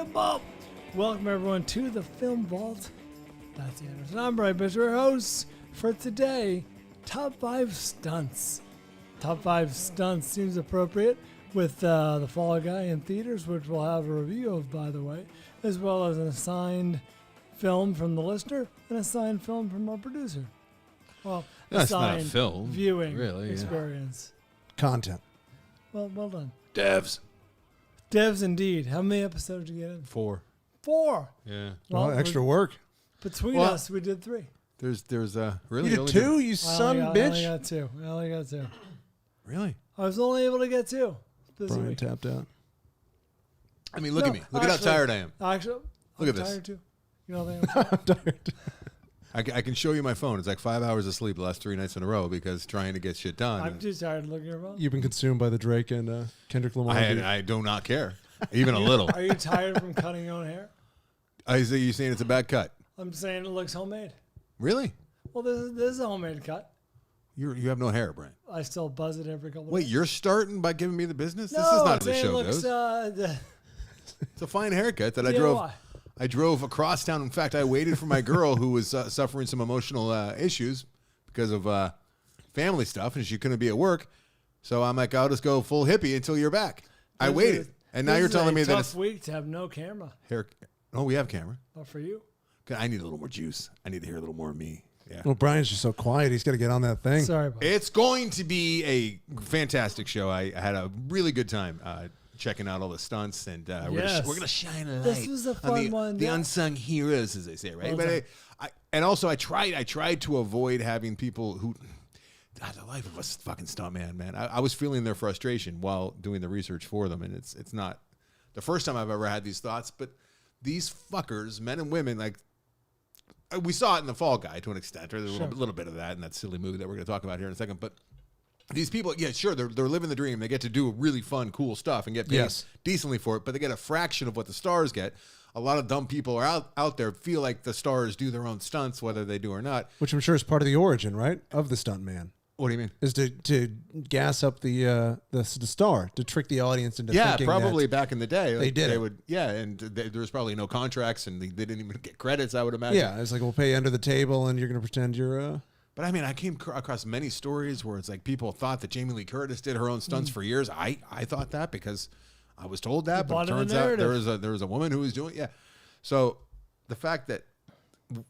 Film Vault. Welcome everyone to the Film Vault. That's Anderson. I'm Bryan, your host for today. Top 5 stunts. Top 5 stunts seems appropriate with The Fall Guy in theaters, which we'll have a review of, by the way, as well as an assigned film from the listener and a signed film from our producer. Well, that's not a film. Viewing really, experience. Content. Well done. Devs indeed. How many episodes did you get in? 4. 4. Yeah. Well, extra work. Between us, we did 3. There's really You did 2, you son of a bitch. I only got 2. Really? I was only able to get 2. Brian tapped out. I mean, look at me. Look at how tired I am. Actually, look at I'm this. tired too. You know what I'm I'm tired. I can show you my phone. It's like 5 hours of sleep the last 3 nights in a row because trying to get shit done. I'm too tired to look at your phone. You've been consumed by the Drake and Kendrick Lamar. I do not care, even a little. Are you tired from cutting your own hair? You saying it's a bad cut? I'm saying it looks homemade. Really? Well, this is a homemade cut. You have no hair, Brian. I still buzz it every couple of Wait, days. you're starting by giving me the business? No, this is not I'm how the saying show it looks, goes. It's a fine haircut that DIY. I drove across town. In fact, I waited for my girl who was suffering some emotional issues because of family stuff, and she couldn't be at work. So I'm like, I'll just go full hippie until you're back. I waited, and now you're telling me that it's tough week to have no camera. hair. Oh, we have camera. Not for you. I need a little more juice. I need to hear a little more of me. Yeah. Well, Brian's just so quiet. He's got to get on that thing. Sorry about It's going to be a fantastic show. I had a really good time checking out all the stunts, and we're gonna shine a light. This was a fun one. The unsung heroes, as they say, right? Well But I tried to avoid having people who. God, the life of a fucking stuntman, man. I was feeling their frustration while doing the research for them, and it's not the first time I've ever had these thoughts. But these fuckers, men and women, like. We saw it in The Fall Guy to an extent, or there's a little bit of that in that silly movie that we're going to talk about here in a second. But these people, yeah, sure, they're living the dream. They get to do really fun, cool stuff and get paid decently for it, but they get a fraction of what the stars get. A lot of dumb people are out there feel like the stars do their own stunts, whether they do or not. Which I'm sure is part of the origin, right, of the stunt man. What do you mean? Is to gas up the star, to trick the audience into thinking probably back in the day. They did it. Would, and there was probably no contracts, and they didn't even get credits, I would imagine. Yeah, it's like, we'll pay you under the table, and you're going to pretend you're... But I mean, I came across many stories where it's like people thought that Jamie Lee Curtis did her own stunts for years. I thought that because I was told that, but it turns out there was a woman who was doing So the fact that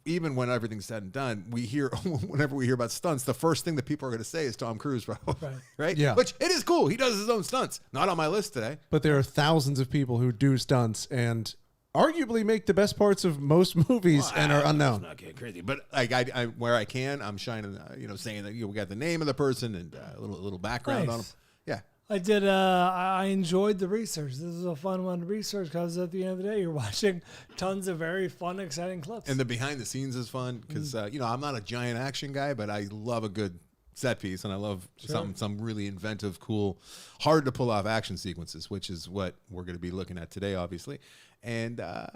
even when everything's said and done, whenever we hear about stunts, the first thing that people are going to say is Tom Cruise, probably, right? Yeah. Which it is cool. He does his own stunts. Not on my list today. But there are thousands of people who do stunts and arguably make the best parts of most movies and are unknown. Not getting crazy, but like I where I can, I'm shining. Saying that we got the name of the person and a little background on him. Yeah. I did. I enjoyed the research. This is a fun one to research because at the end of the day, you're watching tons of very fun, exciting clips. And the behind the scenes is fun because I'm not a giant action guy, but I love a good set piece, and I love some really inventive, cool, hard to pull off action sequences, which is what we're going to be looking at today, obviously. And I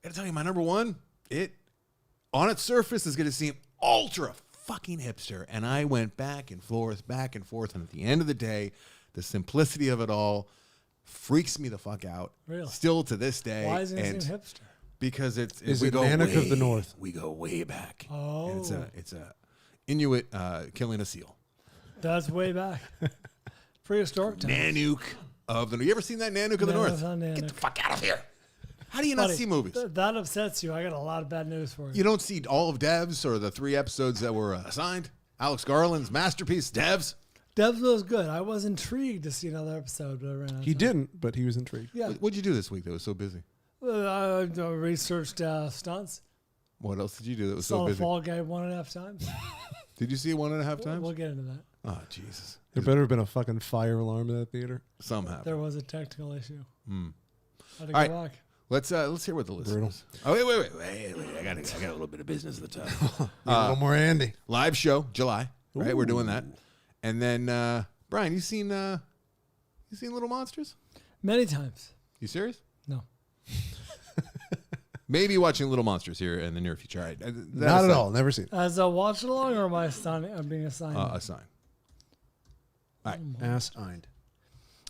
got to tell you, my number one, on its surface is going to seem ultra fucking hipster, and I went back and forth, and at the end of the day. The simplicity of it all freaks me the fuck out. Really? Still to this day. Why is it hipster? Because it's Nanook of the North? We go way back. Oh. And it's a Inuit killing a seal. That's way back. Prehistoric times. Nanook of the North. You ever seen that Nanook of the North? Get the fuck out of here. How do you not see movies? That upsets you. I got a lot of bad news for you. You don't see all of Devs or the 3 episodes that were assigned? Alex Garland's masterpiece, Devs? Devs was good. I was intrigued to see another episode, but I ran out of He time. didn't, but he was intrigued. Yeah. What'd you do this week that was so busy? I researched stunts. What else did you do that was Saw so the busy? Fall Guy 1.5 times. Did you see it 1.5 times? We'll get into that. Oh, Jesus. There better have been a fucking fire alarm in that theater. Some happened. There was a technical issue. Had to All go right. back. Let's hear what the list is. Oh, wait. I got a little bit of business at the top. A little more Andy. Live show, July. Right, Ooh. we're doing that. And then, Brian, you seen Little Monsters? Many times. You serious? No. Maybe watching Little Monsters here in the near future. All right. Not at all. Never seen it. As a watch along, or am I being assigned? A sign. All right. Ass-eined.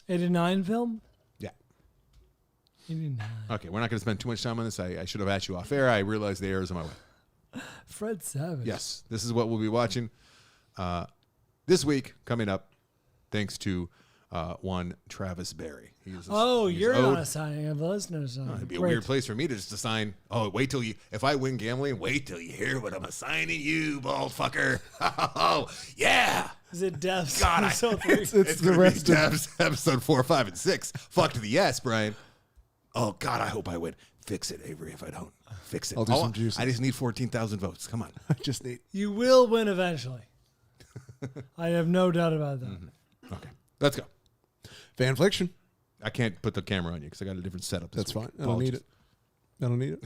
89 film? Yeah. 89. Okay, we're not going to spend too much time on this. I should have asked you off air. I realized the air is on my way. Fred Savage. Yes, this is what we'll be watching this week coming up, thanks to one Travis Berry. He's You're owed. not assigning of listeners. It'd be a weird place for me to just assign. Oh, wait till you. If I win gambling, wait till you hear what I'm assigning you, bald fucker. Oh, yeah. Is it Devs? God, episode 3? It's the gonna rest be of Devs, episode 4, 5, and 6. Fuck to the yes, Brian. Oh God, I hope I win. Fix it, Avery. If I don't, fix it. I'll do some juicing. I just need 14,000 votes. Come on. I just need. You will win eventually. I have no doubt about that. Okay, let's go. Fanfliction. I can't put the camera on you because I got a different setup. That's fine. I don't need it. I don't need it.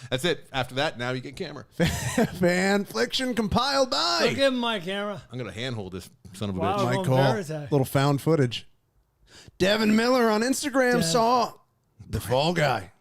That's it. After that, now you get camera. Fanfliction compiled by. Don't give him my camera. I'm gonna handhold this son of a Wow. bitch. My on call. Verite. Little found footage. Devin Miller on Instagram Dev. saw The Fall Guy.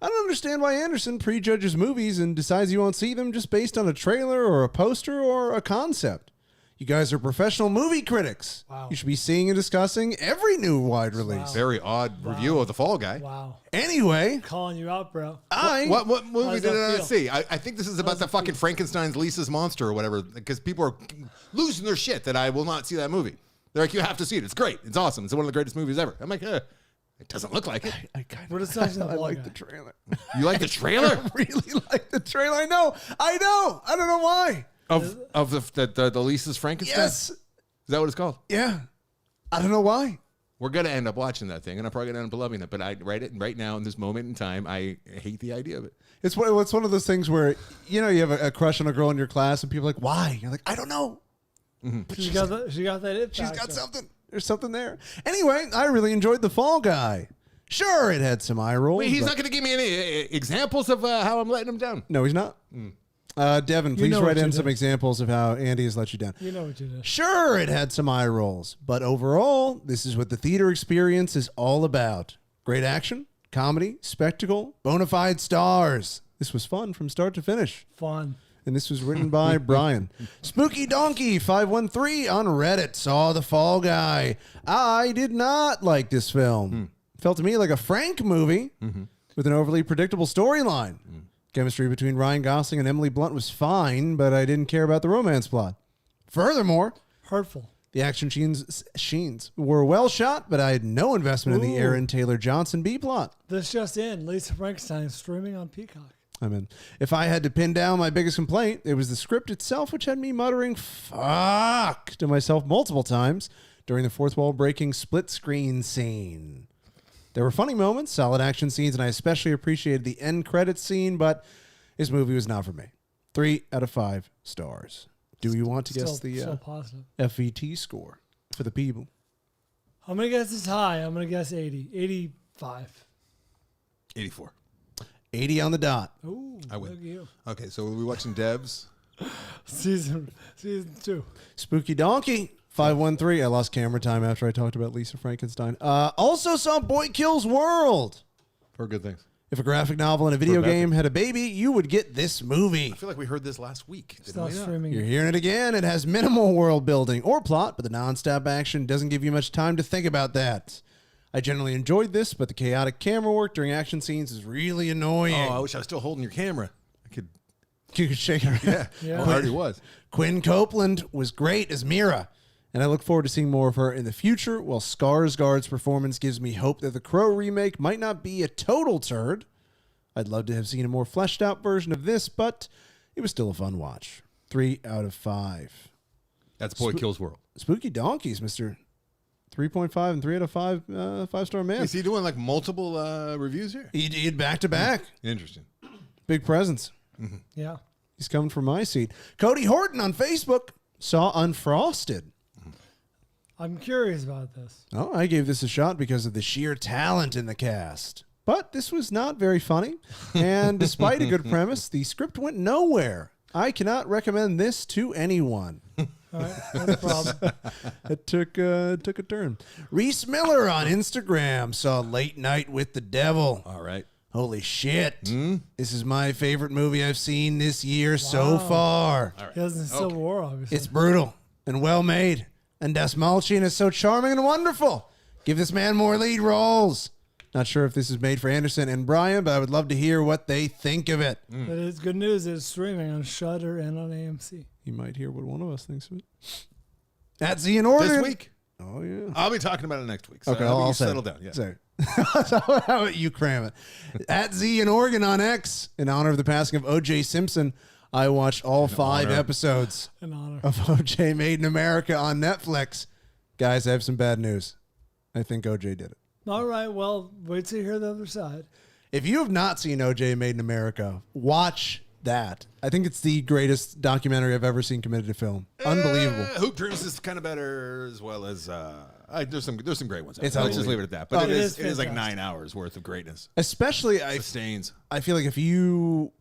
I don't understand why Anderson prejudges movies and decides you won't see them just based on a trailer or a poster or a concept. You guys are professional movie critics. Wow. You should be seeing and discussing every new wide release. Very odd review of The Fall Guy. Wow. Anyway, Calling you out, bro. What movie does did that I feel? see? I think this is about does the it fucking feel? Frankenstein's Lisa's Monster or whatever, because people are losing their shit that I will not see that movie. They're like, you have to see it. It's great. It's awesome. It's one of the greatest movies ever. I'm like, it doesn't look like it. I kind What of is such a I like guy? the trailer. You like the trailer I really like the trailer. I know. I don't know why. of the Lisa's Frankenstein? Yes. Is that what it's called? Yeah. I don't know why. We're gonna end up watching that thing, and I'm probably gonna end up loving it. But right now in this moment in time, I hate the idea of it. It's one of those things where, you have a crush on a girl in your class and people are like, why? You're like, I don't know. But She got that it she's factor. got something. There's something there. Anyway, I really enjoyed The Fall Guy. Sure, it had some eye rolls. Wait, he's but- not gonna give me any examples of how I'm letting him down. No, he's not. Devin, please know write what you in some did. examples of how Andy has let you down. You know what you did. Sure, it had some eye rolls, but overall, this is what the theater experience is all about. Great action, comedy, spectacle, bona fide stars. This was fun from start to finish. Fun. And this was written by Brian. Spooky Donkey 513 on Reddit saw The Fall Guy. I did not like this film. Felt to me like a Frank movie with an overly predictable storyline. Chemistry between Ryan Gosling and Emily Blunt was fine, but I didn't care about the romance plot. Furthermore, Hurtful. the action scenes were well shot, but I had no investment in the Ooh. Aaron Taylor Johnson B plot. This just in. Lisa Frankenstein is streaming on Peacock. I mean, if I had to pin down my biggest complaint, it was the script itself, which had me muttering "fuck" to myself multiple times during the fourth wall breaking split screen scene. There were funny moments, solid action scenes, and I especially appreciated the end credits scene, but this movie was not for me. 3 out of 5 stars. Do you want to guess Still the positive. FET score for the people? I'm going to guess it's high. I'm going to guess 80. 85. 84. 80 on the dot. Ooh, I win. look at you. Okay, so we'll be watching Devs. Season 2. Spooky Donkey 513. I lost camera time after I talked about Lisa Frankenstein. Also saw Boy Kills World. For good things. If a graphic novel and a video bad game thing. had a baby, you would get this movie. I feel like we heard this last week. Didn't Stop we not? streaming. You're hearing it again. It has minimal world building or plot, but the non-stop action doesn't give you much time to think about that. I generally enjoyed this, but the chaotic camera work during action scenes is really annoying. Oh, I wish I was still holding your camera. I could. You could shake it. Yeah, Yeah. I already was. Quinn Copeland was great as Mira, and I look forward to seeing more of her in the future, while Skarsgård's performance gives me hope that the Crow remake might not be a total turd. I'd love to have seen a more fleshed out version of this, but it was still a fun watch. 3 out of 5. That's Boy Kills World. Spooky Donkeys, Mr. 3.5 and 3 out of 5 5-star man. Is he doing like multiple reviews here? He did back to back. Interesting. Big presence. Yeah. He's coming from my seat. Cody Horton on Facebook saw Unfrosted. I'm curious about this. Oh, I gave this a shot because of the sheer talent in the cast. But this was not very funny. And despite a good premise, the script went nowhere. I cannot recommend this to anyone. All right. No problem. It took a turn. Reese Miller on Instagram saw Late Night with the Devil. All right. Holy shit. This is my favorite movie I've seen this year so far. All right. He has in Civil War, obviously. It's brutal and well made. And Das Malchin is so charming and wonderful. Give this man more lead roles. Not sure if this is made for Anderson and Bryan, but I would love to hear what they think of it. It is good news. It's streaming on Shudder and on AMC. You might hear what one of us thinks of it. At Z in Oregon. This week. Oh, yeah. I'll be talking about it next week. So Okay, I'll settle down. Yeah. Sorry. So how about you cram it? At Z in Oregon on X, in honor of the passing of O.J. Simpson, I watched all 5 episodes An honor. of O.J. Made in America on Netflix. Guys, I have some bad news. I think O.J. did it. All right, well, wait till you hear the other side. If you have not seen O.J. Made in America, watch that. I think it's the greatest documentary I've ever seen committed to film. Unbelievable. Hoop Dreams is kind of better, as well as there's some great ones. It's Let's just leave it at that. But Oh, it it is is like fantastic. 9 hours worth of greatness. Especially, Sustains. I feel like if you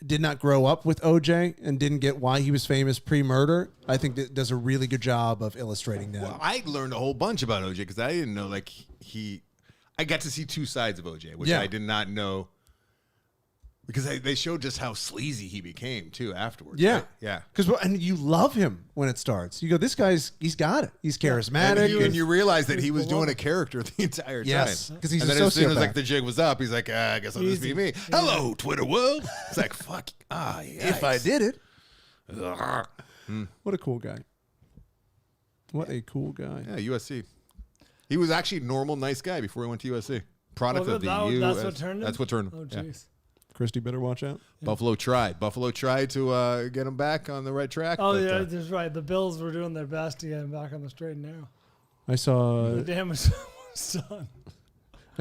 did not grow up with OJ and didn't get why he was famous pre-murder, I think that does a really good job of illustrating that. Well, I learned a whole bunch about OJ because I didn't know like I got to see 2 sides of OJ, which Yeah. I did not know. Because they showed just how sleazy he became too afterwards. Yeah, right? Yeah. Because and you love him when it starts. You go, this guy's got it. He's charismatic. And you realize that he he was was doing beloved. a character the entire time. Yes, because he's and a then as soon as sociopath. like the jig was up, he's like, I guess I'll just be Easy. me. Hello, Twitter world. It's like, fuck. If I did it, Ugh. what a cool guy. What a cool guy. Yeah, USC. He was actually a normal, nice guy before he went to USC. Product Well, of the that's US. what turned him? That's what turned him. Oh, Yeah. jeez. Christy, better watch out. Buffalo tried. Buffalo tried to get him back on the right track. Oh, but, yeah, that's right. The Bills were doing their best to get him back on the straight and narrow. I saw The damage was done.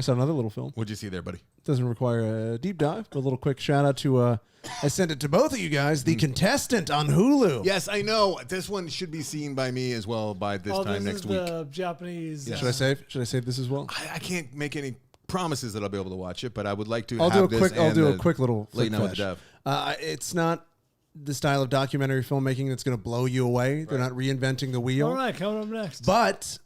another little film. What'd you see there, buddy? Doesn't require a deep dive, but a little quick shout out to I sent it to both of you guys. The Contestant on Hulu. Yes, I know. This one should be seen by me as well by this time this next is week. the Japanese. Yeah. Should I save this as well? I can't make any promises that I'll be able to watch it, but I would like to. I'll have do a this quick little late flick night with the flash. dev. It's not the style of documentary filmmaking that's going to blow you away. They're not reinventing the wheel. All right, coming up next. But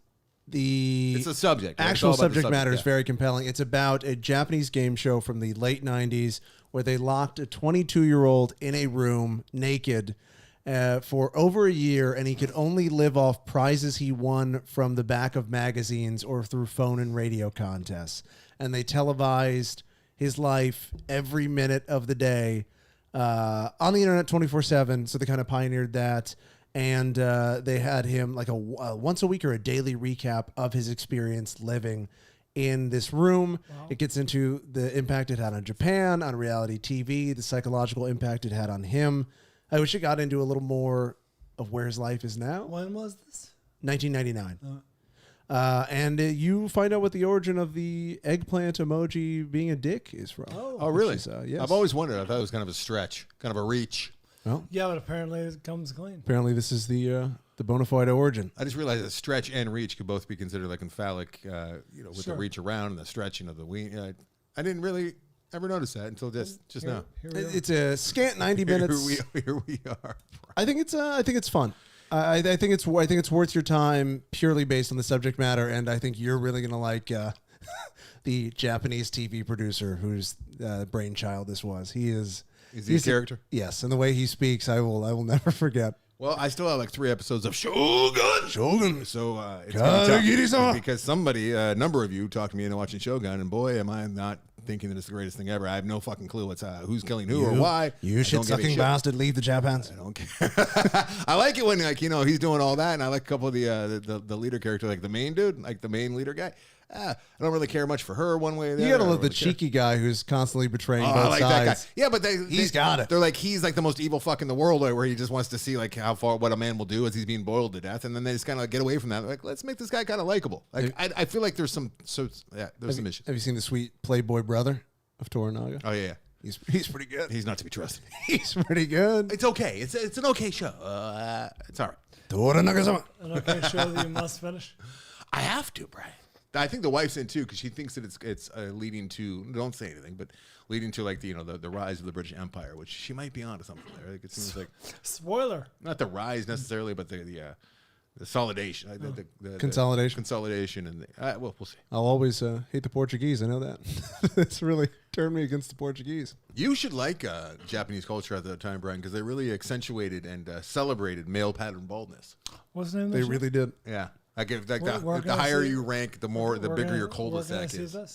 the It's a subject. right? It's actual all about the subject matter is yeah. very compelling. It's about a Japanese game show from the late 90s where they locked a 22-year-old in a room naked for over a year, and he could only live off prizes he won from the back of magazines or through phone and radio contests. And they televised his life every minute of the day on the internet 24/7. So they kind of pioneered that. And they had him like a once a week or a daily recap of his experience living in this room. Wow. It gets into the impact it had on Japan, on reality TV, the psychological impact it had on him. I wish it got into a little more of where his life is now. When was this? 1999. And you find out what the origin of the eggplant emoji being a dick is from. Oh, really? Which is, yes. I've always wondered. I thought it was kind of a stretch, kind of a reach. Well, Yeah, but apparently it comes clean. apparently this is the bona fide origin. I just realized that stretch and reach could both be considered like emphatic, with Sure. the reach around and the stretching of the wing. I didn't really ever notice that until just now. Here we go. It's a scant 90 minutes. Here we are. I think it's fun. I think it's worth your time purely based on the subject matter, and I think you're really gonna like the Japanese TV producer whose brainchild this was. Is he a he's character? Yes, and the way he speaks, I will never forget. Well, I still have like 3 episodes of Shogun. Shogun. So it's gonna be Kagiri-sama. tough because somebody, a number of you, talked me into watching Shogun, and boy, am I not thinking that it's the greatest thing ever. I have no fucking clue what's who's killing who or why. You I shit don't give a sucking shit. bastard, leave the Japans. I don't care. I like it when he's doing all that, and I like a couple of the leader character, like the main dude, like the main leader guy. I don't really care much for her one way or the You other. gotta I love the don't really care. cheeky guy who's constantly betraying Oh, both I like sides. that guy. Yeah, but He's got it. They're like he's like the most evil fuck in the world, where he just wants to see like how far what a man will do as he's being boiled to death, and then they just kind of get away from that. They're like, let's make this guy kind of likable. Like I feel like there's some there's some issues. Have you seen the sweet Playboy brother of Toranaga? Oh yeah, He's pretty good. he's not to be trusted. He's pretty good. It's okay. It's an okay show. It's all right. Toranaga-sama. An okay show that you must finish. I have to, Brian. I think the wife's in too because she thinks that it's leading to. Don't say anything, but leading to like the rise of the British Empire, which she might be onto something there. Like it seems like Spoiler. not the rise necessarily, but the consolidation, the Consolidation. consolidation, and we'll see. I'll always hate the Portuguese. I know that. It's really turned me against the Portuguese. You should like Japanese culture at that time, Brian, because they really accentuated and celebrated male pattern baldness. What's the name of They the show? really did. Yeah, Like if We're the gonna higher see- you rank, the bigger your cul-de-sac is. All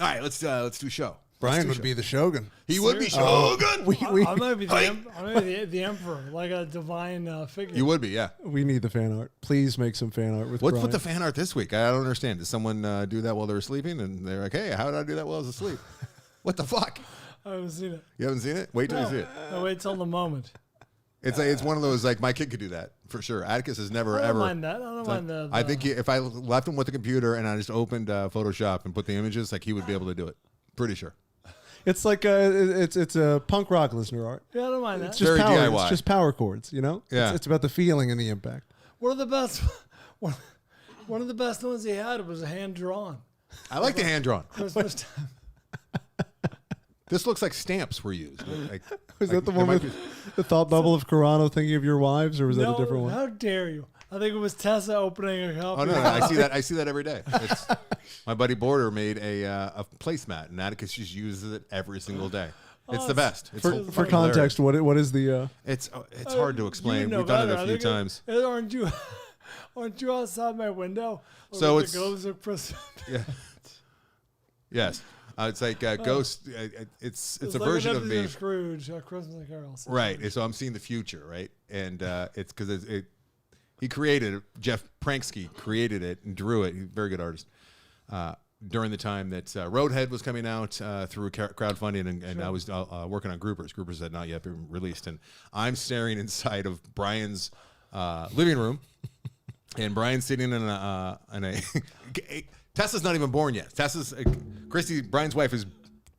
right, let's do a show. Brian would be the Shogun. He would be Seriously? Shogun. I might be the emperor, like a divine figure. You would be, yeah. We need the fan art. Please make some fan art with What's Brian. with the fan art this week? I don't understand. Did someone do that while they were sleeping? And they're like, hey, how did I do that while I was asleep? What the fuck? I haven't seen it. You haven't seen it? Wait till you see it. I wait till the moment. It's one of those, like, my kid could do that for sure. Atticus has never I don't ever. mind that. I don't mind that. I think if I left him with the computer and I just opened Photoshop and put the images, like, he would be able to do it. Pretty sure. It's like it's a punk rock listener art. Yeah, I don't mind that. It's just Very power. DIY. It's just power chords. You know. Yeah. It's about the feeling and the impact. One of the best. One of the best ones he had was a hand drawn. I like the hand drawn. Christmas time. This looks like stamps were used. Like, Was like that the there one might with the thought bubble of Carano thinking of your wives, or was that a different one? How dare you? I think it was Tessa opening a copy. Oh no, I see that. I see that every day. My buddy Border made a placemat, and Atticus just uses it every single day. It's the best. It's For fucking context, what is the? It's hard to explain. You know We've done it better. a I few think times. Aren't you outside my window? So with it's- the globes of Christmas. Yeah. Yes. It's like Ghost. It's a like version an of me. episode Scrooge, Christmas Carol. Right. So I'm seeing the future, right? And it's because he created it. Jeff Pranksky created it and drew it. He's a very good artist. During the time that Roadhead was coming out through crowdfunding, and I was working on Groupers. Groupers had not yet been released, and I'm staring inside of Brian's living room, and Brian's sitting in a Tessa's not even born yet. Christy, Brian's wife, is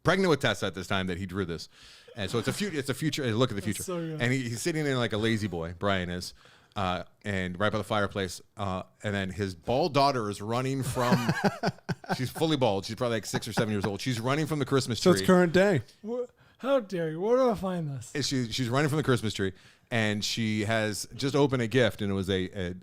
pregnant with Tessa at this time that he drew this, and so it's a future. A look at the future, so good. and he's sitting in like a lazy boy. Brian is. And right by the fireplace, and then his bald daughter is running from. She's fully bald. She's probably like 6 or 7 years old. She's running from the Christmas So tree. it's current day. How dare you? Where do I find this? And she's running from the Christmas tree, and she has just opened a gift, and it was a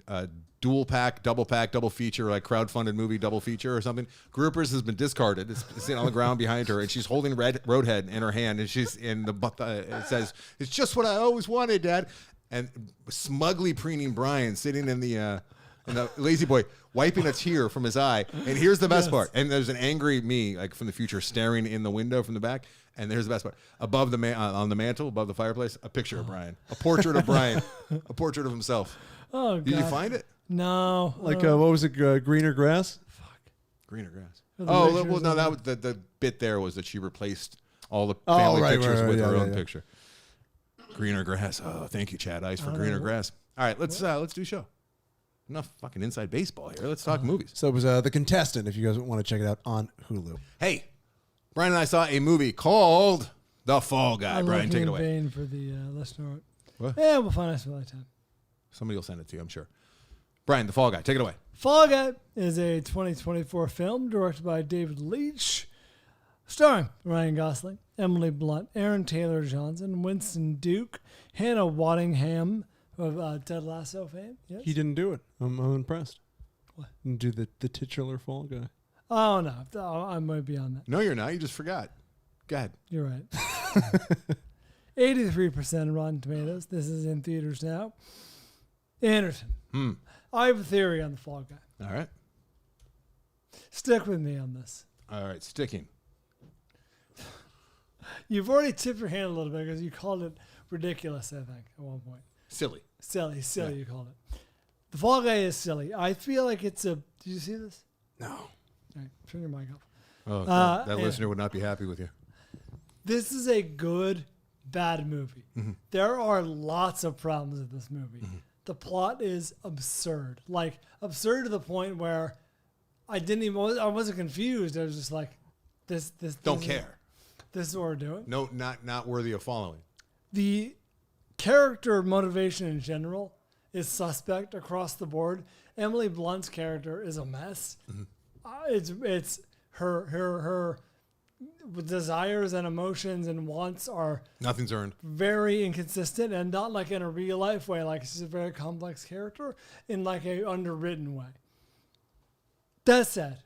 double feature, like crowdfunded movie double feature or something. Groupers has been discarded. It's sitting on the ground behind her, and she's holding Roadhead in her hand, and she's in the. It says, "It's just what I always wanted, Dad." And smugly preening Brian sitting in the lazy boy, wiping a tear from his eye. And here's the best part. And there's an angry me, like from the future, staring in the window from the back. And there's the best part. Above on the mantle, above the fireplace, a picture of Brian, a portrait of Brian, a portrait of himself. Oh, God. Did you find it? No. Like what was it? Greener grass. Greener grass. The Oh pictures well, no, on that was the bit there was that she replaced all the family pictures with her own picture. Greener grass. Oh, thank you, Chad Ice, for greener grass. All right, let's do a show. Enough fucking inside baseball here. Let's talk movies. So it was The Contestant, if you guys want to check it out on Hulu. Hey, Brian and I saw a movie called The Fall Guy. I'm Brian, take it away. in vain for the listener. What? Yeah, we'll find out some other time. Somebody will send it to you, I'm sure. Brian, The Fall Guy, take it away. Fall Guy is a 2024 film directed by David Leitch, starring Ryan Gosling, Emily Blunt, Aaron Taylor Johnson, Winston Duke, Hannah Waddingham of Ted Lasso fame. Yes? He didn't do it. I'm impressed. What? Didn't do the titular Fall Guy. Oh, no. I might be on that. No, you're not. You just forgot. Go ahead. You're right. 83% Rotten Tomatoes. This is in theaters now. Anderson. I have a theory on The Fall Guy. All right. Stick with me on this. All right, sticking. You've already tipped your hand a little bit because you called it ridiculous, I think, at one point. Silly. Silly, Yeah. you called it. The Fall Guy is silly. I feel like it's a... Did you see this? No. All right, turn your mic off. Oh, God, that yeah. listener would not be happy with you. This is a good, bad movie. Mm-hmm. There are lots of problems with this movie. The plot is absurd. Like, absurd to the point where I wasn't confused. I was just like, this Don't is- care. This is what we're doing. No, not worthy of following. The character motivation in general is suspect across the board. Emily Blunt's character is a mess. It's her desires and emotions and wants are Nothing's earned. very inconsistent, and not like in a real life way. Like, she's a very complex character in like a underwritten way. That said,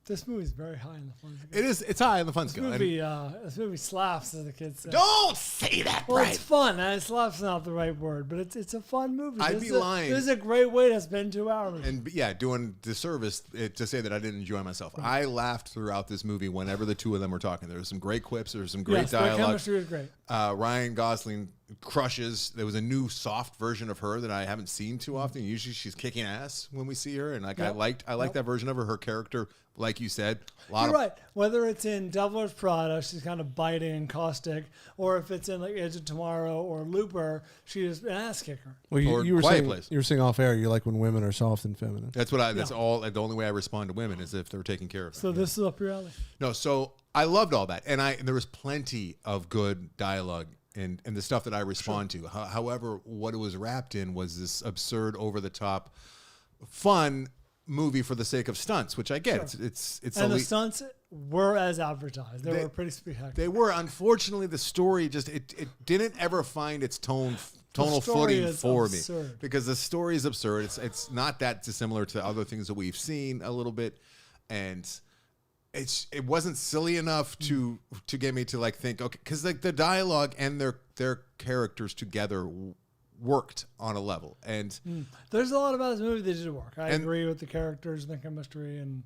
This movie's very high in the fun scale. It is. It's high on the fun scale. This movie slaps, as the kids say. Don't say that, Well, Brian. it's fun. Slap's not the right word, but it's a fun movie. I'd be lying. This is a great way to spend 2 hours. And yeah, doing disservice to say that I didn't enjoy myself. I laughed throughout this movie whenever the two of them were talking. There was some great quips. There was some great dialogue. The chemistry was great. Ryan Gosling crushes. There was a new soft version of her that I haven't seen too often. Usually she's kicking ass when we see her, and I liked that version of her. Her character, like you said, You're right. Whether it's in Devil Wears Prada, she's kind of biting and caustic, or if it's in like Edge of Tomorrow or Looper, she's an ass kicker. Well, you were saying off air, you like when women are soft and feminine. That's what that's all. The only way I respond to women is if they're taking care of them. So this is up your alley. No, so I loved all that, and there was plenty of good dialogue and the stuff that I respond to. However, what it was wrapped in was this absurd, over the top, fun movie for the sake of stunts, which I get. Sure. It's and the stunts were as advertised. They were pretty spectacular. They were. Unfortunately, the story just it didn't ever find its tonal footing for me, because the story is absurd. It's not that dissimilar to other things that we've seen a little bit, and it wasn't silly enough to get me to like think, okay, because like the dialogue and their characters together worked on a level, and there's a lot about this movie that did work. I agree with the characters and the chemistry, and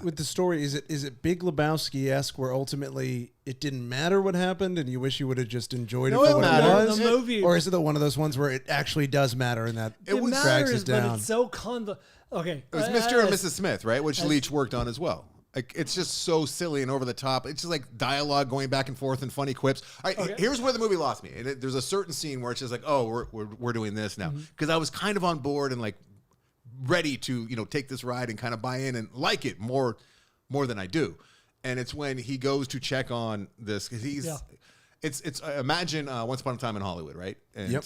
with the story. Is it Big Lebowski-esque, where ultimately it didn't matter what happened and you wish you would have just enjoyed it for what it was? The movie, or is it one of those ones where it actually does matter and that it drags matters, it down? but it's so okay. It was Mr. and Mrs. Smith, right? Which Leach worked on as well. Like, it's just so silly and over the top. It's just like dialogue going back and forth and funny quips. All right, here's where the movie lost me. There's a certain scene where it's just like, oh, we're doing this now, because I was kind of on board and like ready to take this ride and kind of buy in and like it more than I do. And it's when he goes to check on this, because it's imagine Once Upon a Time in Hollywood, right? And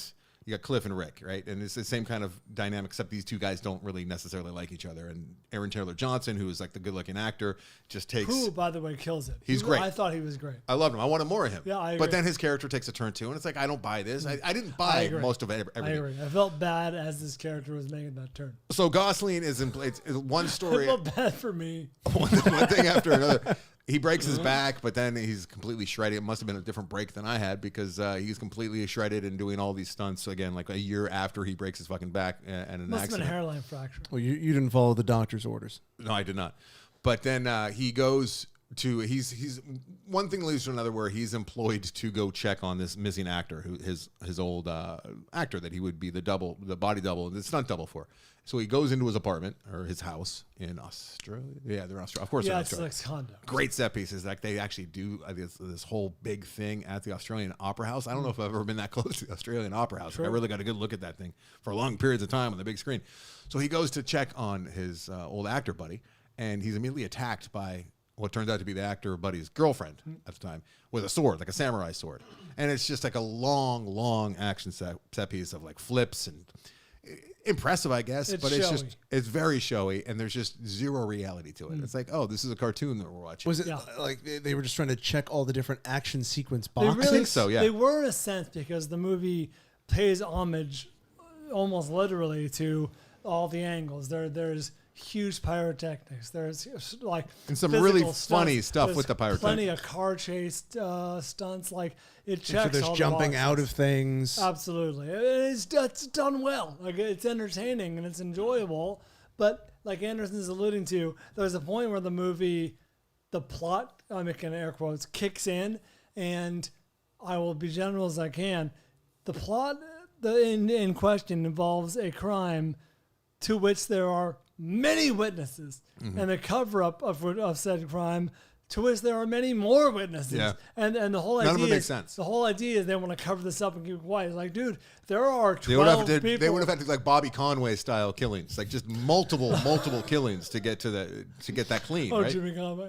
you got Cliff and Rick, right? And it's the same kind of dynamic, except these two guys don't really necessarily like each other. And Aaron Taylor Johnson, who is like the good-looking actor, just takes... Who, by the way, kills it. He's great. I thought he was great. I loved him. I wanted more of him. Yeah, I agree. But then his character takes a turn too, and it's like, I don't buy this. I didn't buy most of everything. I agree. I felt bad as this character was making that turn. So Gosling is in place. One story... I felt bad for me. one thing after another. He breaks his back, but then he's completely shredded. It must have been a different break than I had, because he's completely shredded and doing all these stunts again, like a year after he breaks his fucking back and an Must accident. have been a hairline fracture. Well, you didn't follow the doctor's orders. No, I did not. But then he goes to he's one thing leads to another, where he's employed to go check on this missing actor, who his old actor that he would be the body double, the stunt double for. So he goes into his apartment or his house in Australia. Yeah, they're in Australia. Of course, they're in Australia. It's like condo. Great set pieces. Like, they actually do this whole big thing at the Australian Opera House. I don't know if I've ever been that close to the Australian Opera House. Like, I really got a good look at that thing for long periods of time on the big screen. So he goes to check on his old actor buddy, and he's immediately attacked by what turns out to be the actor buddy's girlfriend at the time, with a sword, like a samurai sword. And it's just like a long action set piece of like flips and impressive, I guess, but it's very showy, and there's just zero reality to it. It's like, oh, this is a cartoon that we're watching. Was it like they were just trying to check all the different action sequence boxes? I think so, yeah. They were, in a sense, because the movie pays homage almost literally to all the angles. There's huge pyrotechnics. There's like and some really funny stuff with the pyrotechnics. Plenty of car chase stunts. Like, it checks. So there's all jumping the out of things. Absolutely, it's done well. Like, it's entertaining and it's enjoyable. But like Anderson's alluding to, there's a point where the movie, the plot, I'm making air quotes, kicks in, and I will be general as I can. The plot in question involves a crime to which there are many witnesses, and the cover-up of said crime to which there are many more witnesses. Yeah. And the whole None idea of it makes sense. The whole idea is they want to cover this up and keep quiet. It's like, dude, there are 12 people. They would have had to, like, Bobby Conway style killings, like just multiple killings to get that clean. Oh, right?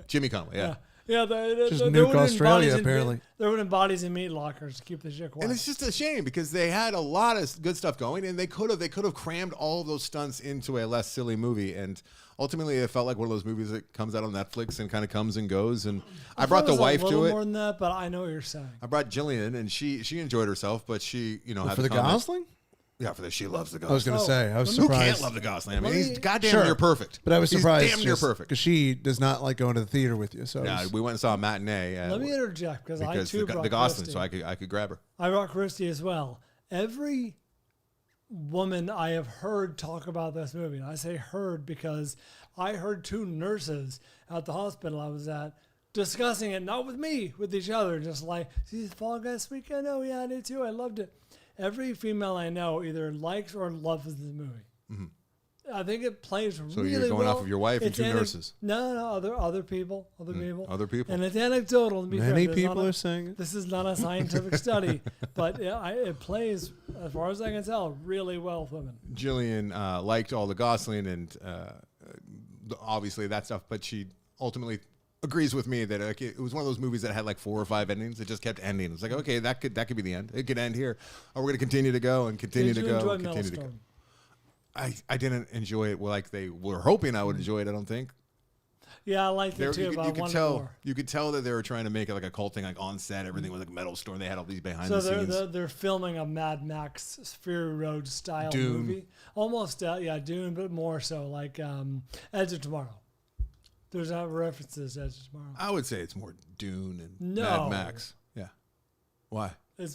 Jimmy Conway. Yeah. Yeah, just nuke Australia, apparently. They're putting bodies in meat lockers to keep the shit quiet. And it's just a shame, because they had a lot of good stuff going, and they could have crammed all of those stunts into a less silly movie. And ultimately, it felt like one of those movies that comes out on Netflix and kind of comes and goes. And I brought the wife to it. A little more than that, but I know what you're saying. I brought Jillian, and she enjoyed herself, but she, had for the Gosling. Yeah, for this, she loves the Gosling. I was going to say, I was Who surprised. can't love the Gosling? I mean, he's goddamn Sure. near perfect. But I was He's surprised. damn near perfect. Because she does not like going to the theater with you. So Yeah, we went and saw a matinee. Let me interject because I too brought the Gosling, Christy. so I could grab her. I brought Christy as well. Every woman I have heard talk about this movie, and I say heard because I heard two nurses at the hospital I was at discussing it, not with me, with each other, just like, see the Fall Guy this weekend? Oh, yeah, I did too. I loved it. Every female I know either likes or loves this movie. Mm-hmm. I think it plays really well. So you're going off of your wife and It's two nurses. No, other people. Other people. And it's anecdotal. To be Many fair. people are saying it. This is not a scientific study, but it plays, as far as I can tell, really well with women. Jillian liked all the Gosling and obviously that stuff, but she ultimately agrees with me that it was one of those movies that had like 4 or 5 endings. It just kept ending. It's like, okay, that could be the end. It could end here. Or we're going to continue to go and continue Did to you go enjoy and continue to go. Maelstrom? I didn't enjoy it like they were hoping I would enjoy it, I don't think. Yeah, I liked it too, but I wanted more. You could tell that they were trying to make it like a cult thing, like on set, everything was like metal storm. They had all these behind the scenes. So they're filming a Mad Max Fury Road style Dune. movie. Almost, Dune, but more so like Edge of Tomorrow. There's not references to Edge of Tomorrow. I would say it's more Dune and No. Mad Max. Yeah. Why? It's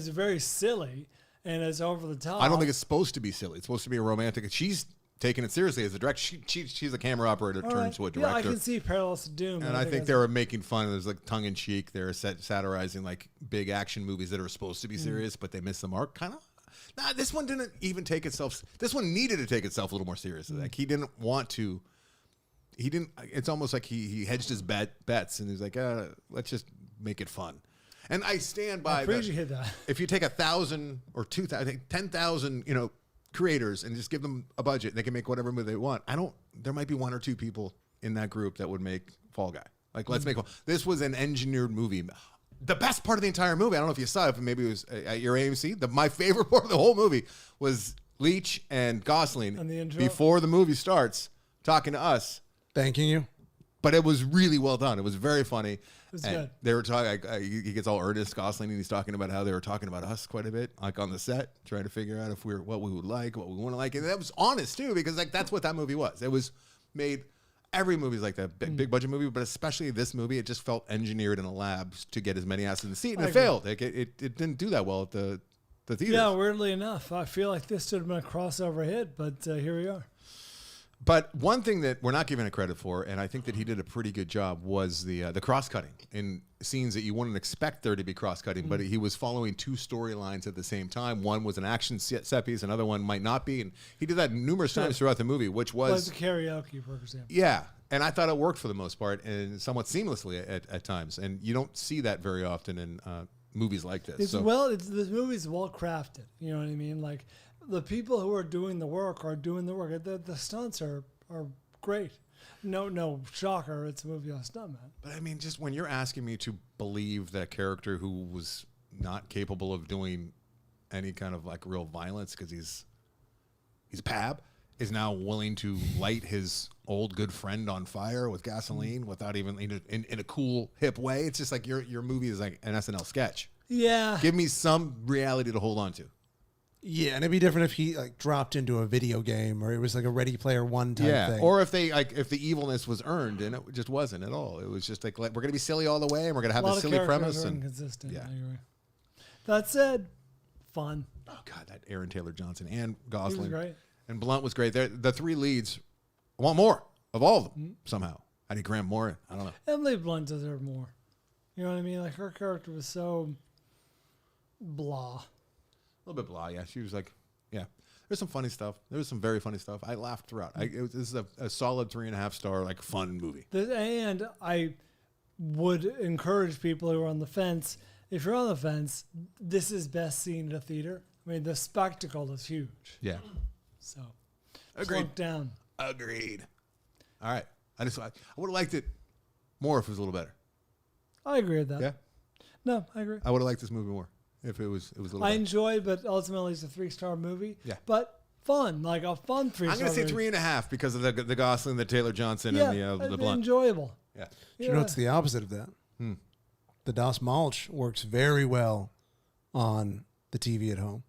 very silly and it's over the top. I don't think it's supposed to be silly. It's supposed to be a romantic. She's taking it seriously as a director. She's a camera operator turned to a director. Yeah, I can see parallels to Doom. And I think they were making fun. There's like tongue in cheek. They were satirizing like big action movies that are supposed to be serious, but they missed the mark. Kind of. Nah, this one didn't even take itself. This one needed to take itself a little more seriously. Like he didn't want to. He didn't. It's almost like he hedged his bets, and he's like, let's just make it fun. And I stand by. I appreciate that. If you take 1,000 or 2,000, 10,000, creators and just give them a budget, they can make whatever movie they want. There might be 1 or 2 people in that group that would make Fall Guy. Like, let's make this was an engineered movie. The best part of the entire movie, I don't know if you saw it, but maybe it was at your AMC. My favorite part of the whole movie was Leach and Gosling And the intro? before the movie starts talking to us. Thanking you. But it was really well done. It was very funny. It's And good. they were talking. He gets all earnest, Gosling, and he's talking about how they were talking about us quite a bit, like on the set, trying to figure out if what we would like, what we want to like, and that was honest too, because like that's what that movie was. It was made. Every movie's like that, big budget movie, but especially this movie, it just felt engineered in a lab to get as many asses in the seat, and it failed. Like, it didn't do that well at the theaters. Yeah, weirdly enough, I feel like this should have been a crossover hit, but here we are. But one thing that we're not giving it credit for, and I think that he did a pretty good job, was the cross-cutting in scenes that you wouldn't expect there to be cross-cutting, but he was following 2 storylines at the same time. One was an action set piece, another one might not be, and he did that numerous times throughout the movie, which was... Like the karaoke, for example. Yeah, and I thought it worked for the most part, and somewhat seamlessly at times, and you don't see that very often in movies like this. This movie's well crafted. You know what I mean? Like, the people who are doing the work are doing the work. The stunts are great. No shocker. It's a movie on stuntman. But I mean, just when you're asking me to believe that character who was not capable of doing any kind of like real violence because he's a pab, is now willing to light his old good friend on fire with gasoline without even in a cool hip way. It's just like your movie is like an SNL sketch. Yeah. Give me some reality to hold on to. Yeah, and it'd be different if he like dropped into a video game or it was like a Ready Player One type thing. Or if if the evilness was earned, and it just wasn't at all. It was just like we're gonna be silly all the way, and we're gonna have this silly premise. And inconsistent. yeah. I agree. That said, fun. Oh God, that Aaron Taylor Johnson and He Gosling was great. and Blunt was great. The 3 leads, I want more of all of them somehow. I need Graham Moore. I don't know. Emily Blunt deserved more. You know what I mean? Like, her character was so blah. A little bit blah. Yeah, she was like, yeah. There's some funny stuff. There was some very funny stuff. I laughed throughout. This is a solid 3.5 star like fun movie. And I would encourage people who are on the fence. If you're on the fence, this is best seen at a theater. I mean, the spectacle is huge. Yeah. So, Agreed. plunk down. Agreed. All right. I would have liked it more if it was a little better. I agree with that. Yeah. No, I agree. I would have liked this movie more if it was a little I better. enjoyed, but ultimately it's a 3-star movie. Yeah. But fun, like a fun 3-star. I'm going to say movie. 3.5 because of the Gosling, the Taylor Johnson, and the Blunt. Enjoyable. Yeah. Do you know it's the opposite of that? The Das Mulch works very well on the TV at home.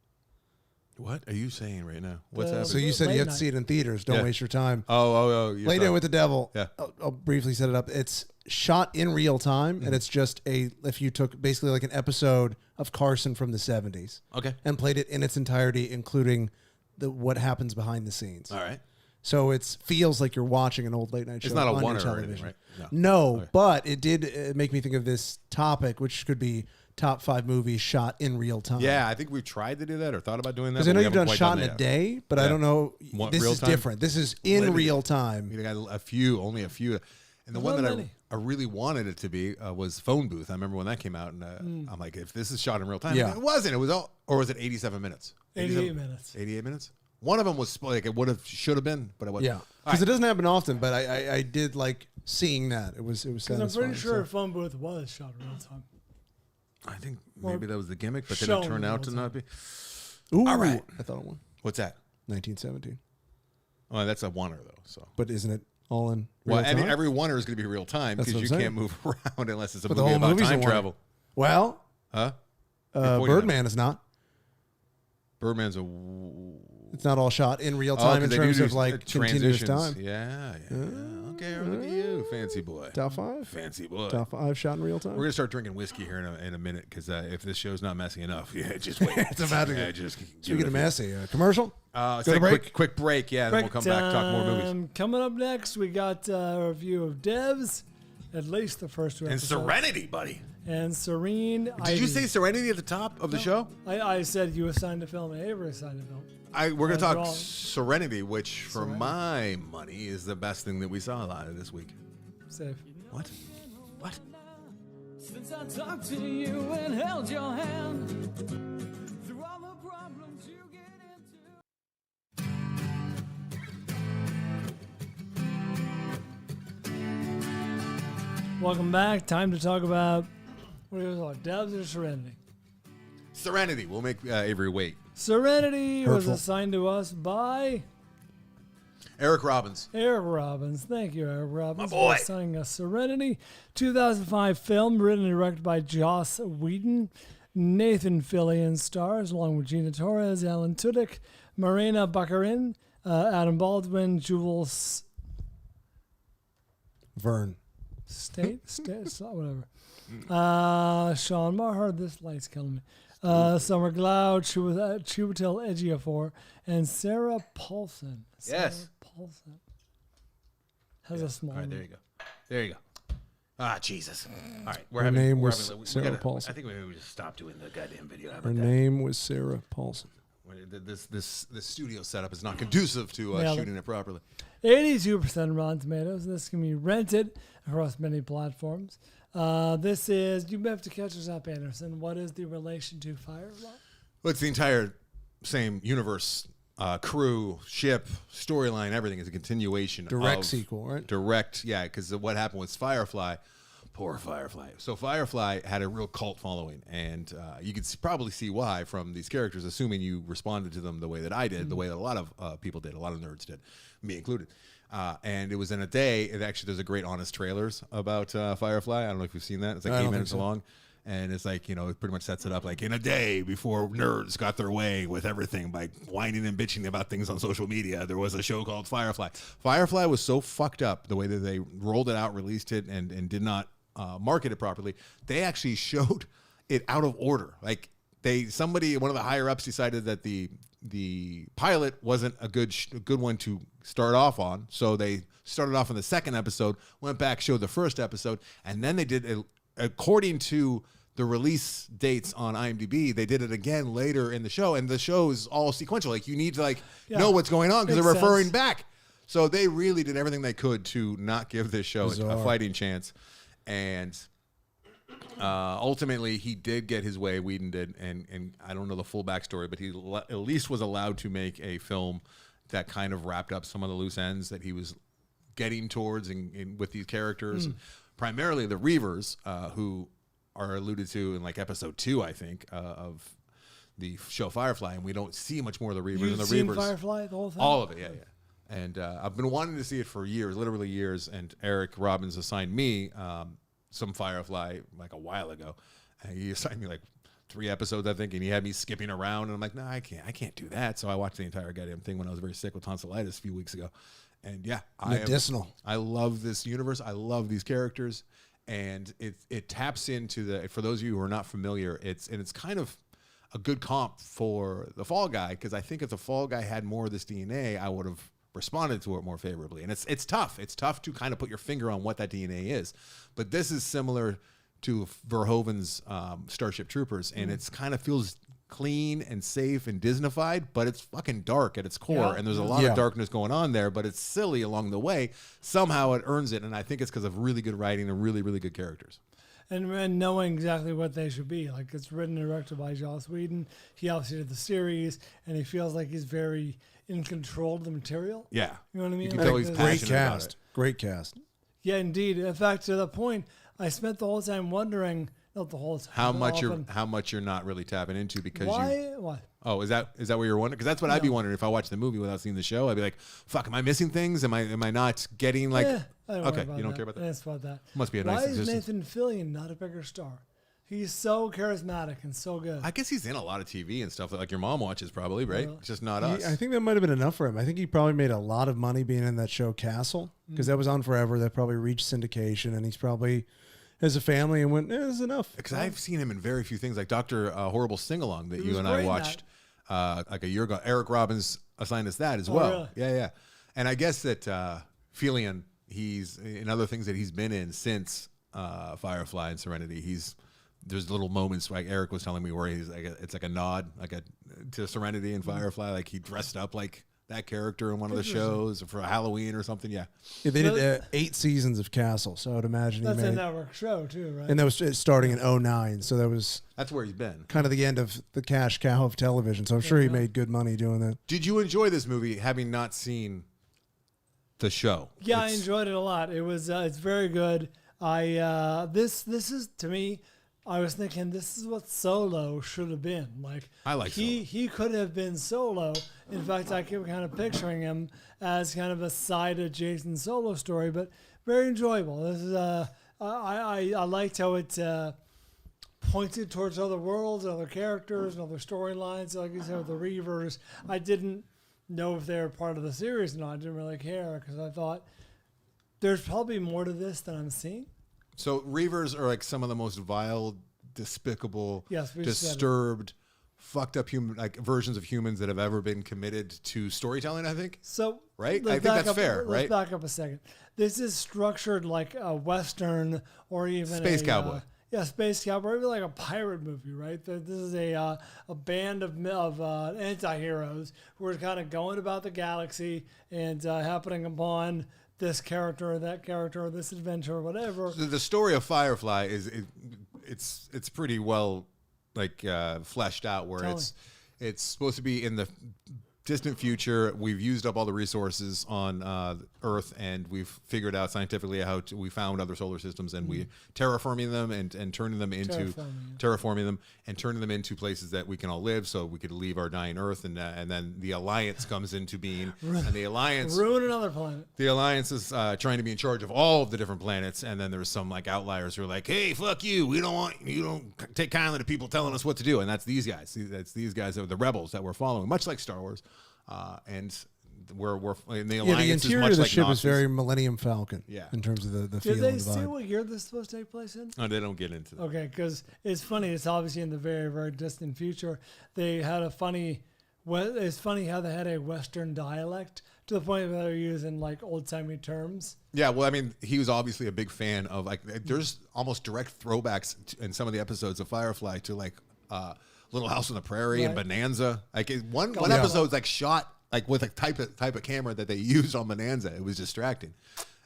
What are you saying right now? What's The- happening? So you said Late you have to night. see it in theaters. Don't Yeah. waste your time. Oh. Late Night with the Devil. Yeah. I'll briefly set it up. It's shot in real time, and it's just if you took basically like an episode of Carson from the 70s Okay. and played it in its entirety, including what happens behind the scenes. All right. So it feels like you're watching an old late night show. It's not a on your one or television. anything, right? No, Okay. but it did make me think of this topic, which could be top 5 movies shot in real time. Yeah, I think we've tried to do that or thought about doing that. Because I but know we you've haven't done quite shot in that a yet. day, but I Yeah. don't know. What, This real is time? different. This is in Limited. real time. We got only a few. And the Not one that many. I really wanted it to be was Phone Booth. I remember when that came out, and I'm like, if this is shot in real time, Yeah. it wasn't. It was all, or was it 87 minutes? 88 minutes. 88 minutes. One of them was like it should have been, but it wasn't. Yeah, because it doesn't happen often. But I did like seeing that. It was Because satisfying. I'm pretty sure so. Phone Booth was shot in real time. I think maybe that was the gimmick, but then shown it turned in out to real not be. Ooh, All right. I thought it won What's that? 1917. Oh, that's a oneer though. So. But isn't it all in real Well, time? every oneer is going to be real time That's because what you I'm can't move around unless it's a But the movie whole about movie's a time oneer. travel. Well, Huh? You're pointing at Birdman is not. Birdman's a. It's not all shot in real Oh, time 'cause in they do terms do of like continuous transitions. time. Yeah. Okay, look at you, fancy boy. Top 5. Fancy boy. Top 5 shot in real time. We're gonna start drinking whiskey here in a minute because if this show's not messy enough, just wait. It's about to yeah, get- just Speaking of messy, commercial. let's Go to take a break? quick break. Yeah, and then we'll come back talk more movies. Coming up next, we got a review of Devs, at least the first 2 And episodes. Serenity, buddy. And Serene. Did you say Serenity at the top of the show? I said you assigned a film. Avery assigned a film. We're gonna I was talk wrong. Serenity, which for my money is the best thing that we saw a lot of this week. Safe. What? What? Since I talked to you and held your hand through all the problems you get into. Welcome back. Time to talk about what do you call it? Devs or Serenity? Serenity. We'll make Avery wait. Serenity was Hurtful. assigned to us by Eric Robbins. Eric Robbins. Thank you, Eric Robbins, My boy. for assigning us Serenity. 2005 film written and directed by Joss Whedon. Nathan Fillion stars along with Gina Torres, Alan Tudyk, Marina Baccarin, Adam Baldwin, Jules Vern. State, whatever. Sean Maher, this light's killing me. Summer Glau, Chiwetel Ejiofor, and Sarah Paulson. Yes. Sarah Paulson has a small. All right, there you go. There you go. Ah, Jesus. All right, Her name was Sarah I Paulson. think we just stop doing the goddamn video. How Her about that? name was Sarah Paulson. This studio setup is not conducive to Nailed it. shooting it properly. 82% Rotten Tomatoes. This can be rented across many platforms. This is, you have to catch us up, Anderson. What is the relation to Firefly? Well, it's the entire same universe, crew, ship, storyline, everything is a continuation. Direct sequel, right? Direct, yeah, because what happened was Firefly. Poor Firefly. So Firefly had a real cult following, and you could probably see why from these characters, assuming you responded to them the way that I did, the way that a lot of people did, a lot of nerds did, me included. And it was in a day. And actually, there's a great honest trailers about Firefly. I don't know if you've seen that. It's like I 8 don't minutes think so. long. And it's like, it pretty much sets it up like in a day before nerds got their way with everything by whining and bitching about things on social media. There was a show called Firefly. Firefly was so fucked up the way that they rolled it out, released it, and did not market it properly. They actually showed it out of order. Like one of the higher ups decided that the pilot wasn't a good one to start off on. So they started off in the second episode, went back, showed the first episode, and then they did according to the release dates on IMDb, they did it again later in the show, and the show is all sequential. Like you need to know what's going on because they're Makes referring sense. back. So they really did everything they could to not give this show a Bizarre. fighting chance. And ultimately, he did get his way. Whedon did, and I don't know the full backstory, but he at least was allowed to make a film that kind of wrapped up some of the loose ends that he was getting towards with these characters, primarily the Reavers, who are alluded to in like episode 2, I think, of the show Firefly, and we don't see much more of the Reavers. You've and the seen Reavers, Firefly, the whole thing? all of it, yeah. And I've been wanting to see it for years, literally years. And Eric Robbins assigned me some Firefly like a while ago. And he assigned me like 3 episodes, I think, and he had me skipping around, and I'm like, no, I can't do that. So I watched the entire goddamn thing when I was very sick with tonsillitis a few weeks ago. And yeah, Medicinal. I love this universe. I love these characters, and it taps into for those of you who are not familiar, it's kind of a good comp for the Fall Guy, because I think if the Fall Guy had more of this DNA, I would have responded to it more favorably. And it's tough. It's tough to kind of put your finger on what that DNA is. But this is similar to Verhoeven's Starship Troopers, and it's kind of feels clean and safe and Disneyfied, but it's fucking dark at its core, and there's a lot of darkness going on there, but it's silly along the way. Somehow it earns it, and I think it's because of really good writing and really, really good characters. And knowing exactly what they should be. Like, it's written and directed by Joss Whedon. He obviously did the series, and he feels like he's very in control of the material. Yeah. You know what I mean? You can Like, tell he's Great passionate about cast. it. Great cast. Yeah, indeed. In fact, to the point, I spent the whole time wondering, not the whole time, How but much you're not really tapping into because why? Oh, is that what you're wondering? Because that's what I'd be wondering if I watched the movie without seeing the show. I'd be like, "Fuck, am I missing things? Am I not getting like?" I don't okay, worry about you don't that. care about that. That's about that. Must be a Why nice is existence. Nathan Fillion not a bigger star? He's so charismatic and so good. I guess he's in a lot of TV and stuff that like your mom watches probably, right? It's just not us. I think that might have been enough for him. I think he probably made a lot of money being in that show Castle, because that was on forever. That probably reached syndication, and he's probably has a family and went, this is enough. Because I've seen him in very few things, like Dr. Horrible Sing-Along that you and I watched like a year ago. Eric Robbins assigned us that as well. Really? Yeah. And I guess that Fillion, he's in other things that he's been in since Firefly and Serenity. There's little moments like Eric was telling me where he's like it's like a nod to Serenity and Firefly, like he dressed up like that character in one of the shows for Halloween or something. Yeah, They did 8 seasons of Castle, so I would imagine That's he a made. network show too, right? And that was starting in 2009, so that was that's where he's been. kind of the end of the cash cow of television. So I'm sure he made good money doing that. Did you enjoy this movie having not seen the show? Yeah, I enjoyed it a lot. It was it's very good. This is, to me, I was thinking this is what Solo should have been. Like, I like Solo. He could have been Solo. In fact, I kept kind of picturing him as kind of a side of Jason Solo story, but very enjoyable. This is I liked how it pointed towards other worlds, other characters, and other storylines. Like you said with the Reavers, I didn't know if they were part of the series or not. I didn't really care because I thought there's probably more to this than I'm seeing. So Reavers are like some of the most vile, despicable, Yes, we just said it. disturbed, fucked up human versions of humans that have ever been committed to storytelling. I think. So Right? let's I think back that's up- fair, Let's right? back up a second. This is structured like a Western or even Space Cowboy. Space Cowboy, or even like a pirate movie, right? This is a band of anti-heroes who are kind of going about the galaxy and happening upon this character or that character or this adventure or whatever. The story of Firefly it's pretty well fleshed out. Where Tell it's supposed to be in the distant future. We've used up all the resources on Earth, and we've figured out scientifically we found other solar systems, and we terraforming them and turning them into terraforming them and turning them into places that we can all live, so we could leave our dying Earth, and then the Alliance comes into being, and the Alliance Ruin another planet. The Alliance is trying to be in charge of all of the different planets, and then there's some like outliers who are like, "Hey, fuck you! You don't take kindly to people telling us what to do." And that's these guys. That's these guys that are the rebels that we're following, much like Star Wars, and we're in the Alliance. The is interior much of the like ship is Nazis. very Millennium Falcon. Yeah. In terms of the Did feel they and the say vibe. what year this is supposed to take place in? Oh, they don't get into that. Okay, because it's funny. It's obviously in the very, very distant future. They had it's funny how they had a Western dialect to the point where they're using like old-timey terms. Yeah, well, I mean, he was obviously a big fan of there's almost direct throwbacks in some of the episodes of Firefly to Little House on the Prairie and Right. Bonanza. One episode's shot with a type of camera that they used on Bonanza. It was distracting.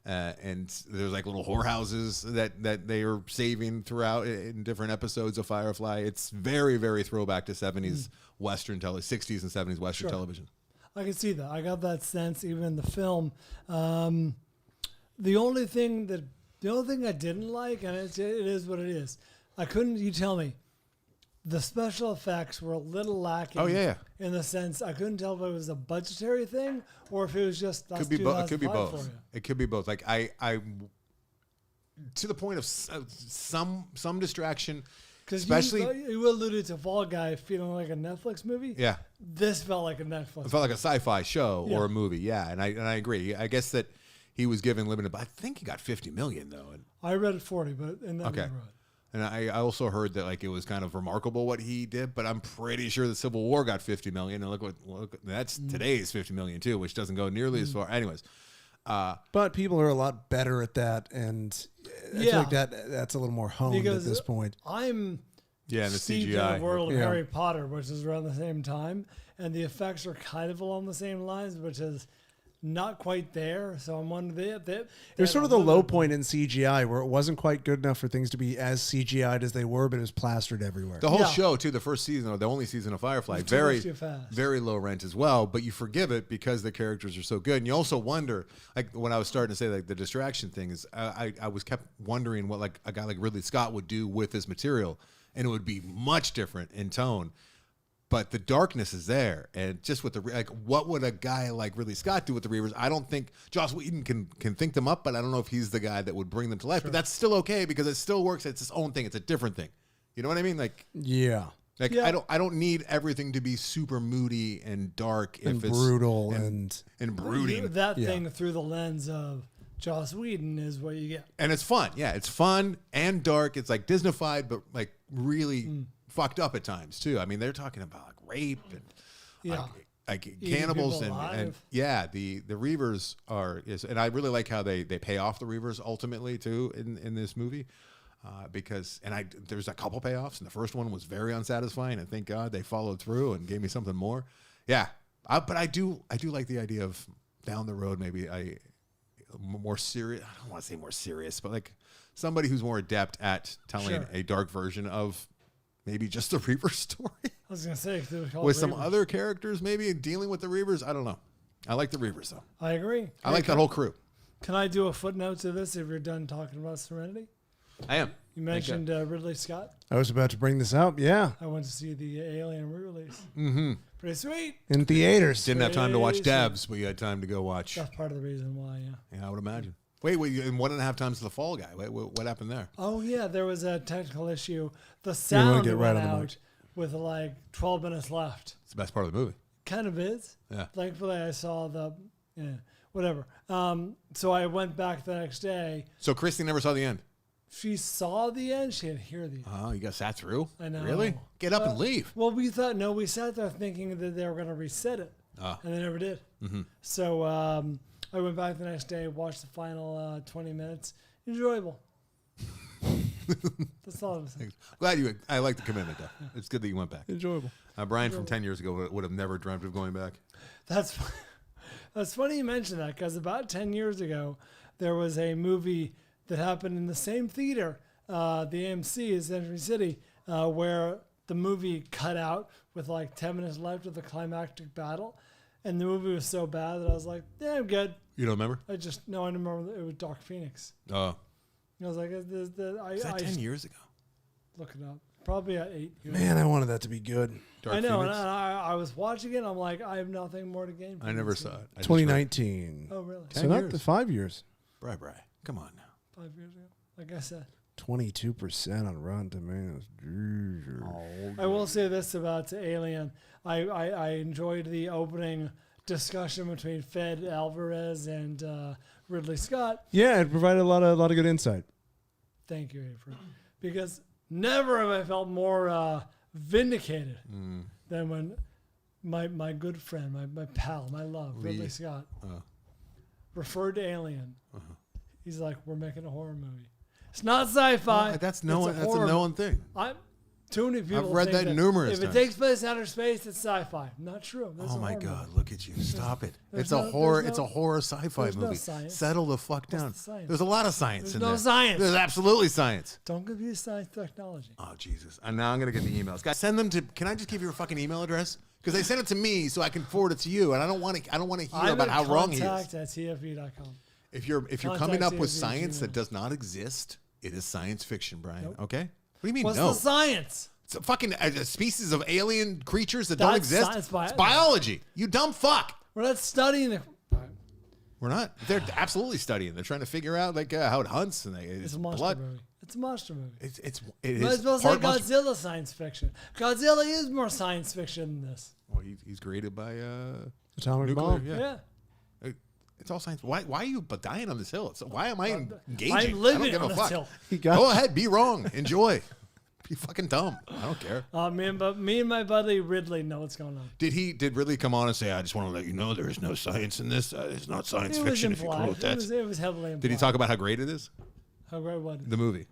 And there's little whorehouses that they are saving throughout in different episodes of Firefly. It's very, very throwback to 70s Western 60s and 70s Western television. I can see that. I got that sense even in the film. The only thing I didn't like, and it is what it is. You tell me, the special effects were a little lacking. Oh, yeah. In the sense, I couldn't tell if it was a budgetary thing or if it was just Could be both. It could be 2005 both. for you. It could be both. I to the point of some distraction. Because Especially, you alluded to Fall Guy feeling like a Netflix movie. yeah, This felt like a Netflix. it felt like a sci-fi show Yeah. or a movie. Yeah, and I agree. I guess that he was given limited, but I think he got 50 million though. And, I read it 40, but in that okay. neighborhood. And I also heard that like it was kind of remarkable what he did, but I'm pretty sure the Civil War got 50 million. And look that's today's 50 million too, which doesn't go nearly as far. Anyways, But people are a lot better at that, and I feel like that's a little more honed Because at this point. I'm yeah, and the steeped in CGI. the world of Yeah. Harry Potter, which is around the same time, and the effects are kind of along the same lines, which is not quite there. So I'm wondering There's sort of the low point in CGI where it wasn't quite good enough for things to be as CGI'd as they were, but it was plastered everywhere. The whole Yeah. show too, the first season or the only season of Firefly, Too very much too fast. very low rent as well, but you forgive it because the characters are so good. And you also wonder, like when I was starting to say like the distraction thing is I was kept wondering what like a guy like Ridley Scott would do with his material, and it would be much different in tone. But the darkness is there, and just with the like, what would a guy like Ridley Scott do with the Reavers? I don't think Joss Whedon can think them up, but I don't know if he's the guy that would bring them to life. But that's still okay because it still works. It's its own thing. It's a different thing. You know what I mean? Like, Yeah. Yeah. I don't need everything to be super moody and dark And if it's brutal and brooding. that Yeah. thing through the lens of Joss Whedon is what you get. And it's fun. Yeah, it's fun and dark. It's like Disneyfied, but like really fucked up at times too. I mean, they're talking about like rape and Yeah. like cannibals people and alive. yeah, the Reavers and I really like how they pay off the Reavers ultimately too in this movie. Because there's a couple payoffs, and the first one was very unsatisfying, and thank God they followed through and gave me something more. Yeah, but I do like the idea of down the road maybe more serious. I don't want to say more serious, but like somebody who's more adept at telling Sure. a dark version of maybe just the Reaver story I was gonna say with some other characters, maybe dealing with the Reavers. I don't know. I like the Reavers though. I agree. I like that whole crew. Can I do a footnote to this if you're done talking about Serenity? I am. You mentioned Ridley Scott. I was about to bring this up. Yeah. I went to see the Alien re-release. Mm-hmm. Pretty sweet. In theaters. Didn't have time to watch Crazy. Dabs, but you had time to go watch. That's part of the reason why, yeah. Yeah, I would imagine. Wait, and 1.5 times the Fall Guy. Wait, what happened there? Oh, yeah, there was a technical issue. The wanna sound get right went on the out mic. with like 12 minutes left. It's the best part of the movie. Kind of is. Yeah. Thankfully, I saw whatever. So I went back the next day. So Christy never saw the end. She saw the end. She didn't hear the end. Oh, you got sat through? I know. Really? Get up and leave. Well, we sat there thinking that they were going to reset it, and they never did. Mm-hmm. So I went back the next day, watched the final 20 minutes. Enjoyable. That's all I'm saying. Glad I like the commitment, though. It's good that you went back. Enjoyable. Brian from 10 years ago would have never dreamt of going back. That's funny you mention that because about 10 years ago, there was a movie that happened in the same theater, the AMC in Century City, where the movie cut out with like 10 minutes left of the climactic battle. And the movie was so bad that I was like, yeah, I'm good. You don't remember? I remember it was Dark Phoenix. Oh. I was like, Was that 10 years ago? Look it up. Probably at 8 years. Man, I wanted that to be good. Dark I know, Phoenix? and I was watching it. I'm like, I have nothing more to gain. From I never this saw movie. it. I just 2019. Oh, really? So 10 not years. the 5 years. heard- Bri, come on now. 5 years ago. Like I said. 22% on Rotten Tomatoes. I will say this about Alien. I enjoyed the opening discussion between Fed Alvarez and Ridley Scott. Yeah, it provided a lot of good insight. Thank you, April. Because never have I felt more vindicated than when my good friend, my pal, my love, Ridley Scott, referred to Alien. He's like, we're making a horror movie. It's not sci-fi. Well, that's it's a horror. known thing. Too many people read think that numerous If times. it takes place in outer space, it's sci-fi. Not true. That's Oh a my horror God! movie. Look at you! Stop it! there's It's a no- horror. there's It's no- a horror sci-fi there's no movie. science. Settle the fuck down. the science? There's a lot of science There's in no there. science. There's absolutely science. Don't confuse science technology. Oh Jesus! And now I'm gonna get the emails. Guys, send them to. Can I just give you your fucking email address? Because they sent it to me so I can forward it to you, and I don't want to. I don't want to hear about how wrong he is. Contact@tfv.com. If you're Contact coming up with TFV, science that Gmail. does not exist, it is science fiction, Brian. Nope. Okay? What do you mean What's no? the science? It's a fucking a species of alien creatures that don't That's exist. science, It's biology. You dumb fuck. We're not studying the. We're not. They're absolutely studying. They're trying to figure out like how it hunts and It's a monster blood. movie. It's a monster movie. It Might is as well say part monster. Godzilla science fiction. Godzilla is more science fiction than this. Well, he's created by Atomic nuclear. bomb. Yeah. It's all science. Why are you dying on this hill? Why am I engaging? I'm I don't living give on a this fuck. hill. Go ahead, be wrong, enjoy. Be fucking dumb. I don't care. Me and my buddy Ridley know what's going on. Did Ridley come on and say, "I just want to let you know there is no science in this. It's not science fiction." If you implied. quote that, It was heavily implied. did he talk about how great it is? How great was it? The movie,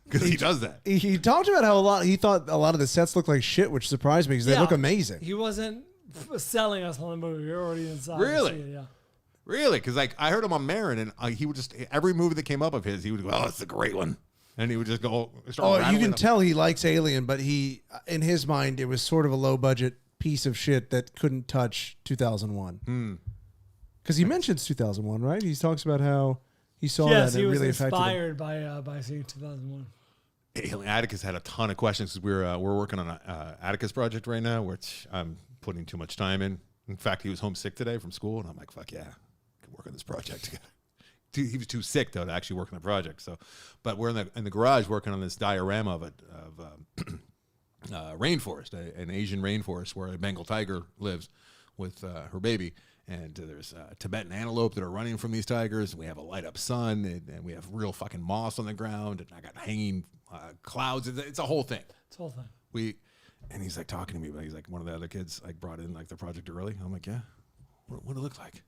because he does that. He talked about how he thought a lot of the sets looked like shit, which surprised me because they look amazing. He wasn't selling us on the movie. We were already inside. Really? To see it, yeah. Really? Because I heard him on Marin, and he would just every movie that came up of his, he would go, "Oh, it's a great one," and he would just go. Oh, you can tell he likes Alien, but in his mind, it was sort of a low budget piece of shit that couldn't touch 2001. Because he mentions 2001, right? He talks about how he saw that and he it was really affected him. inspired by seeing 2001. Alien Atticus had a ton of questions because we're working on an Atticus project right now, which I'm putting too much time in. In fact, he was homesick today from school, and I'm like, "Fuck yeah, I can work on this project together." He was too sick though to actually work on the project. So, but we're in the garage working on this diorama of rainforest, an Asian rainforest where a Bengal tiger lives with her baby, and there's Tibetan antelope that are running from these tigers. And we have a light up sun, and we have real fucking moss on the ground, and I got hanging clouds. It's a whole thing. It's the whole thing. And he's like talking to me, but he's like, one of the other kids like brought in like the project early. I'm like, yeah, what it look like?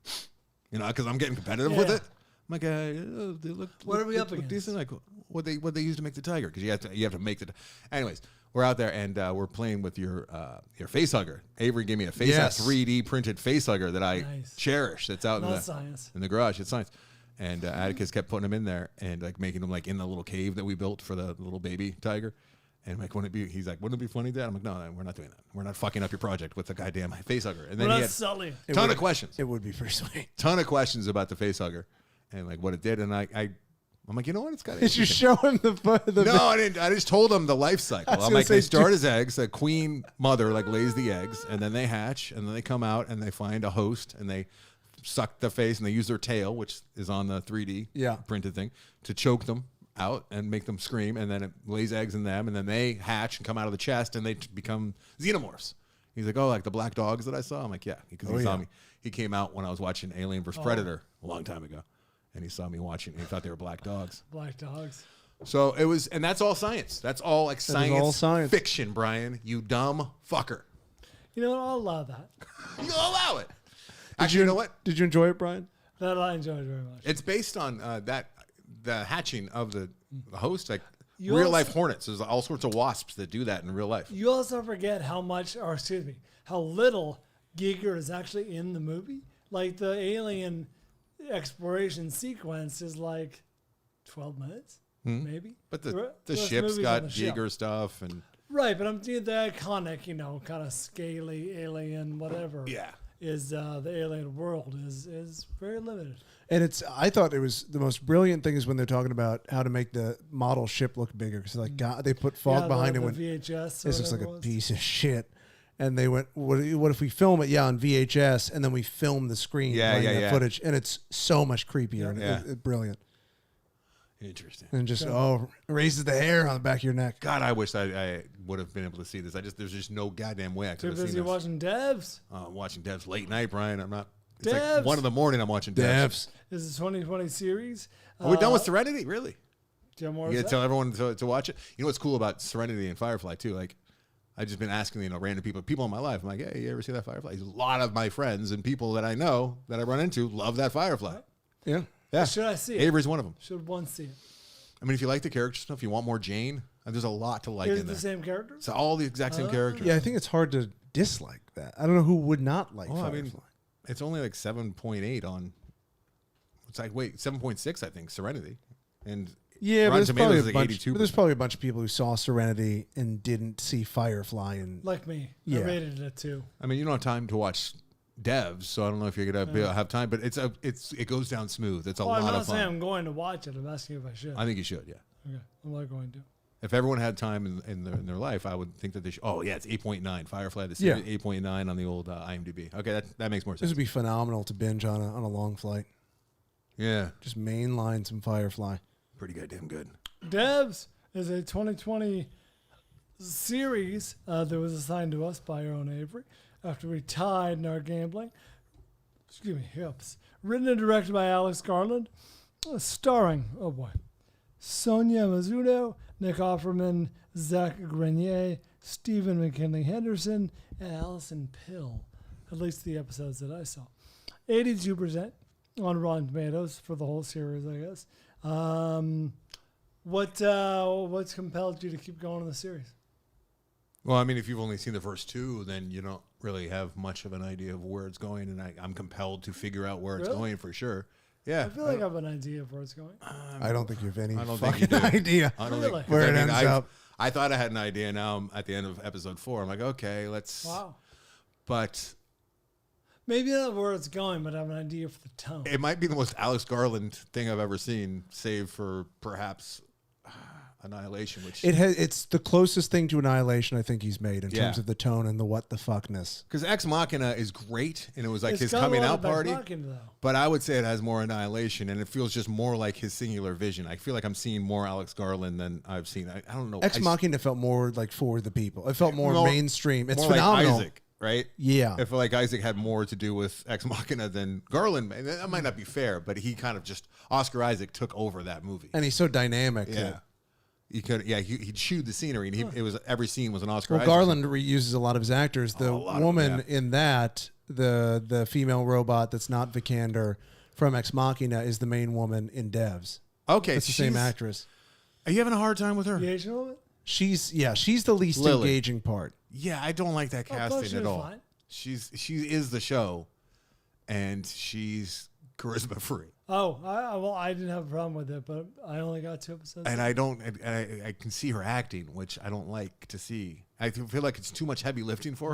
You know, because I'm getting competitive with it. I'm like, they look. What are we up look against? decent. Like, what they use to make the tiger? Because you have to make the. Anyways, we're out there and we're playing with your face hugger. Avery gave me a 3D printed face hugger that I cherish. That's out in the garage. It's science. And Atticus kept putting them in there and like making them like in the little cave that we built for the little baby tiger. And I'm like, he's like, wouldn't it be funny, Dad? I'm like, no, we're not doing that. We're not fucking up your project with the goddamn face hugger. And then he had a ton of questions. It would be pretty sweet. Ton of questions about the face hugger and like what it did. And I'm like, you know what? It's got. Did you show him the No, I didn't. I just told him the life cycle. I'm like, they start as eggs. A queen mother like lays the eggs, and then they hatch, and then they come out and they find a host, and they suck the face, and they use their tail, which is on the 3D printed thing, to choke them out and make them scream, and then it lays eggs in them, and then they hatch and come out of the chest, and they become xenomorphs. He's like, oh, like the black dogs that I saw? I'm like, yeah, because he saw me. He came out when I was watching Alien vs. Predator a long time ago, and he saw me watching, and he thought they were black dogs. Black dogs. So it was, and that's all science. That's all like science fiction, Brian, you dumb fucker. You know what? I'll allow that. You'll allow it. Actually, you know what? Did you enjoy it, Brian? That I enjoyed very much. It's based on the hatching of the host, like You real also- life hornets. There's all sorts of wasps that do that in real life. You also forget how little Giger is actually in the movie. Like the alien exploration sequence is like 12 minutes, maybe. But the rest ship's movie's got on the ship. Jaeger stuff and Right, but I'm seeing the iconic, kind of scaly alien, whatever. yeah. Is the alien world is very limited. And I thought it was the most brilliant thing is when they're talking about how to make the model ship look bigger. Because like God, they put fog behind it when VHS. this looks like a piece of shit. And they went, what if we film it, on VHS, and then we film the screen footage, and it's so much creepier and it's brilliant. Interesting. And just raises the hair on the back of your neck. God, I wish I would have been able to see this. There's just no goddamn way I could Too have seen busy this. watching Devs. I'm watching Devs late night, Brian. I'm not. It's Devs. like 1 a.m. I'm watching Devs. This is a 2020 series. Are we done with Serenity? Really? Do you have more You to gotta say? tell everyone to watch it. You know what's cool about Serenity and Firefly too? Like, I've just been asking random people in my life. I'm like, hey, you ever see that Firefly? A lot of my friends and people that I know that I run into love that Firefly. Yeah. Should I see it? Avery's one of them. Should one see it? I mean, if you like the character stuff, you want more Jane. There's a lot to like Is in it the there. same character? It's all the exact same characters. Yeah, I think it's hard to dislike that. I don't know who would not like Well, I Firefly. mean, it's only like 7.8 on. It's like 7.6 I think Serenity, and Yeah, but Rotten there's probably, Tomatoes is a like bunch, 82%. but there's probably a bunch of people who saw Serenity and didn't see Firefly. And Like me. Yeah. I rated it a 2. I mean, you don't have time to watch Devs, so I don't know if you're gonna have time. But it goes down smooth. It's a I'm lot not of saying fun. I'm going to watch it. I'm asking if I should. I think you should. Yeah. Okay. I'm not going to. If everyone had time in their life, I would think that they should. Oh yeah, it's 8.9. Firefly the series 8.9 on the old IMDb. Okay, that makes more this sense. would be phenomenal to binge on a long flight. Yeah, Just mainline some Firefly. pretty goddamn good. Devs is a 2020 series that was assigned to us by our own Avery after we tied in our gambling. Excuse me, hips. Written and directed by Alex Garland, starring, oh boy, Sonia Mizuno, Nick Offerman, Zach Grenier, Stephen McKinley Henderson, and Allison Pill. At least the episodes that I saw. 82% on Rotten Tomatoes for the whole series, I guess. What's compelled you to keep going in the series? Well, I mean, if you've only seen the first two, then you don't really have much of an idea of where it's going, and I'm compelled to figure out where it's going for sure. Yeah, I feel like I have an idea of where it's going. I don't think you have any I don't think you fucking do. idea I don't Really? think where it ends up. I thought I had an idea. Now I'm at the end of episode 4. I'm like, okay, let's. Wow. But Maybe not where it's going, but I have an idea for the tone. it might be the most Alex Garland thing I've ever seen, save for perhaps Annihilation, which It's the closest thing to Annihilation I think he's made in Yeah. terms of the tone and the what the fuckness. because Ex Machina is great, and it was like It's his got a coming lot out of Ex party. Machina, though. But I would say it has more Annihilation, and it feels just more like his singular vision. I feel like I'm seeing more Alex Garland than I've seen. I don't know. Ex Machina felt more like for the people. It felt more mainstream. It's more phenomenal. Like Isaac, right? Yeah. I feel like Isaac had more to do with Ex Machina than Garland. And that might not be fair, but he kind of just Oscar Isaac took over that movie. And he's so dynamic. Yeah. He could, he chewed the scenery, and it was every scene was an Oscar. Well, Isaac. Garland reuses a lot of his actors. The woman in that, the female robot that's not Vikander from Ex Machina, is the main woman in Devs. Okay, It's the same actress. Are you having a hard time with her? The Asian woman? She's the least Lily. engaging part. Yeah, I don't like that I thought she casting at was all. fine. She is the show, and she's charisma free. Oh, I didn't have a problem with it, but I only got 2 episodes. And I can see her acting, which I don't like to see. I feel like it's too much heavy lifting for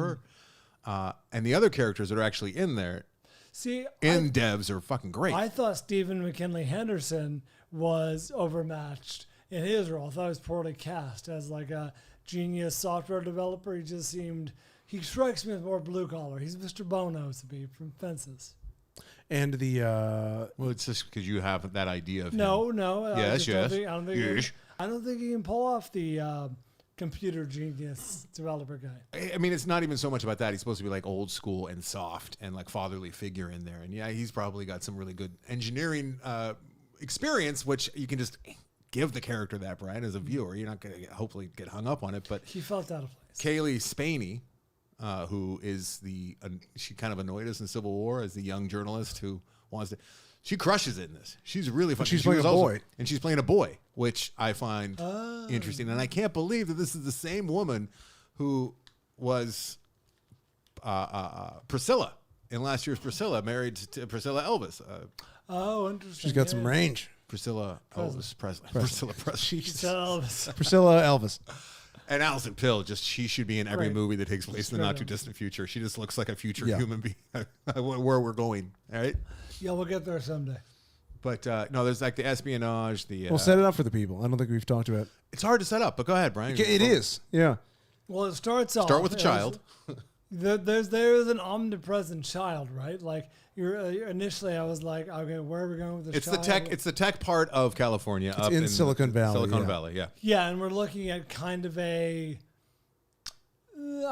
her. And the other characters that are actually in there, See, Devs, are fucking great. I thought Stephen McKinley Henderson was overmatched in his role. I thought he was poorly cast as like a genius software developer. He strikes me as more blue collar. He's Mr. Bono to be from Fences. And the Well, it's just because you have that idea of him. No. Yes, yes. I don't think he can pull off the computer genius developer guy. I mean, it's not even so much about that. He's supposed to be like old school and soft and like fatherly figure in there. And yeah, he's probably got some really good engineering experience, which you can just give the character that, Brian, as a viewer. You're not going to hopefully get hung up on it. But He felt out of place. Kaylee Spaney, who is she kind of annoyed us in Civil War as the young journalist who wants to. She crushes it in this. She's really fun. She's playing a boy. And she's playing a boy, which I find interesting. And I can't believe that this is the same woman who was Priscilla in last year's Priscilla, married to Priscilla Elvis. Oh, interesting. she's got some range. Priscilla Elvis Presley. Priscilla Presley. Priscilla Elvis. And Allison Pill, she should be in every Great. movie that takes place in the Straight not too up. distant future. She just looks like a future Yeah. human being, where we're going. All right. Yeah, we'll get there someday. But no, there's like the espionage. We'll set it up for the people. I don't think we've talked about it. It's hard to set up, but go ahead, Brian. It is. Yeah. Well, it starts off. Start with a child. There's an omnipresent child, right? Like initially, I was like, okay, where are we going with this? It's child? the tech part of California. Up in Silicon Valley, Silicon yeah. Valley, yeah. Yeah, and we're looking at kind of I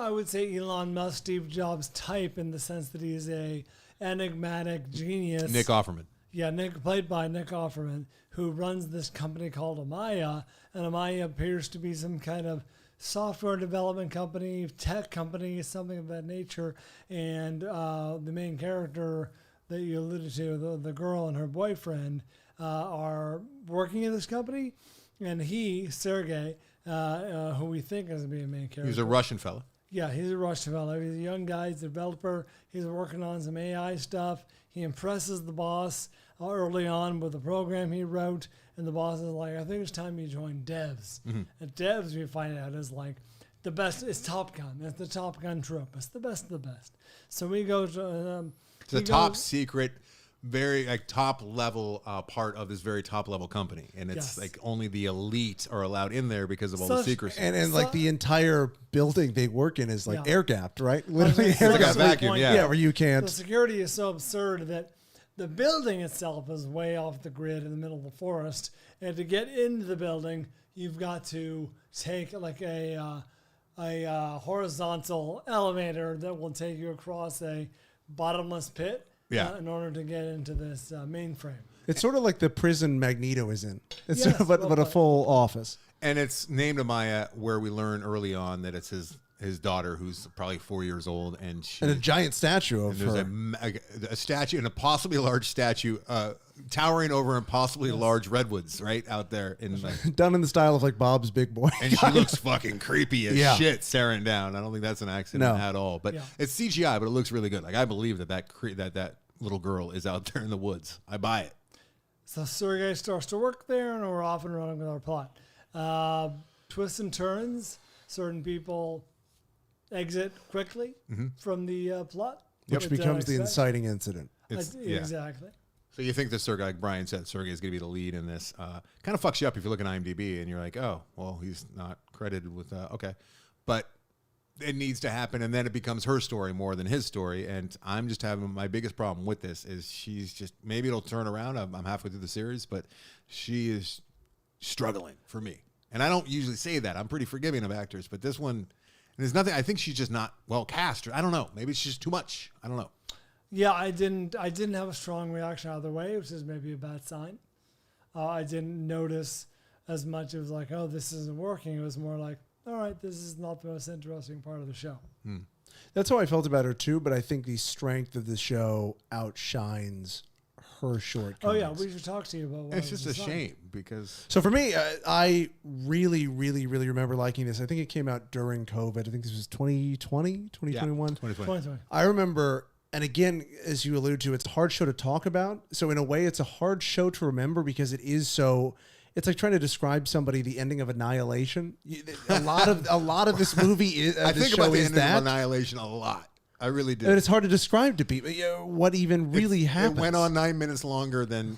would say Elon Musk, Steve Jobs type in the sense that he's a enigmatic genius. Nick Offerman. Yeah, played by Nick Offerman, who runs this company called Amaya, and Amaya appears to be some kind of software development company, tech company, something of that nature. And the main character that you alluded to, the girl and her boyfriend, are working in this company, and he, Sergey, who we think is going to be a main character. He's a Russian fella. Yeah, he's a Russian fellow. He's a young guy. He's a developer. He's working on some AI stuff. He impresses the boss early on with the program he wrote, and the boss is like, I think it's time you join Devs. Mm-hmm. And Devs, we find out, is like the best. It's Top Gun. It's the Top Gun trope. It's the best of the best. So we go to... It's a top secret, very like top level part of this very top level company, and it's Yes. like only the elite are allowed in there because of all the Such- secrecy. And like the entire building they work in is like Yeah. air gapped, right? Literally It's air like gapped. a vacuum, Yeah, where you The can't. security is so absurd that the building itself is way off the grid in the middle of the forest, and to get into the building, you've got to take like a horizontal elevator that will take you across a bottomless pit in order to get into this mainframe. It's sort of like the prison Magneto is in. It's Yes, but a full office. And it's named Amaya, where we learn early on that it's his daughter, who's probably 4 years old, and And a giant statue of there's her. a statue, and a possibly large statue towering over impossibly large redwoods right out there in like, Done in the style of like Bob's Big Boy. and she looks fucking creepy as Yeah. shit staring down. I don't think that's an accident No. at all, but it's CGI, but it looks really good. Like I believe that little girl is out there in the woods. I buy it. So Sergei starts to work there, and we're off and running with our plot. Twists and turns. Certain people exit quickly from the plot. Which becomes the inciting incident. Exactly. So you think this Sergei, like Brian said, Sergei is going to be the lead in this. Kind of fucks you up if you look at IMDb and you're like, oh, well, he's not credited with, okay. But it needs to happen, and then it becomes her story more than his story. And I'm just having my biggest problem with this is she's just, maybe it'll turn around. I'm halfway through the series, but she is struggling for me. And I don't usually say that. I'm pretty forgiving of actors, but this one, there's nothing. I think she's just not well cast. Or I don't know. Maybe it's just too much. I don't know. Yeah, I didn't have a strong reaction either way, which is maybe a bad sign. I didn't notice as much. It was like, oh, this isn't working. It was more like, all right, this is not the most interesting part of the show. That's how I felt about her too, but I think the strength of the show outshines her shortcomings. Oh yeah, we should talk to you about what It's just a shame because So for me, I really, really, really remember liking this. I think it came out during COVID. I think this was 2020, 2021. 2020. I remember, and again, as you alluded to, it's a hard show to talk about. So in a way, it's a hard show to remember because it is so. It's like trying to describe somebody the ending of Annihilation. A lot of this movie is. I this think show about the is ending that. of Annihilation a lot. I really do. And it's hard to describe to people what even really happened. It went on 9 minutes longer than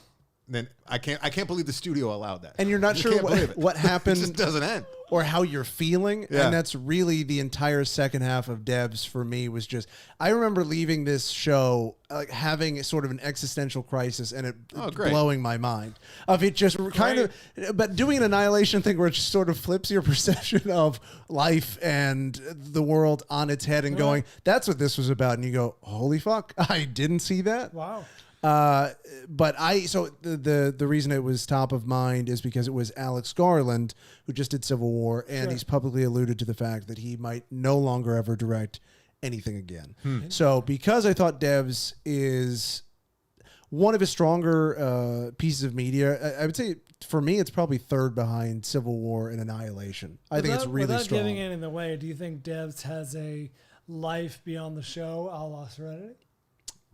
I can't believe the studio allowed that. And you're not I sure can't believe it. what happened. It just doesn't end. Or how you're feeling. Yeah. And that's really the entire second half of Devs for me was just, I remember leaving this show like having a sort of an existential crisis and it blowing my mind. Of it just kind of, but doing an Annihilation thing where it just sort of flips your perception of life and the world on its head and going, that's what this was about. And you go, holy fuck, I didn't see that. Wow. But the reason it was top of mind is because it was Alex Garland who just did Civil War, and he's publicly alluded to the fact that he might no longer ever direct anything again. So because I thought Devs is one of his stronger pieces of media, I would say for me it's probably third behind Civil War and Annihilation. I think it's really without strong. giving it in the way, do you think Devs has a life beyond the show, a la Serenity?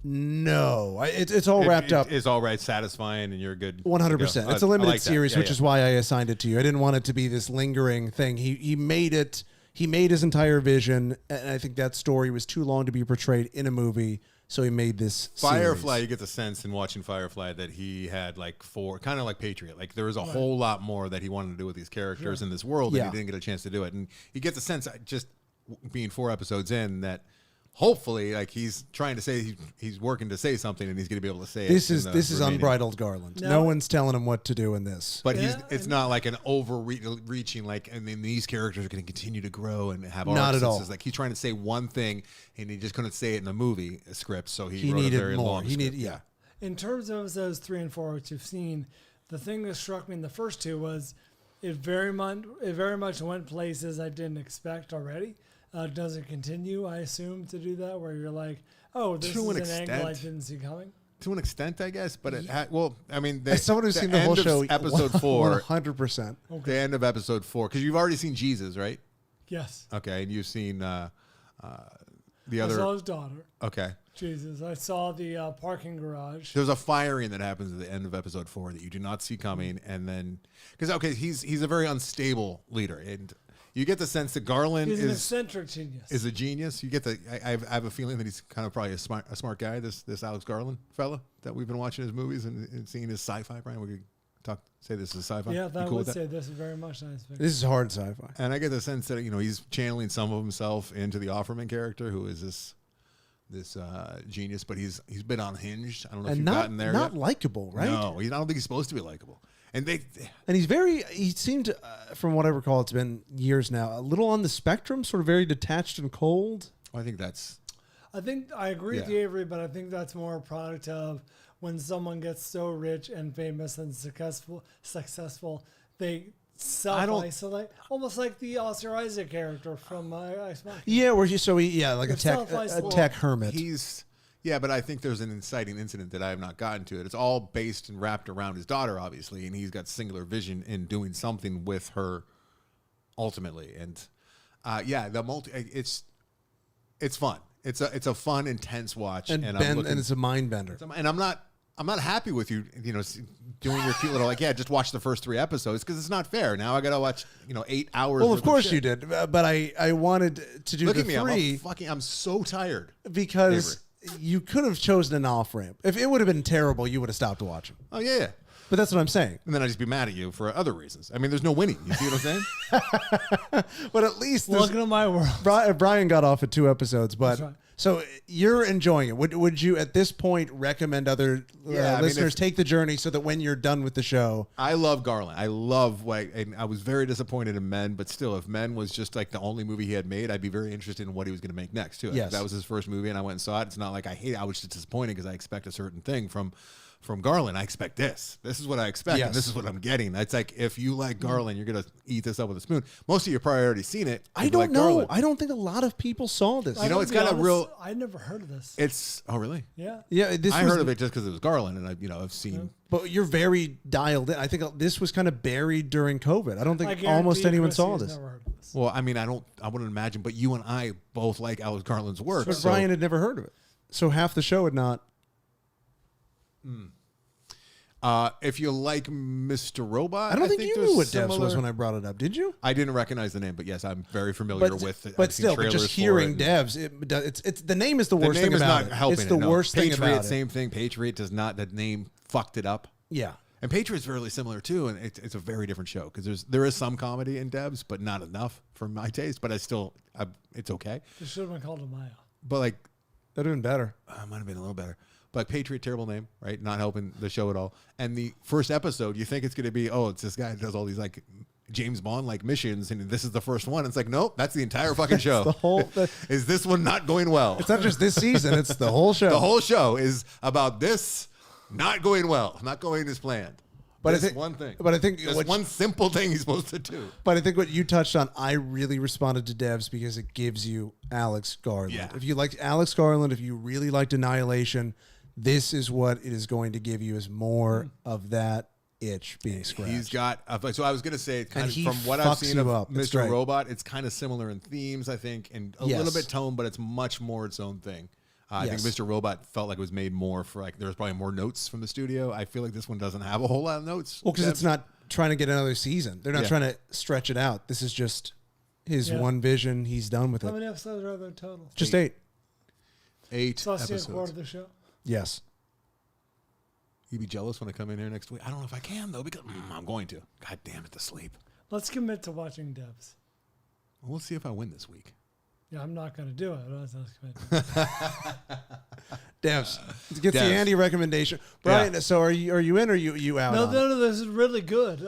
No, it's all wrapped up. It's all right, satisfying, and you're good. 100%. It's a limited like series, which is why I assigned it to you. I didn't want it to be this lingering thing. He made it. He made his entire vision, and I think that story was too long to be portrayed in a movie. So he made this Firefly. series. You get the sense in watching Firefly that he had like kind of like Patriot. Like there was a whole lot more that he wanted to do with these characters in this world, and he didn't get a chance to do it. And you get the sense, just being 4 episodes in, that hopefully, like he's trying to say he's working to say something, and he's going to be able to say This it. is unbridled Garland. No one's telling him what to do in this. But it's not like an overreaching, like, and then these characters are going to continue to grow and have arcs. Not at all. It's like he's trying to say one thing, and he just couldn't say it in the movie script, so he wrote needed a very more. long script. In terms of those 3 and 4 which you've seen, the thing that struck me in the first 2 was it very much went places I didn't expect already. Does it continue, I assume, to do that, where you're like, oh, this is an angle I didn't see coming? To an extent, I guess, but I mean, As someone who's seen the whole show, episode 4, 100%. the end of episode 4, because you've already seen Jesus, right? Yes. Okay, and you've seen the I other. saw his daughter. Okay. Jesus. I saw the parking garage. There's a firing that happens at the end of episode 4 that you do not see coming, and then because he's a very unstable leader, and you get the sense that Garland He's an eccentric genius. is a genius. You get I have a feeling that he's kind of probably a smart guy. This Alex Garland fella that we've been watching his movies and seeing his sci-fi. Brian, we could say this is sci-fi. Yeah, You that cool would with say this is very much science fiction. This is hard sci-fi. And I get the sense that he's channeling some of himself into the Offerman character, who is this genius, but he's been unhinged. I don't know if And you've gotten there not yet. likable, right? No, I don't think he's supposed to be likable. And he seemed, from what I recall, it's been years now, a little on the spectrum, sort of very detached and cold. I think that's. I think I agree with you, Avery, but I think that's more a product of when someone gets so rich and famous and successful, they self-isolate, almost like the Oscar Isaac character from Ice Monkey. Yeah, like a self-isolate. tech hermit. But I think there's an inciting incident that I have not gotten to it. It's all based and wrapped around his daughter, obviously, and he's got singular vision in doing something with her ultimately. And it's fun. It's a fun, intense watch, and it's a mind bender. And I'm not happy with you, doing your cute little just watch the first 3 episodes because it's not fair. Now I got to watch 8 hours. Well, of course you did, but I wanted to do Look the at me, 3 I'm so tired because you could have chosen an off ramp. If it would have been terrible, you would have stopped watching. Oh yeah. But that's what I'm saying. And then I'd just be mad at you for other reasons. I mean, there's no winning. You see what I'm saying? But at least Welcome to my world. Bryan got off at 2 episodes, but right. So you're enjoying it. Would you at this point recommend other listeners take the journey so that when you're done with the show? I love Garland. I was very disappointed in Men, but still, if Men was just like the only movie he had made, I'd be very interested in what he was going to make next too. Yes. That was his first movie, and I went and saw it. It's not like I hate it. I was just disappointed because I expect a certain thing from Garland. I expect this. This is what I expect, and this is what I'm getting. It's like, if you like Garland, you're going to eat this up with a spoon. Most of you probably already seen it. I don't know. Garland. I don't think a lot of people saw this. It's got a real... I never heard of this. It's... Oh, really? Yeah. Yeah. I heard of it just because it was Garland, and I've seen... Yeah. But you're very dialed in. I think this was kind of buried during COVID. I don't think almost anyone saw this. Never heard of this. Well, I mean, I wouldn't imagine, but you and I both like Alex Garland's work. But Bryan had never heard of it. So half the show had not... If you like Mr. Robot, I don't think you knew what similar... Devs was when I brought it up. Did you? I didn't recognize the name, but yes, I'm very familiar with it. But still, just hearing Devs, it's the name is the worst thing about it. It's the worst thing about it. Patriot, same thing. Patriot does not. That name fucked it up. Yeah. And Patriot's very similar too, and it's a very different show because there is some comedy in Devs, but not enough for my taste. But it's okay. It should have been called Amaya. But like, that'd have been better. Might have been a little better. But Patriot, terrible name, right? Not helping the show at all. And the first episode, you think it's going to be, it's this guy who does all these like James Bond like missions, and this is the first one. It's like, nope, that's the entire fucking show. Is this one not going well? It's not just this season; it's the whole show. The whole show is about this not going well, not going as planned. But I think one thing. But I think one simple thing he's supposed to do. But I think what you touched on, I really responded to Devs because it gives you Alex Garland. Yeah. If you liked Alex Garland, if you really liked Annihilation, this is what it is going to give you is more of that itch being scratched. He's got, so I was going to say, kind of from what fucks I've seen of up. Mr. Robot, it's kind of similar in themes, I think, and a Yes. little bit tone, but it's much more its own thing. I think Mr. Robot felt like it was made more for there was probably more notes from the studio. I feel like this one doesn't have a whole lot of notes. Well, because it's not trying to get another season. They're not trying to stretch it out. This is just his one vision. He's done with it. How many episodes are there total? Just 8. 8 So I'll see a episodes. quarter of the show. Yes. You'd be jealous when I come in here next week. I don't know if I can though, because I'm going to. God damn it, to sleep. Let's commit to watching Devs. We'll see if I win this week. Yeah, I'm not going to do it. Let's commit. Devs. Let's get the Devs. Andy recommendation. Brian, so are you in or you out? No, on no, it? no, this is really good.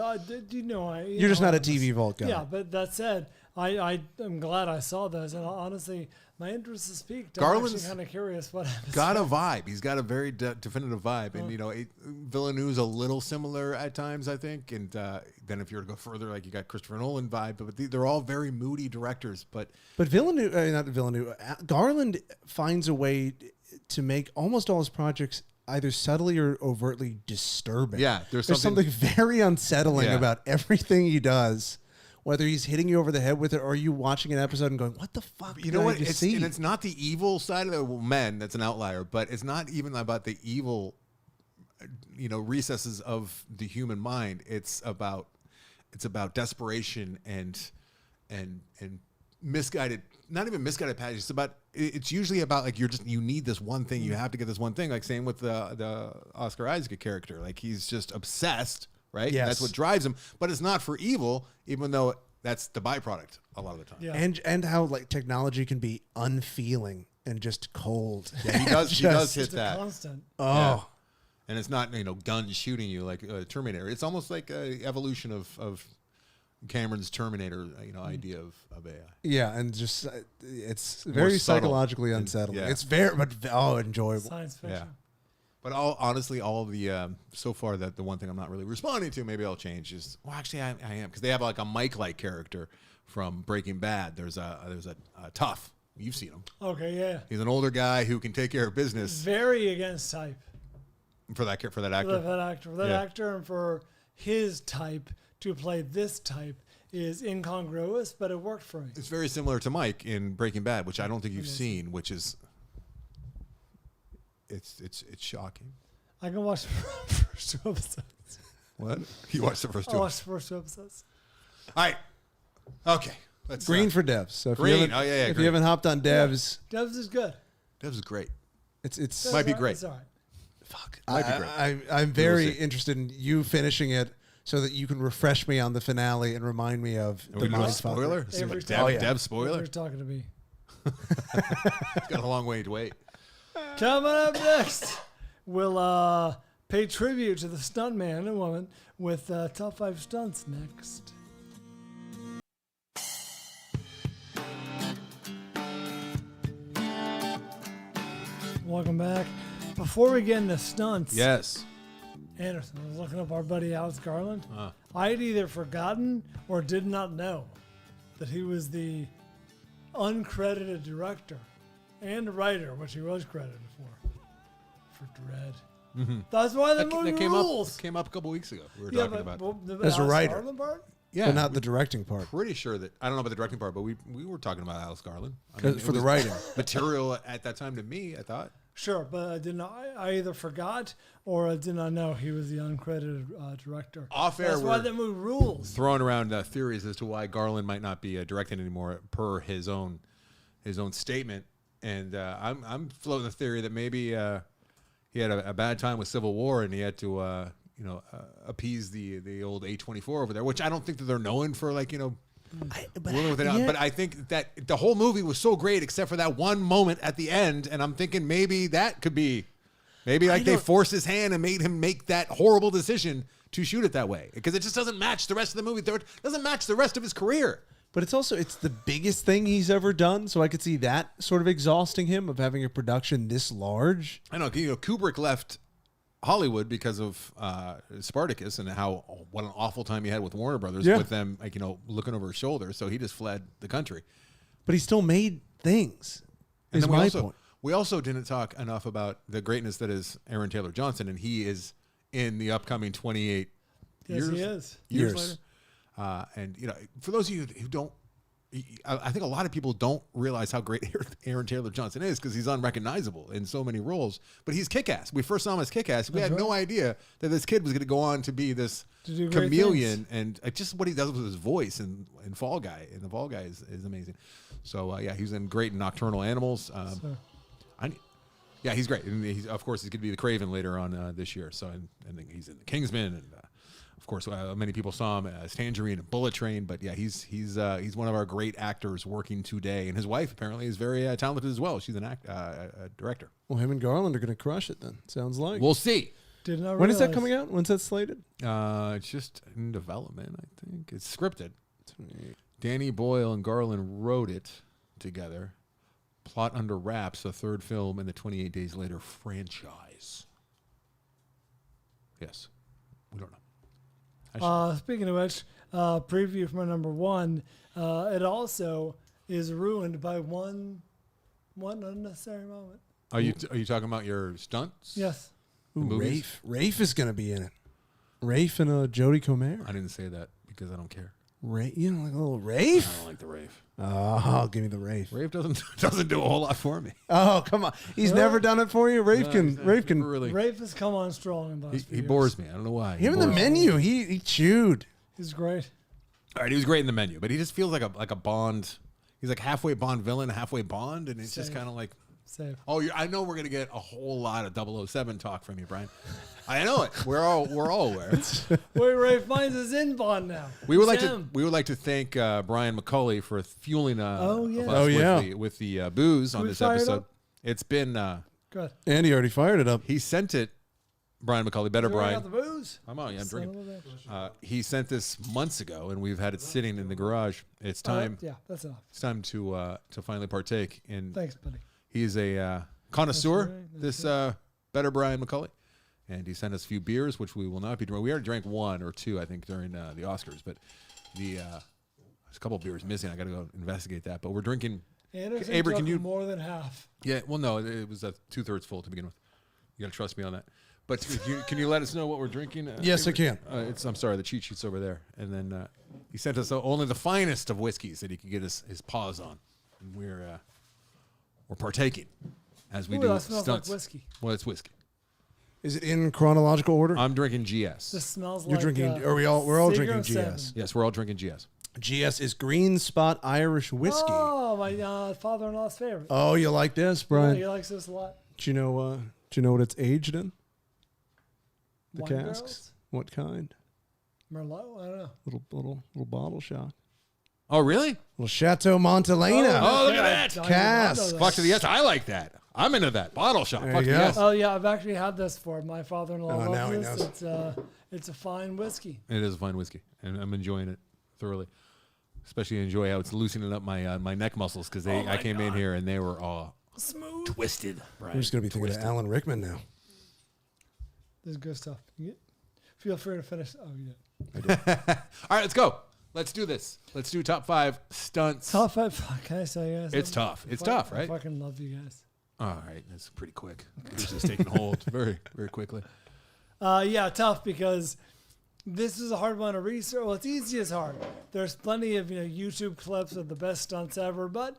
You know, You're just not a TV Vault guy. Yeah, but that said, I am glad I saw this, and honestly, my interest is piqued. I'm Garland's actually kind of curious what happens. Got a vibe. He's got a very definitive vibe, and Villeneuve's a little similar at times, I think. And then if you were to go further, like you got Christopher Nolan vibe, but they're all very moody directors. But Villeneuve, not Villeneuve, Garland finds a way to make almost all his projects either subtly or overtly disturbing. Yeah, there's something very unsettling about everything he does. Whether he's hitting you over the head with it, or you watching an episode and going, "What the fuck?" You know what? And it's not the evil side of the men that's an outlier, but it's not even about the evil, recesses of the human mind. It's about desperation and misguided. Not even misguided passion. It's usually about like you need this one thing. You have to get this one thing. Like same with the Oscar Isaac character. Like he's just obsessed. Right? Yes. That's what drives him. But it's not for evil, even though that's the byproduct a lot of the time. Yeah. and how like technology can be unfeeling and just cold. Yeah, he does. He does hit It's a that. constant. Oh, Yeah. And it's not guns shooting you like Terminator. It's almost like a evolution of Cameron's Terminator idea of AI. yeah, and just it's very subtle psychologically and- unsettling. yeah. It's very enjoyable. Science fiction. Yeah. But honestly, all of the so far that the one thing I'm not really responding to, maybe I'll change is actually I am, because they have like a Mike-like character from Breaking Bad. There's a Tough. You've seen him. Okay, yeah. He's an older guy who can take care of business Very against type. for that actor. For that Yeah. actor, and for his type to play this type is incongruous, but it worked for me. It's very similar to Mike in Breaking Bad, which I don't think you've seen, which is it's shocking. I can watch the first 2 episodes. What? You watched the first two? I'll watch the first 2 episodes. All right. Okay. Let's Green for devs. So if Green. you haven't, Oh, yeah, if green. you haven't hopped on devs, Devs is good. That was great. it's Might be It's great. It's all right. fuck. Might be great. I'm very see. interested in you finishing it so that you can refresh me on the finale and remind me of Are the we doing a mind spoiler? fucker. Is it Every a time. Dev, Oh, yeah. Dev spoiler? You're talking to me. It's got a long way to wait. Coming up next, we'll pay tribute to the stuntman and woman with top 5 stunts next. Welcome back. Before we get into stunts, Yes. Anderson, I was looking up our buddy Alex Garland. Uh. I had either forgotten or did not know that he was the uncredited director and writer, which he was credited for Dread. That's why the movie That rules. came up a couple weeks ago. We were Yeah, talking but about. the As a Alex writer. Garland part? Yeah, But not the directing part. pretty sure that I don't know about the directing part, but we were talking about Alex Garland. I it For the was writing. material at that time to me. I thought. Sure, but I did not. I either forgot or I did not know he was the uncredited director. Off air, That's why we're the movie rules. throwing around theories as to why Garland might not be directing anymore, per his own statement. And I'm floating the theory that maybe he had a bad time with Civil War and he had to appease the old A24 over there, which I don't think that they're known for, like, willing with it out. But I think that the whole movie was so great except for that one moment at the end, and I'm thinking maybe that could be they forced his hand and made him make that horrible decision to shoot it that way, because it just doesn't match the rest of the movie. It doesn't match the rest of his career. But it's the biggest thing he's ever done, so I could see that sort of exhausting him, of having a production this large. I know, Kubrick left Hollywood because of Spartacus and what an awful time he had with Warner Brothers, with them looking over his shoulder. So he just fled the country. But he still made things. And Is then my point. we also didn't talk enough about the greatness that is Aaron Taylor Johnson, and he is in the upcoming 28 Yes, years. he is. Years Years. later. And for those of you who don't, I think a lot of people don't realize how great Aaron Taylor Johnson is, because he's unrecognizable in so many roles. But he's Kick-Ass. We first saw him as Kick-Ass. We had no idea that this kid was going to go on to be this do great chameleon, and just what he does with his voice and Fall Guy. And the Fall Guy is amazing. So he's in great in Nocturnal Animals. He's great. And of course he's going to be the Craven later on this year. So and he's in the Kingsman, and of course many people saw him as Tangerine and Bullet Train. But he's one of our great actors working today, and his wife apparently is very talented as well. She's a director. Well, him and Garland are going to crush it then, sounds like. We'll see. Did not When is that realize. coming out? When's that slated? It's just in development, I think. It's scripted. Danny Boyle and Garland wrote it together. Plot under wraps, the third film in the 28 Days Later franchise. Yes. We don't know. Speaking of which, preview for my number 1. It also is ruined by one unnecessary moment. Are you talking about your stunts? Yes. Ooh, movies? Rafe is going to be in it. Rafe and Jodie Comer. I didn't say that because I don't care. Like a little I Rafe? don't like the Rafe. Oh, give me the Rafe. Rafe doesn't do a whole lot for me. Oh, come on. He's never done it for you? Rafe can really. Rafe has come on strong in the last few He years. bores me. I don't know why. Him in the bores me. menu, he chewed. He's great. All right, he was great in the menu, but he just feels like a Bond. He's like halfway Bond villain, halfway Bond, and it's just Same. kind of like, Save. oh, I know we're gonna get a whole lot of 007 talk from you, Brian. I know it. We're all aware. Wait, Rafe finds his in Bond now. We would like Sam. to thank Brian McCulley for fueling Oh, yeah. us Oh, yeah. with the booze on we this fire it episode. up? It's been. Good. Andy already fired it up. He sent it. Brian McCulley, better You already Brian. got the booze? I'm on. Yeah, I'm Son drinking. of a bitch. He sent this months ago, and we've had it sitting in the garage. It's time. Yeah, that's enough. It's time to finally partake. And Thanks, buddy. he's a connoisseur. That's right, This better Brian McCulley, and he sent us a few beers, which we will not be drinking. We already drank one or two, I think, during the Oscars, but there's a couple of beers missing. I got to go investigate that. But we're drinking. Anderson Avery, took can you- more than half. Yeah, well, no, it was 2/3 full to begin with. You got to trust me on that. But can you let us know what we're drinking? Yes, I can. I'm sorry, the cheat sheet's over there. And then he sent us only the finest of whiskeys that he could get his paws on. And we're partaking as we Ooh, do that smells stunts. like whiskey. Well, it's whiskey. Is it in chronological order? I'm drinking GS. This smells You're like. drinking. Are we're all drinking Seagram GS? Yes, we're all drinking GS. GS is Green Spot Irish whiskey. Oh, my father-in-law's favorite. Oh, you like this, Yeah, Brian? he likes this a lot. Do you know what it's aged in? The Wine casks. barrels? What kind? Merlot? I don't know. Little bottle shot. Oh, really? Little Chateau Montelena. Oh, look at I that. did not Cask. know Fuck that. to the yes. I like that. I'm into that. Bottle shot. There Fuck you to the go. yes. Oh yeah, I've actually had this for my father-in-law. Oh, now he loves knows. this. It's a fine whiskey. It is a fine whiskey, and I'm enjoying it thoroughly. Especially enjoy how it's loosening up my neck muscles because I came in here and they were all Smooth. twisted. Right. I'm just gonna be thinking of Alan Rickman now. This is good stuff. Feel free to finish. Oh yeah. All right, let's go. Let's do this. Let's do top 5 stunts. Top 5. Can I say guys? It's tough. It's tough, right? I fucking love you guys. All right, that's pretty quick. It's just taking hold very, very quickly. Yeah, tough because this is a hard one to research. Well, it's easy as hard. There's plenty of YouTube clips of the best stunts ever, but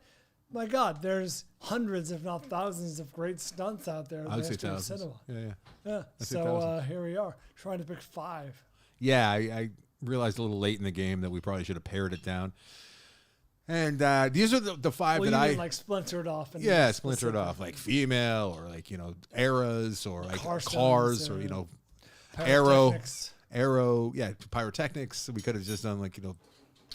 my God, there's hundreds, if not thousands, of great stunts out there. in I would the say history of thousands. cinema. Yeah. Yeah. say So thousands. here we are, trying to pick 5. Yeah, I realized a little late in the game that we probably should have pared it down. And these are the 5 Well, that you I mean like splintered off. And splintered off, like female or like eras or like Car cars stunts, or Pyrotechnics. aero, yeah, pyrotechnics. We could have just done like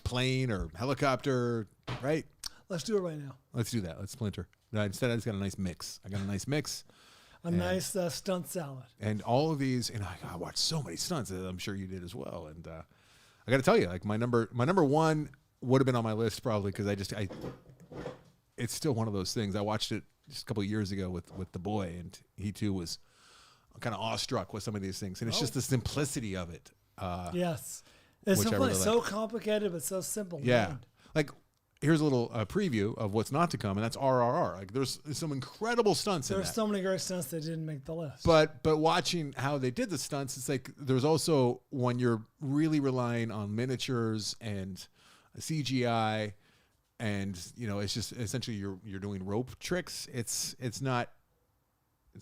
plane or helicopter, right? Let's do it right now. Let's do that. Let's splinter. No, instead, I just got a nice mix. A nice stunt salad. And all of these, and I watched so many stunts. I'm sure you did as well. And I got to tell you, like my number 1 would have been on my list probably because it's still one of those things. I watched it just a couple of years ago with the boy, and he too was kind of awestruck with some of these things. And it's just the simplicity of it. Yes. It's which I so really funny, so complicated, but so simple. Yeah. Man. Like, here's a little preview of what's not to come, and that's RRR. Like, there's some incredible stunts in There's that. so many great stunts that didn't make the list. But watching how they did the stunts, it's like there's also when you're really relying on miniatures and CGI, and it's just essentially you're doing rope tricks. It's not.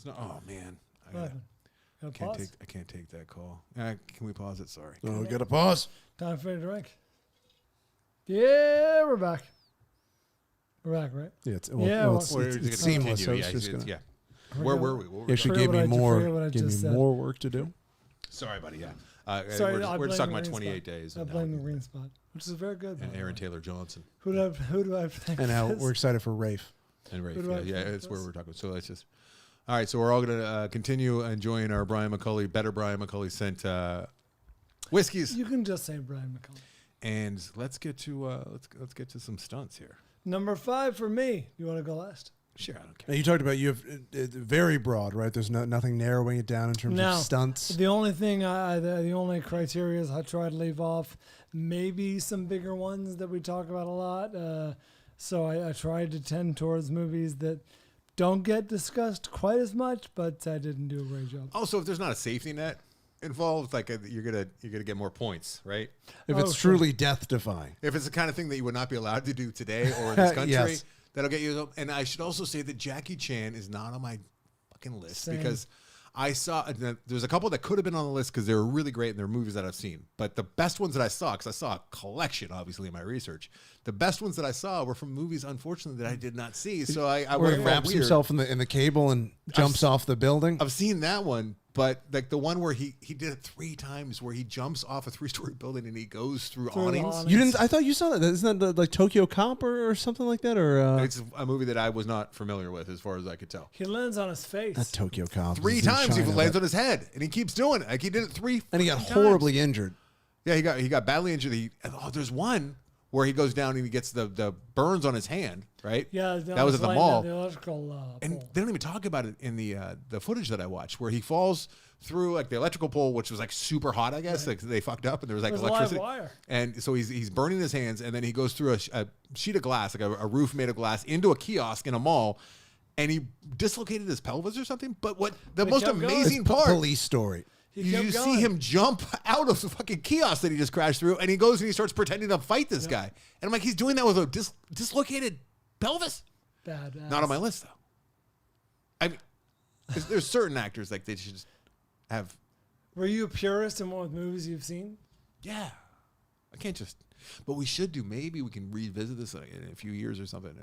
Oh man, I can't take that call. Can we pause it? Sorry. Oh, we gotta pause. Time for a drink. Yeah, we're back. We're back, right? Yeah, Well, it's seamless. So it's just gonna, yeah. Where were we? What were You actually Forget gave me what I just said. more work to do. Sorry, buddy. Yeah. Sorry, we're just talking the about green 28 spot. days. I and blame the green spot, which is very good. by and the Aaron way. Taylor Johnson Who do I think? And now this? we're excited for Rafe. and Rafe. Who do I Yeah, think it's where this? we're talking. So let's just. All right, so we're all gonna continue enjoying our Brian McCulley sent whiskeys, You can just say Brian McCulley. and let's get to let's get to some stunts here. Number 5 for me. You want to go last? Sure, I don't care. Now you talked about you have very broad, right? There's nothing narrowing it down in terms No. of stunts. The only thing, the only criteria is I try to leave off maybe some bigger ones that we talk about a lot. So I tried to tend towards movies that don't get discussed quite as much, but I didn't do a great job. Also, if there's not a safety net involved, like you're gonna get more points, right? If Oh, it's sure. truly death defying. If it's the kind of thing that you would not be allowed to do today or in this country, Yes. that'll get you. And I should also say that Jackie Chan is not on my fucking list Same. because I saw there's a couple that could have been on the list because they were really great and they're movies that I've seen. But the best ones that I saw, because I saw a collection, obviously, in my research, the best ones that I saw were from movies, unfortunately, that I did not see. So I Where he went wraps weird. himself in the cable and jumps off the building. I've seen that one, But like the one where he did it 3 times, where he jumps off a 3-story building and he goes through Through the awnings. awnings. You didn't? I thought you saw that. Isn't that like Tokyo Cop or something like that? Or It's a movie that I was not familiar with, as far as I could tell. He lands on his face. not Tokyo Cop? 3 It's in times he China, lands but- on his head, and he keeps doing it. Like he did it 3. and he got times. horribly injured. Yeah, he got badly injured. There's one where he goes down and he gets the burns on his hand. Right. Yeah, that was at the laying mall. down the electrical And pole. they don't even talk about it in the footage that I watched, where he falls through like the electrical pole, which was like super hot, I guess. Like they fucked up and there was like It was live electricity. wire. And so he's burning his hands, and then he goes through a sheet of glass, like a roof made of glass, into a kiosk in a mall, and he dislocated his pelvis or something. But what the most kept going. amazing It's part, police story. He you kept just going. see him jump out of the fucking kiosk that he just crashed through, and he goes and he starts pretending to fight this guy. And I'm like, he's doing that with a dislocated pelvis? Badass. Not on my list, though. I mean, there's certain actors like they should just have. Were you a purist in what movies you've seen? Yeah, I can't just. But we should do. Maybe we can revisit this in a few years or something,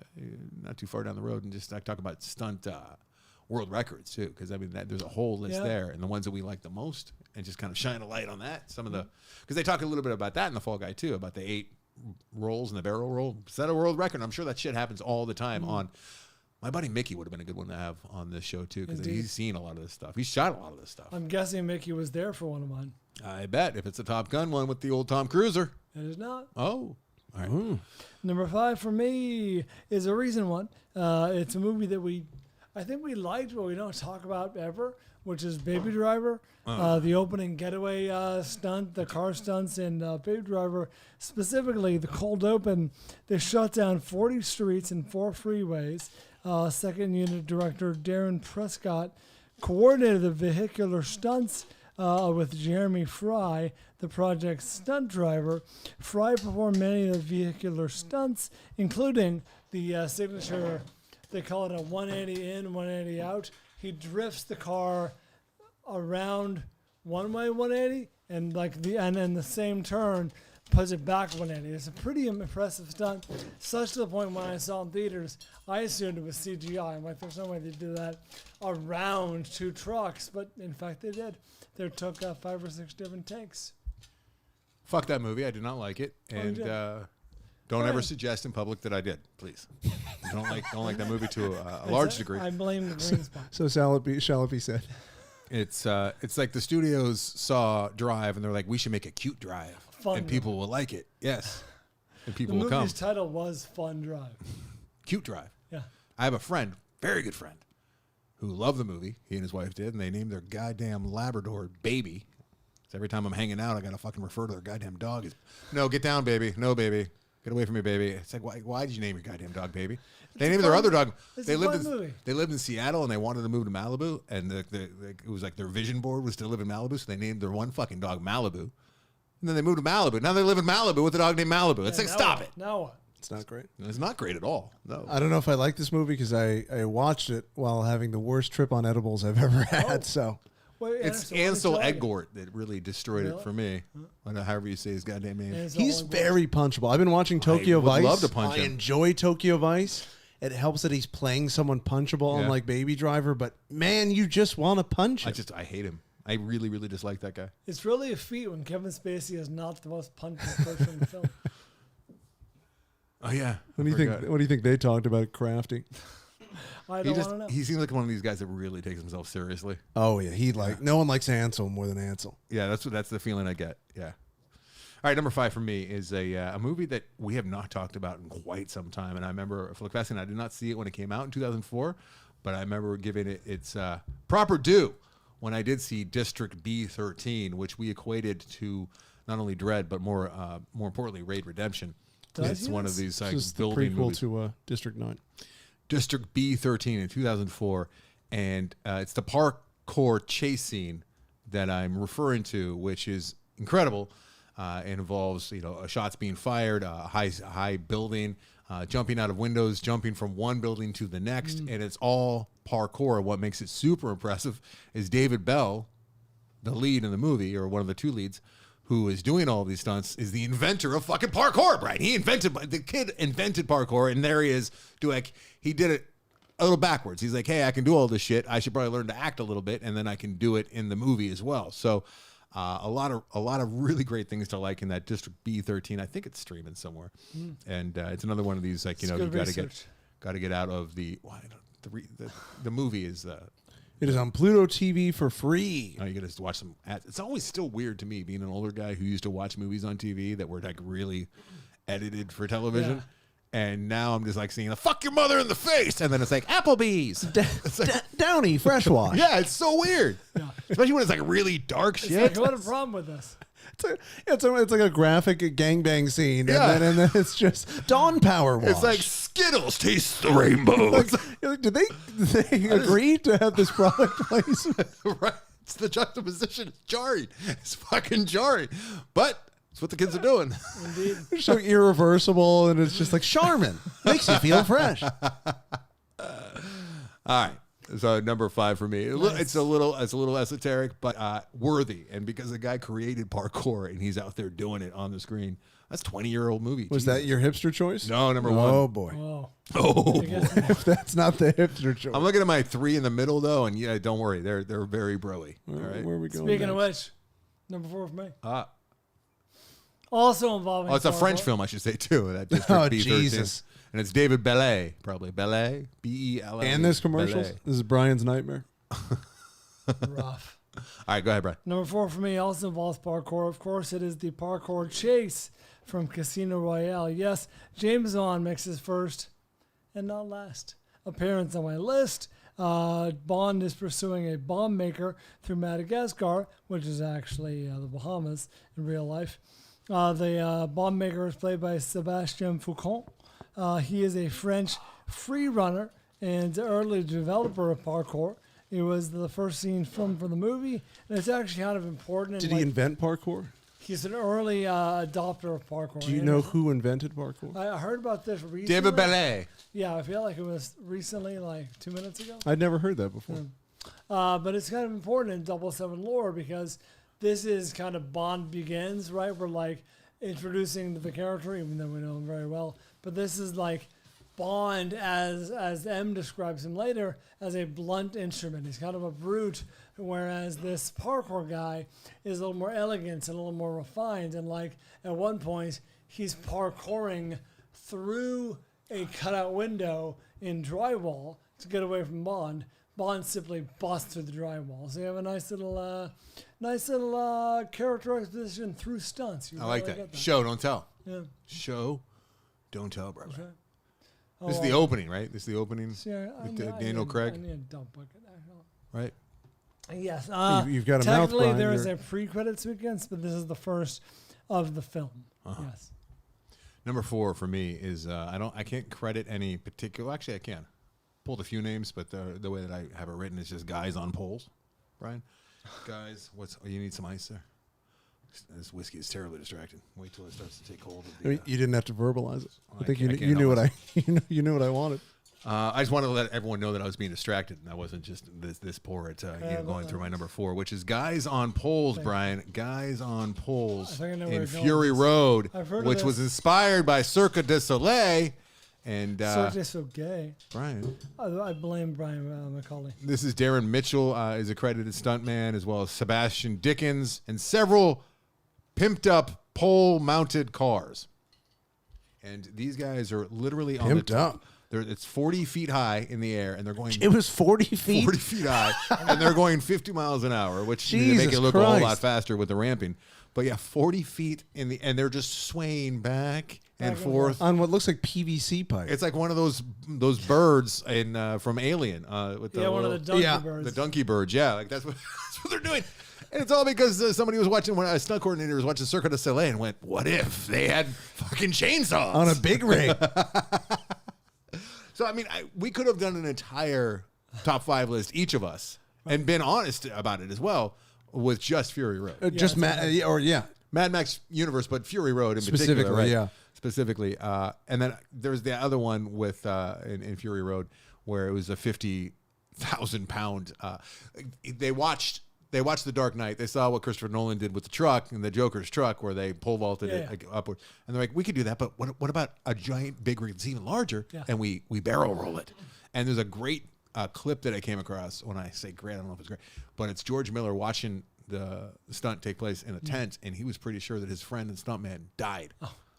not too far down the road, and just talk about stunt world records too. Because I mean, there's a whole list there, and the ones that we like the most, and just kind of shine a light on that. Some of the because they talk a little bit about that in the Fall Guy too, about the 8 rolls and the barrel roll, set a world record. I'm sure that shit happens all the time. On my buddy Mickey would have been a good one to have on this show too, because Indeed. he's seen a lot of this stuff. He's shot a lot of this stuff. I'm guessing Mickey was there for one of mine. I bet if it's a Top Gun one with the old Tom Cruiser. It is not. Oh, all right. Number 5 for me is a recent one. It's a movie that I think we liked, but we don't talk about ever, which is Baby Driver. The opening getaway stunt, the car stunts in Baby Driver, specifically the cold open. They shut down 40 streets and 4 freeways. Second unit director Darren Prescott coordinated the vehicular stunts with Jeremy Fry, the project's stunt driver. Fry performed many of the vehicular stunts, including the signature, they call it a 180 in, 180 out. He drifts the car around one way 180 and and then the same turn puts it back 180. It's a pretty impressive stunt, such to the point when I saw it in theaters, I assumed it was CGI. I'm like, there's no way they do that around 2 trucks, but in fact they did. They took 5 or 6 different takes. Fuck that movie. I did not like it, and did? don't ever Right. suggest in public that I did. Please, don't like that movie to a large degree. I blame the green spot. So shall it be said? It's like the studios saw Drive, and they're like, we should make a cute Drive, Fun and people will like it. Yes, and The people will come. movie's title was Fun Drive. Cute Drive. Yeah. I have a friend, very good friend, who loved the movie. He and his wife did, and they named their goddamn Labrador Baby. So every time I'm hanging out, I gotta fucking refer to their goddamn dog as, no, get down, baby. No, baby. Get away from me, baby. It's like, why did you name your goddamn dog Baby? They named their other dog. It's They a lived fun movie. they lived in Seattle, and they wanted to move to Malibu, and it was like their vision board was to live in Malibu, so they named their one fucking dog Malibu. And then they moved to Malibu. Now they live in Malibu with a dog named Malibu. It's like, Now stop what? it. Now what? It's not great. It's not great at all. No. I don't know if I like this movie because I watched it while having the worst trip on edibles I've ever had. So Wait, It's Anderson, what did you Ansel like? Egort that really destroyed it Really? for me. I don't know, however you say his goddamn name. Ansel he's Egort. very punchable. I've been watching Tokyo would Vice. love to punch I him. enjoy Tokyo Vice. It helps that he's playing someone punchable, Yeah. unlike Baby Driver. But man, you just want to punch him. I hate him. I really, really dislike that guy. It's really a feat when Kevin Spacey is not the most punchable person in the film. Oh yeah. What do you think? What do you think they talked about crafting? I He don't just want to know. he seems like one of these guys that really takes himself seriously. Oh yeah, no one likes Ansel more than Ansel. Yeah, that's the feeling I get. Yeah. All right, number 5 for me is a movie that we have not talked about in quite some time, and I remember Flickfesting. I did not see it when it came out in 2004, but I remember giving it its proper due when I did see District B13, which we equated to not only Dread but more importantly Raid Redemption. Did I It's see one this? of these This is the building prequel movies. to District 9. District B13 in 2004, and it's the parkour chase scene that I'm referring to, which is incredible. It involves shots being fired, a high building, jumping out of windows, jumping from one building to the next, and it's all parkour. What makes it super impressive is David Bell, the lead in the movie, or one of the 2 leads, who is doing all these stunts, is the inventor of fucking parkour, Brian. The kid invented parkour, and there he is he did it a little backwards. He's like, hey, I can do all this shit. I should probably learn to act a little bit, and then I can do it in the movie as well. So a lot of really great things to like in that District B13. I think it's streaming somewhere, and it's another one of these like you got to get out of the movie is. It is on Pluto TV for free. Oh, you got to watch some ads. It's always still weird to me being an older guy who used to watch movies on TV that were like really edited for television. Yeah. And now I'm just like seeing fuck your mother in the face. And then it's like Applebee's. It's like, Downy Fresh Wash. Yeah, it's so weird. Yeah. Especially when it's like really dark shit. Like, what a problem with this? It's like a graphic gangbang scene. Yeah. And then it's just Dawn Power Wash. It's like Skittles taste the rainbow. Did they agree to have this product placement? Right. It's the juxtaposition. It's jarring. It's fucking jarring. But it's what the kids are doing. Indeed. It's so irreversible, and it's just like Charmin. Makes you feel fresh. All right. So number 5 for me. Nice. It's a little esoteric, but worthy. And because the guy created parkour and he's out there doing it on the screen, that's a 20-year-old movie. Was that your hipster choice? No, number 1. Oh boy. Oh boy. If that's not the hipster choice. I'm looking at my 3 in the middle though, and yeah, don't worry, they're very broy. All right. Where are we going? Speaking of next? which, number 4 for me. Also involving. Oh, it's a French film, I should say too. That District Oh, B13. Jesus. And it's David Bellet, probably Bellet, B-E-L-L. And this commercials. Bellet. This is Brian's nightmare. Rough. All right, go ahead, Brian. Number 4 for me also involves parkour. Of course, it is the parkour chase from Casino Royale. Yes, James Bond makes his first and not last appearance on my list. Bond is pursuing a bomb maker through Madagascar, which is actually the Bahamas in real life. The bomb maker is played by Sébastien Foucault. He is a French free runner and early developer of parkour. It was the first scene filmed for the movie, and it's actually kind of important. Did he invent parkour? He's an early adopter of parkour. Do you know who invented parkour? I heard about this recently. David Bellet. Yeah, I feel like it was recently, like 2 minutes ago. I'd never heard that before. But it's kind of important in 007 lore because this is kind of Bond begins, right? We're like introducing the character, even though we know him very well. But this is like Bond, as M describes him later, as a blunt instrument. He's kind of a brute, whereas this parkour guy is a little more elegant and a little more refined. And like at one point, he's parkouring through a cutout window in drywall to get away from Bond. Bond simply busts through the drywall. So you have a nice little character exposition through stunts. I like that. Show, don't tell. Yeah. Show, don't tell, brother. Okay. This is the opening, right? This is the opening with Daniel Craig. I need a dump bucket. Right? Yes. You've got a mouth, technically, Brian. there is a pre-credit sequence, but this is the first of the film. Yes. Number 4 for me is I can't credit any particular. Actually, I can. Pulled a few names, but the way that I have it written is just guys on poles. Brian, guys, you need some ice there? This whiskey is terribly distracting. Wait till it starts to take hold of the. You didn't have to verbalize it. I think you can't knew help what you knew what I wanted. I just wanted to let everyone know that I was being distracted, and I wasn't just this poor at going through my number 4, which is Guys on Poles, Brian. Guys on Poles in Fury Road, which was inspired by Cirque du Soleil. And Cirque du Soleil. Brian. I blame Brian McCauley. This is Darren Mitchell, is a credited stuntman, as well as Sebastian Dickens, and several pimped up pole-mounted cars. And these guys are literally on pimped up. It's 40 feet high in the air, and they're going. It was 40 feet. 40 feet high, and they're going 50 miles an hour, which they Jesus make it look a Christ. whole lot faster with the ramping. But yeah, 40 feet and they're just swaying back and forth on what looks like PVC pipe. It's like one of those birds in from Alien with the one of the donkey birds. The donkey birds. Yeah, like that's what they're doing. And it's all because somebody was watching, a stunt coordinator was watching Cirque du Soleil and went, what if they had fucking chainsaws? On a big rig. So, I mean, we could have done an entire top 5 list, each of us, and been honest about it as well with just Fury Road. Mad Max Universe, but Fury Road in specifically, particular. Right? Yeah. Specifically. And then there's the other one with in Fury Road where it was a 50,000 pound. They watched The Dark Knight. They saw what Christopher Nolan did with the truck and the Joker's truck, where they pole vaulted it upward. And they're like, we could do that, but what about a giant big rig that's even larger? Yeah. And we barrel roll it, And there's a great clip that I came across. When I say great, I don't know if it's great, but it's George Miller watching the stunt take place in a tent, and he was pretty sure that his friend and stuntman died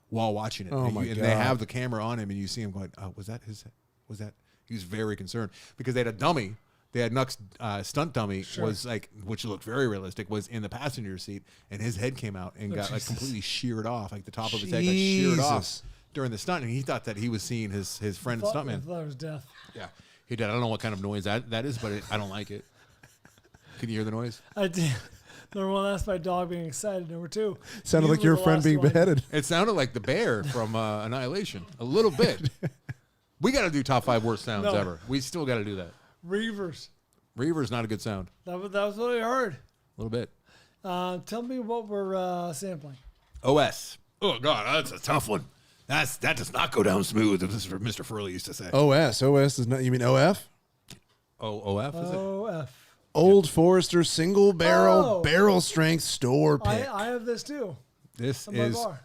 while watching it. Oh, and my and God. they have the camera on him, and you see him going, "Oh, was that his? Was that?" He was very concerned because they had a dummy. They had Nuck's stunt dummy was like, which looked very realistic, was in the passenger seat, and his head came out and got like completely sheared off, like the top of his head got sheared off during the stunt, and he thought that he was seeing his friend and stuntman. I thought it was death. Yeah, he did. I don't know what kind of noise that is, but I don't like it. Can you hear the noise? I did. Number one, that's my dog being excited. Number two, Sounded you like were your the friend last being one. beheaded. It sounded like the bear from Annihilation, a little bit. We got to do top 5 worst sounds No. ever. We still got to do that. Reavers. Reaver's not a good sound. That was what I heard. A little bit. Tell me what we're sampling. OS. Oh God, that's a tough one. That does not go down smooth. This is what Mr. Furley used to say. OS is not. You mean OF? OF is it? OF. Old Forester single barrel Oh. barrel strength store pick. I have this too. This On my is. bar.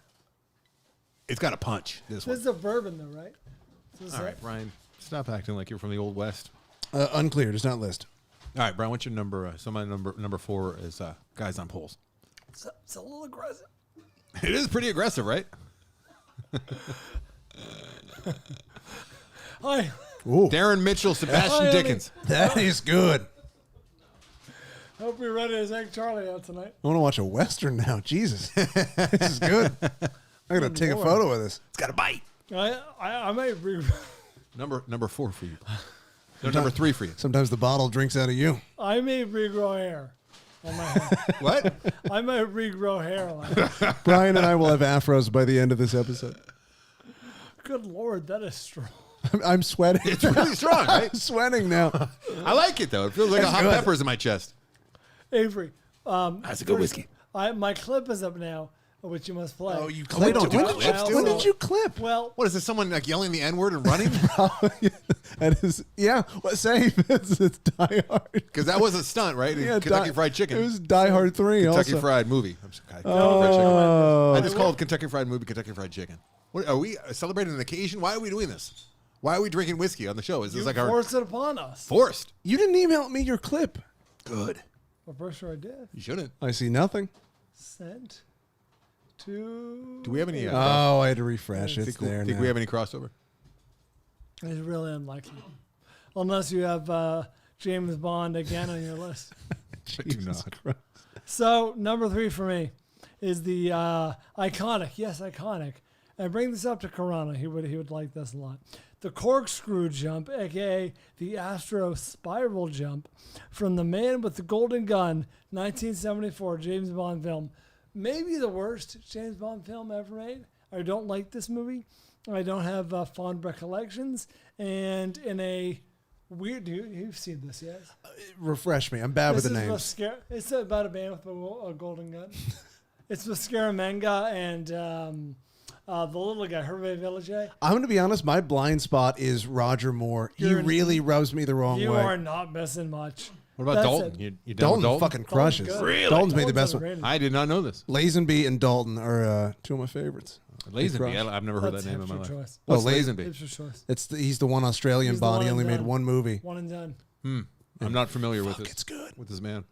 It's got a punch. This This one. is a bourbon though, right? This is All it? right, Brian. Stop acting like you're from the old west. Unclear. Does not list. All right, Brian. What's your number? So my number 4 is Guys on Poles. It's a little aggressive. It is pretty aggressive, right? Hi. Ooh, Darren Mitchell, Sebastian Hi, Dickens. that is good. Hope you're ready to take Charlie out tonight. I want to watch a Western now. Jesus. This is good. I'm going to take a Lord. photo of this. It's got a bite. I might Number 4 for you. No, number 3 for you. Sometimes the bottle drinks out of you. I may regrow hair on my head. What? I might regrow hair. Like, Brian and I will have afros by the end of this episode. good Lord, that is strong. I'm sweating. It's really strong, right? I'm sweating now. I like it though. It feels like a hot good. peppers in my chest. Avery, That's a good whiskey. my clip is up now, which you must play. Oh, you We clipped don't it. do When clips, do when we? did you clip? Well, What is this? Someone like yelling the N word and running? That is, yeah. What save? It's Die Hard. Because that was a stunt, right? Yeah, Kentucky Fried Chicken. It was Die Hard 3 Kentucky also. Fried Movie. I'm sorry, Oh. I just called Kentucky Fried Movie Kentucky Fried Chicken. What, are we celebrating an occasion? Why are we doing this? Why are we drinking whiskey on the show? Is this you like our forced it upon us. forced? You didn't email me your clip. Good. Well, first sure I did. You shouldn't. I see nothing. Sent to. Do we have any? Oh, I had to refresh. It's think there think now. we have any crossover? It's really unlikely. Unless you have James Bond again on your list. I do Jesus not. Christ. So, number 3 for me is the iconic. Yes, iconic. I bring this up to Karana. He would like this a lot. The corkscrew jump, a.k.a. the Astro spiral jump, from The Man with the Golden Gun, 1974 James Bond film. Maybe the worst James Bond film ever made. I don't like this movie. I don't have fond recollections. And in a weird... You've seen this, yes? Refresh me. I'm bad with the names. It's about a man with a golden gun. It's with Scaramanga and the little guy, Hervé Village. I'm going to be honest. My blind spot is Roger Moore. He You're- really rubs me the wrong You way. are not missing much. What about That's Dalton? it. You down with Dalton fucking crushes. Dalton's good. Really? Dalton's made the Dalton's best one. underrated. I did not know this. Lazenby and Dalton are two of my favorites. Lazenby. I've never heard That's that name in my hipster life. choice. Oh, What's Lazenby? Hipster choice. He's the one Australian He's the Bond. one He only and made done. one movie. One and done. I'm not familiar with this. It's good. With this man.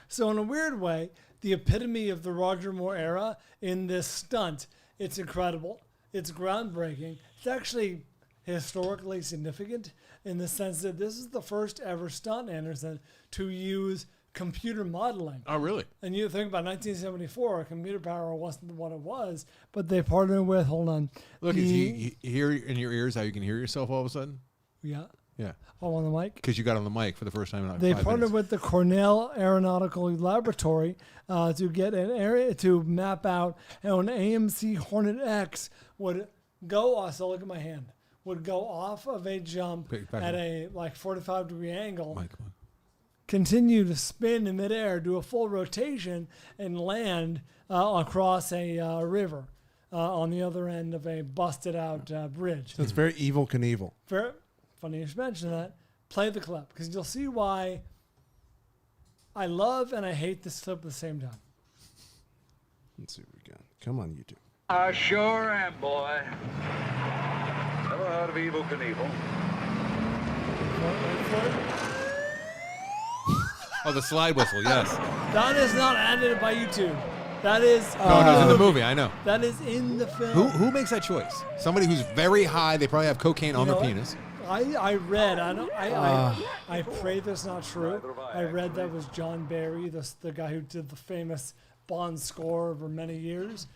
So in a weird way, the epitome of the Roger Moore era in this stunt. It's incredible. It's groundbreaking. It's actually historically significant in the sense that this is the first ever stunt, Anderson, to use computer modeling. Oh, really? And you think about 1974, computer power wasn't what it was, but they partnered with, hold on. Look, is you hear in your ears how you can hear yourself all of a sudden? Yeah. Yeah. Oh, on the mic? Because you got on the mic for the first time in like They 5 partnered minutes. with the Cornell Aeronautical Laboratory to get an area to map out how an AMC Hornet X would go. So look at my hand. Would go off of a jump Back at up. a 45-degree angle, Mike, come on. continue to spin in midair, do a full rotation, and land across a river on the other end of a busted-out bridge. That's very Evil Knievel. Very funny you should mention that. Play the clip because you'll see why I love and I hate this clip at the same time. Let's see what we got. Come on, YouTube. I sure am, boy. Never heard of Evil Knievel. for it? Oh, the slide whistle, yes. That is not animated by YouTube. That is No, no, it's in the movie, I know. That is in the film. Who makes that choice? Somebody who's very high, they probably have cocaine on You their know penis. I read. I pray that's not true. I read that was John Barry, the guy who did the famous Bond score over many years.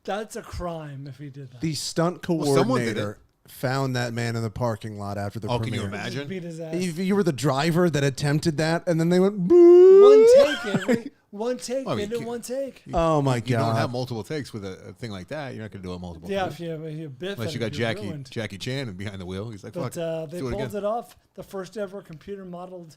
That's a crime if he did that. The stunt someone did coordinator found that man in the parking lot after the Oh, premiere. can you Just imagine? beat his ass. If you were the driver that attempted that, and then they went, boo. One take, Avery. One take. Well, They you did can't- one take. Oh my You don't have God. multiple takes with a thing like that. You're not going to do it multiple Yeah, times. if you biff Unless it, you got you're ruined. Jackie Chan behind the wheel. He's like, fuck, But they do it pulled again. it off. The first ever computer modeled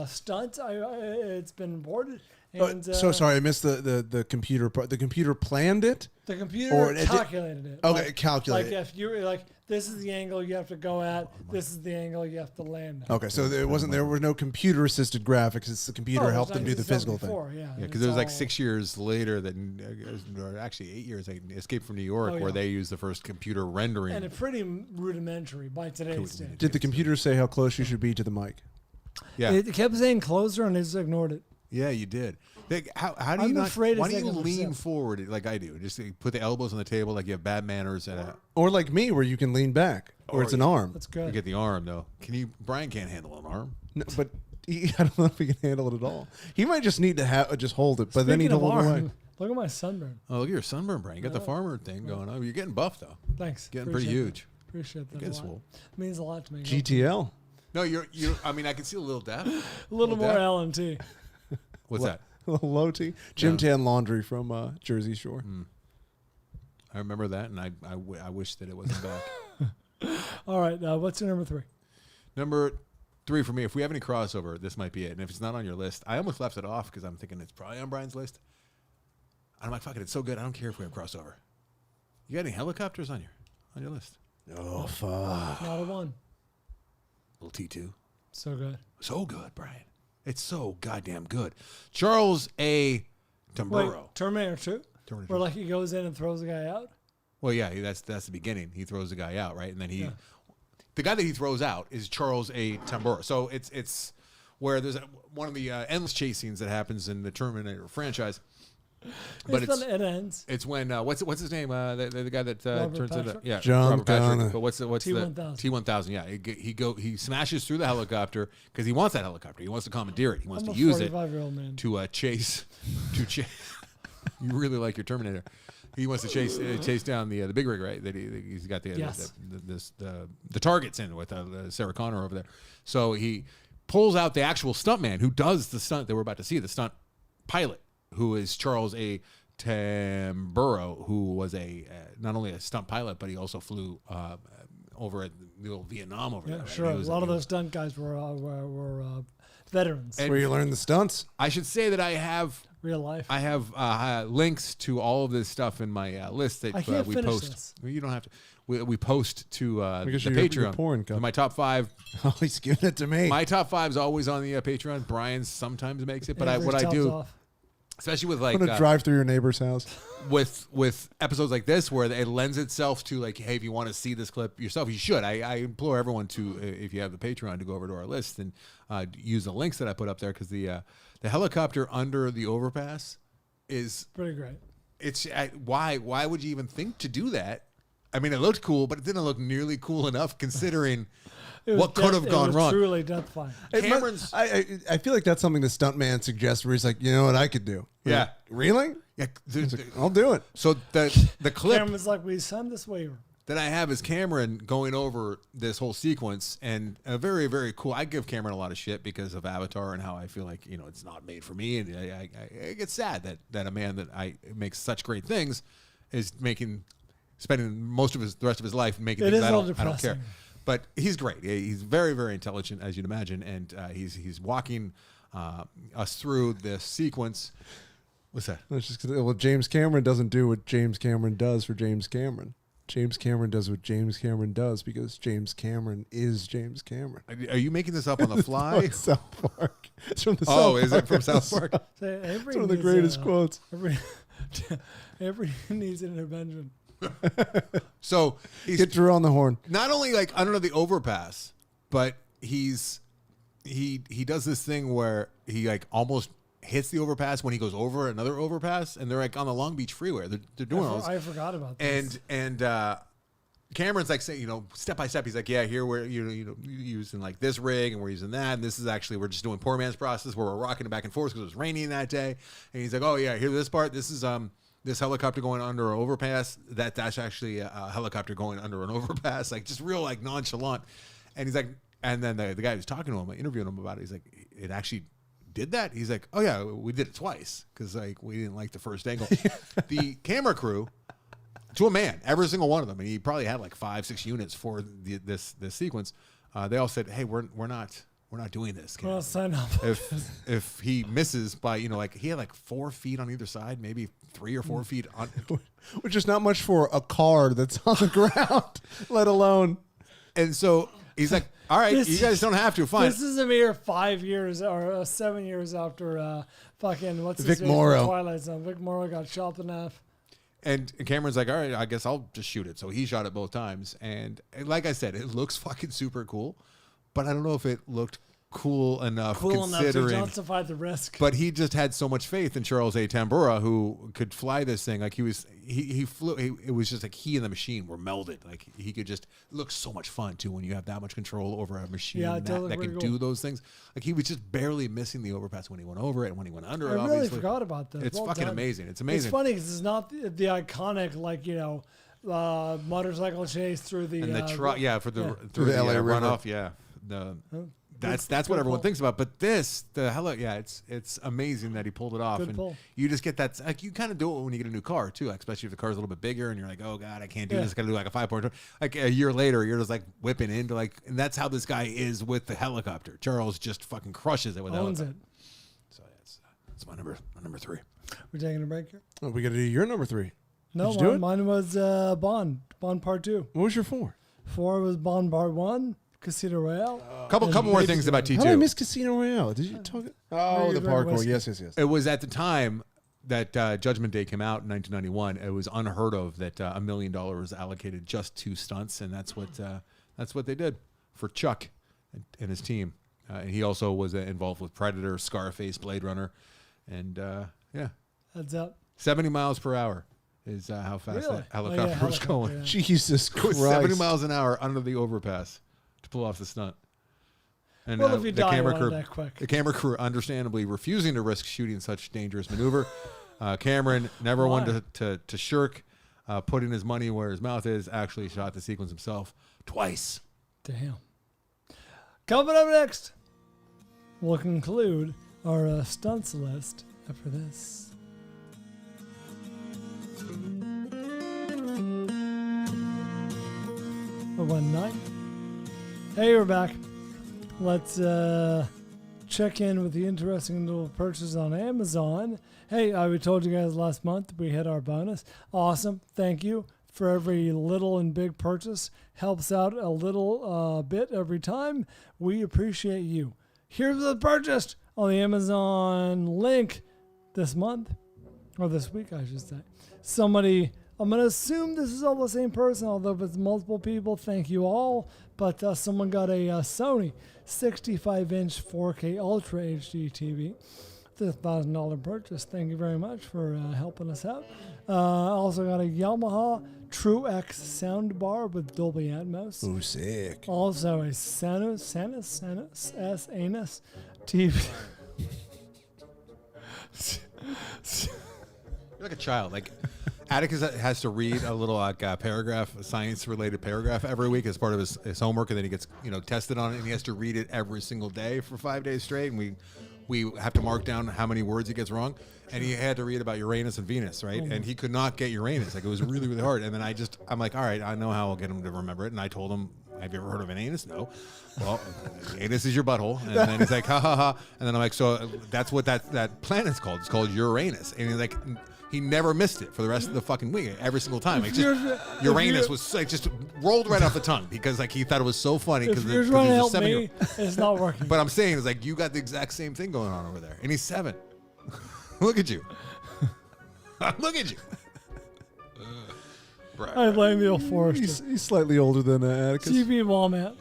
stunt. It's been reported. And, So sorry, I missed the computer part. The computer planned it? The computer Or it did- calculated it. Okay, calculated. Like if you're like, this is the angle you have to go at. This is the angle you have to land at. Okay, so there were no computer assisted graphics. It's the computer Oh, helped it was them do the physical thing. 1974, Yeah, Yeah, because it's it was like all- 6 years later that, or actually 8 years, like Escape from New York, Oh, where yeah. they used the first computer rendering. and a pretty rudimentary by today's standards. Did the computer say how close you should be to the mic? Yeah, It kept saying closer, and they just ignored it. yeah, you did. How do I'm you not? afraid Why it's don't you like a lean percent. forward like I do? Just put the elbows on the table like you have bad manners, and Or like me, where you can lean back, or it's an arm. That's you good. get the arm though. Brian can't handle an arm. No, but I don't know if he can handle it at all. He might just need to just hold it, but then he'd Speaking of hold it away. arm, look at my sunburn. Oh, look at your sunburn, Brian. You got the farmer thing going on. You're getting buff though. Thanks. Getting pretty Appreciate huge. that. Appreciate that. Getting a lot. swole. It means a lot to me. GTL. No, you're. I mean, I can see a little depth. A little more depth. LMT. What's that? Low T. Jim Tan Laundry from Jersey Shore. I remember that, and I wish that it wasn't back. All right. What's your number 3? Number 3 for me. If we have any crossover, this might be it. And if it's not on your list, I almost left it off because I'm thinking it's probably on Brian's list. I'm like, fuck it, it's so good. I don't care if we have crossover. You got any helicopters on your list? Oh, fuck. Not a one. Little T2. So good. So good, Brian. It's so goddamn good. Charles A. Tamburo. Wait, Terminator 2? Terminator Where 2. like he goes in and throws the guy out? Well, yeah, that's the beginning. He throws the guy out, right? And then the guy that he throws out is Charles A. Tamburo. So it's where there's one of the endless chase scenes that happens in the Terminator franchise. But It ends. it's when what's his name? The guy that Robert turns into Patrick? John Robert Patrick. Connor. But what's the T-1000. T-1000? Yeah, he smashes through the helicopter because he wants that helicopter. He wants to commandeer it. He wants I'm to a use it 45-year-old man. to chase. You really like your Terminator. He wants to chase down the big rig, right? That he's got Yes. the targets in with Sarah Connor over there. So he pulls out the actual stuntman who does the stunt that we're about to see, the stunt pilot, who is Charles A. Tamburo, who was not only a stunt pilot, but he also flew over at the old Vietnam over there. Yeah, Right? sure. He was- A lot of he was- those stunt guys were veterans. Where you learn the stunts. I should say that I have Real life. links to all of this stuff in my list that I can't we finish post. this. Well, you don't have to. We post to Because the you're Patreon. porn cup. My top 5. Oh, he's giving it to me. My top 5 is always on the Patreon. Brian sometimes makes it, but Avery's what I tops do, off. especially with I'm like going to drive through your neighbor's house. with episodes like this where it lends itself to like, hey, if you want to see this clip yourself, you should. I implore everyone to, if you have the Patreon, to go over to our list and use the links that I put up there, because the helicopter under the overpass is Pretty great. it's why would you even think to do that? I mean, it looked cool, but it didn't look nearly cool enough considering It was what could have gone It was wrong. truly death-defying. Cameron's I feel like that's something the stuntman suggests where he's like, you know what I could do? Yeah. Like, really? yeah. I'll do it. So the clip Cameron's like, we signed this waiver. that I have is Cameron going over this whole sequence, and a very, very cool. I give Cameron a lot of shit because of Avatar and how I feel like, it's not made for me, and I get sad that a man that makes such great things is spending the rest of his life making It things is I a don't little care. depressing. But he's great. He's very, very intelligent, as you'd imagine, and he's walking us through this sequence. What's that? It's just 'cause, well, James Cameron doesn't do what James Cameron does for James Cameron. James Cameron does what James Cameron does because James Cameron is James Cameron. Are you making this up on the fly? South Park. It's from the Oh, South is it from South Park? So Avery It's one of the needs, greatest quotes. Avery needs an intervention. So he's Get Drew on the horn. not only like under the overpass, but he does this thing where he like almost hits the overpass when he goes over another overpass, and they're like on the Long Beach freeway. They're doing all this. I forgot about this. And Cameron's like saying, step by step, he's like, yeah, here we're using like this rig and we're using that, and this is actually we're just doing poor man's process where we're rocking it back and forth because it was raining that day. And he's like, oh yeah, here's this part. This is this helicopter going under an overpass. That's actually a helicopter going under an overpass, like just real like nonchalant. And he's like, and then the guy who's talking to him, interviewing him about it, he's like, it actually did that? He's like, oh yeah, we did it twice because like we didn't like the first angle. The camera crew, to a man, every single one of them, and he probably had like 5-6 units for this sequence. They all said, hey, we're not doing this. Well, sign up. If he misses by like he had like 4 feet on either side, maybe 3 or 4 feet on, which is not much for a car that's on the ground, let alone. And so he's like, all right, you guys don't have to. Fine. This is a mere 5 years or 7 years after fucking what's his Vic name Morrow. from Twilight Zone. Vic Morrow got shot in half. And Cameron's like, all right, I guess I'll just shoot it. So he shot it both times. And like I said, it looks fucking super cool, but I don't know if it looked cool enough To justify the risk. But he just had so much faith in Charles A. Tambura, who could fly this thing. Like he flew. It was just like he and the machine were melded. Like he could just look so much fun too when you have that much control over a machine that can do those things. Like he was just barely missing the overpass when he went over it and when he went under it. I really forgot about that. It's fucking amazing. It's amazing. It's funny because it's not the iconic motorcycle chase through the and the truck. Through the LA River. runoff. Yeah. That's what everyone thinks about. But it's amazing that he pulled it off. Good and pull. you just get that, like you kind of do it when you get a new car too, like, especially if the car's a little bit bigger and you're like, oh God, I can't do this. I got to do like a 5.2. Like a year later, you're just like whipping into and that's how this guy is with the helicopter. Charles just fucking crushes it with owns helicopter. it. So it's my number 3. We're taking a break here. Oh, we got to do your number 3. No, Did you do it? mine was Bond Part 2. What was your 4? 4 was Bond Part 1, Casino Royale. Couple more things about T2. How did I miss Casino Royale? Did you talk? Oh, the parkour. Yes. It was at the time that Judgment Day came out in 1991. It was unheard of that $1 million was allocated just to stunts, and that's what they did for Chuck and his team. And he also was involved with Predator, Scarface, Blade Runner, and Heads up. 70 miles per hour is how fast that helicopter was going. Yeah. Jesus It was Christ. 70 miles an hour under the overpass to pull off the stunt. And Well, if you the die, camera you crew, want it that quick. the camera crew, understandably refusing to risk shooting such dangerous maneuver. Cameron, never one to shirk, putting his money where his mouth is, actually shot the sequence himself twice. Damn. Coming up next, we'll conclude our stunts list after this. One night. Hey, we're back. Let's check in with the interesting little purchase on Amazon. Hey, we told you guys last month we hit our bonus. Awesome. Thank you for every little and big purchase. Helps out a little bit every time. We appreciate you. Here's the purchase on the Amazon link this month, or this week, I should say. Somebody, I'm going to assume this is all the same person, although if it's multiple people, thank you all. But someone got a Sony 65-inch 4K Ultra HD TV. It's a $1,000 purchase. Thank you very much for helping us out. Also got a Yamaha True X soundbar with Dolby Atmos. Oh, sick. Also a Sanus TV. You're like a child. Like Atticus has to read a little paragraph, a science-related paragraph every week as part of his homework, and then he gets tested on it, and he has to read it every single day for 5 days straight. And we have to mark down how many words he gets wrong. And he had to read about Uranus and Venus, right? And he could not get Uranus. Like, it was really, really hard. And then I'm like, all right, I know how I'll get him to remember it. And I told him, have you ever heard of an anus? No. Well, anus is your butthole. And then he's like, ha, ha, ha. And then I'm like, so that's what that planet's called. It's called Uranus. And he's like, he never missed it for the rest of the fucking week, every single time. Like, just, Uranus was like just rolled right off the tongue because like he thought it was so funny. If you're trying to help me, it's not working. But I'm saying it's like you got the exact same thing going on over there, and he's 7. Look at you. Look at you. I blame the old Forrester. He's slightly older than Atticus. TV Walmart.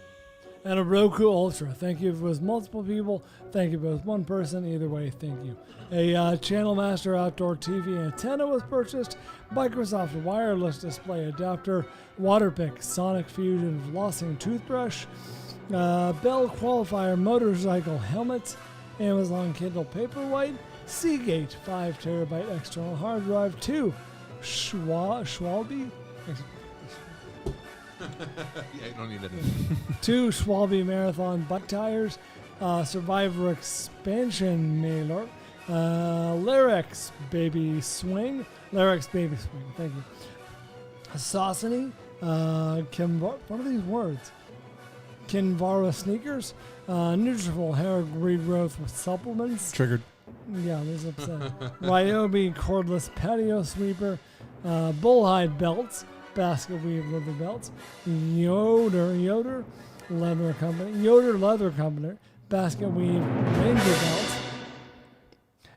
And a Roku Ultra. Thank you if it was multiple people. Thank you if it was one person. Either way, thank you. A Channel Master outdoor TV antenna was purchased. Microsoft wireless display adapter. Waterpik Sonic Fusion flossing toothbrush. Bell Qualifier motorcycle helmet. Amazon Kindle Paperwhite. Seagate 5 terabyte external hard drive. 2 Schwalbe. Yeah, you don't need that. 2 Schwalbe Marathon butt tires, Survivor expansion mailer, Lyrics Baby Swing, thank you. Saucony, what are these words? Kinvara sneakers, Nutrafol hair regrowth with supplements. Triggered. Yeah, this is upsetting. Ryobi cordless patio sweeper, Bullhide belts, basket weave leather belts, Yoder leather company, basket weave ranger belts,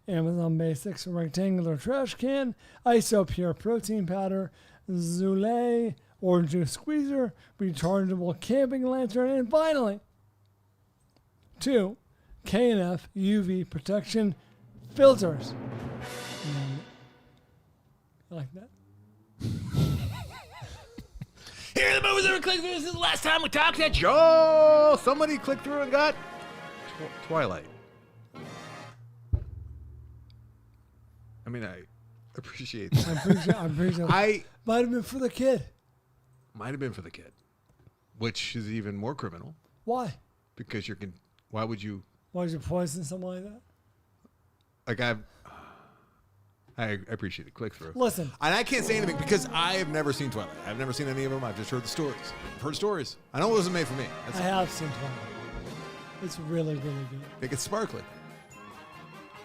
Amazon Basics rectangular trash can, ISO pure protein powder, Zule orange juice squeezer, rechargeable camping lantern, and finally, 2 K&F UV protection filters. I like that. Here are the movies that were clicked through. This is the last time we talked at Joe. Somebody clicked through and got Twilight. I mean, I appreciate that. I'm pretty sure. I Might have been for the kid. might have been for the kid, which is even more criminal Why? because why would you, Why would you poison someone like that? like I appreciate the click through. Listen, And I can't say anything because I have never seen Twilight. I've never seen any of them. I've just heard the stories. I've heard stories. I know it wasn't made for me. I have seen Twilight. It's really, really good. They get sparkly.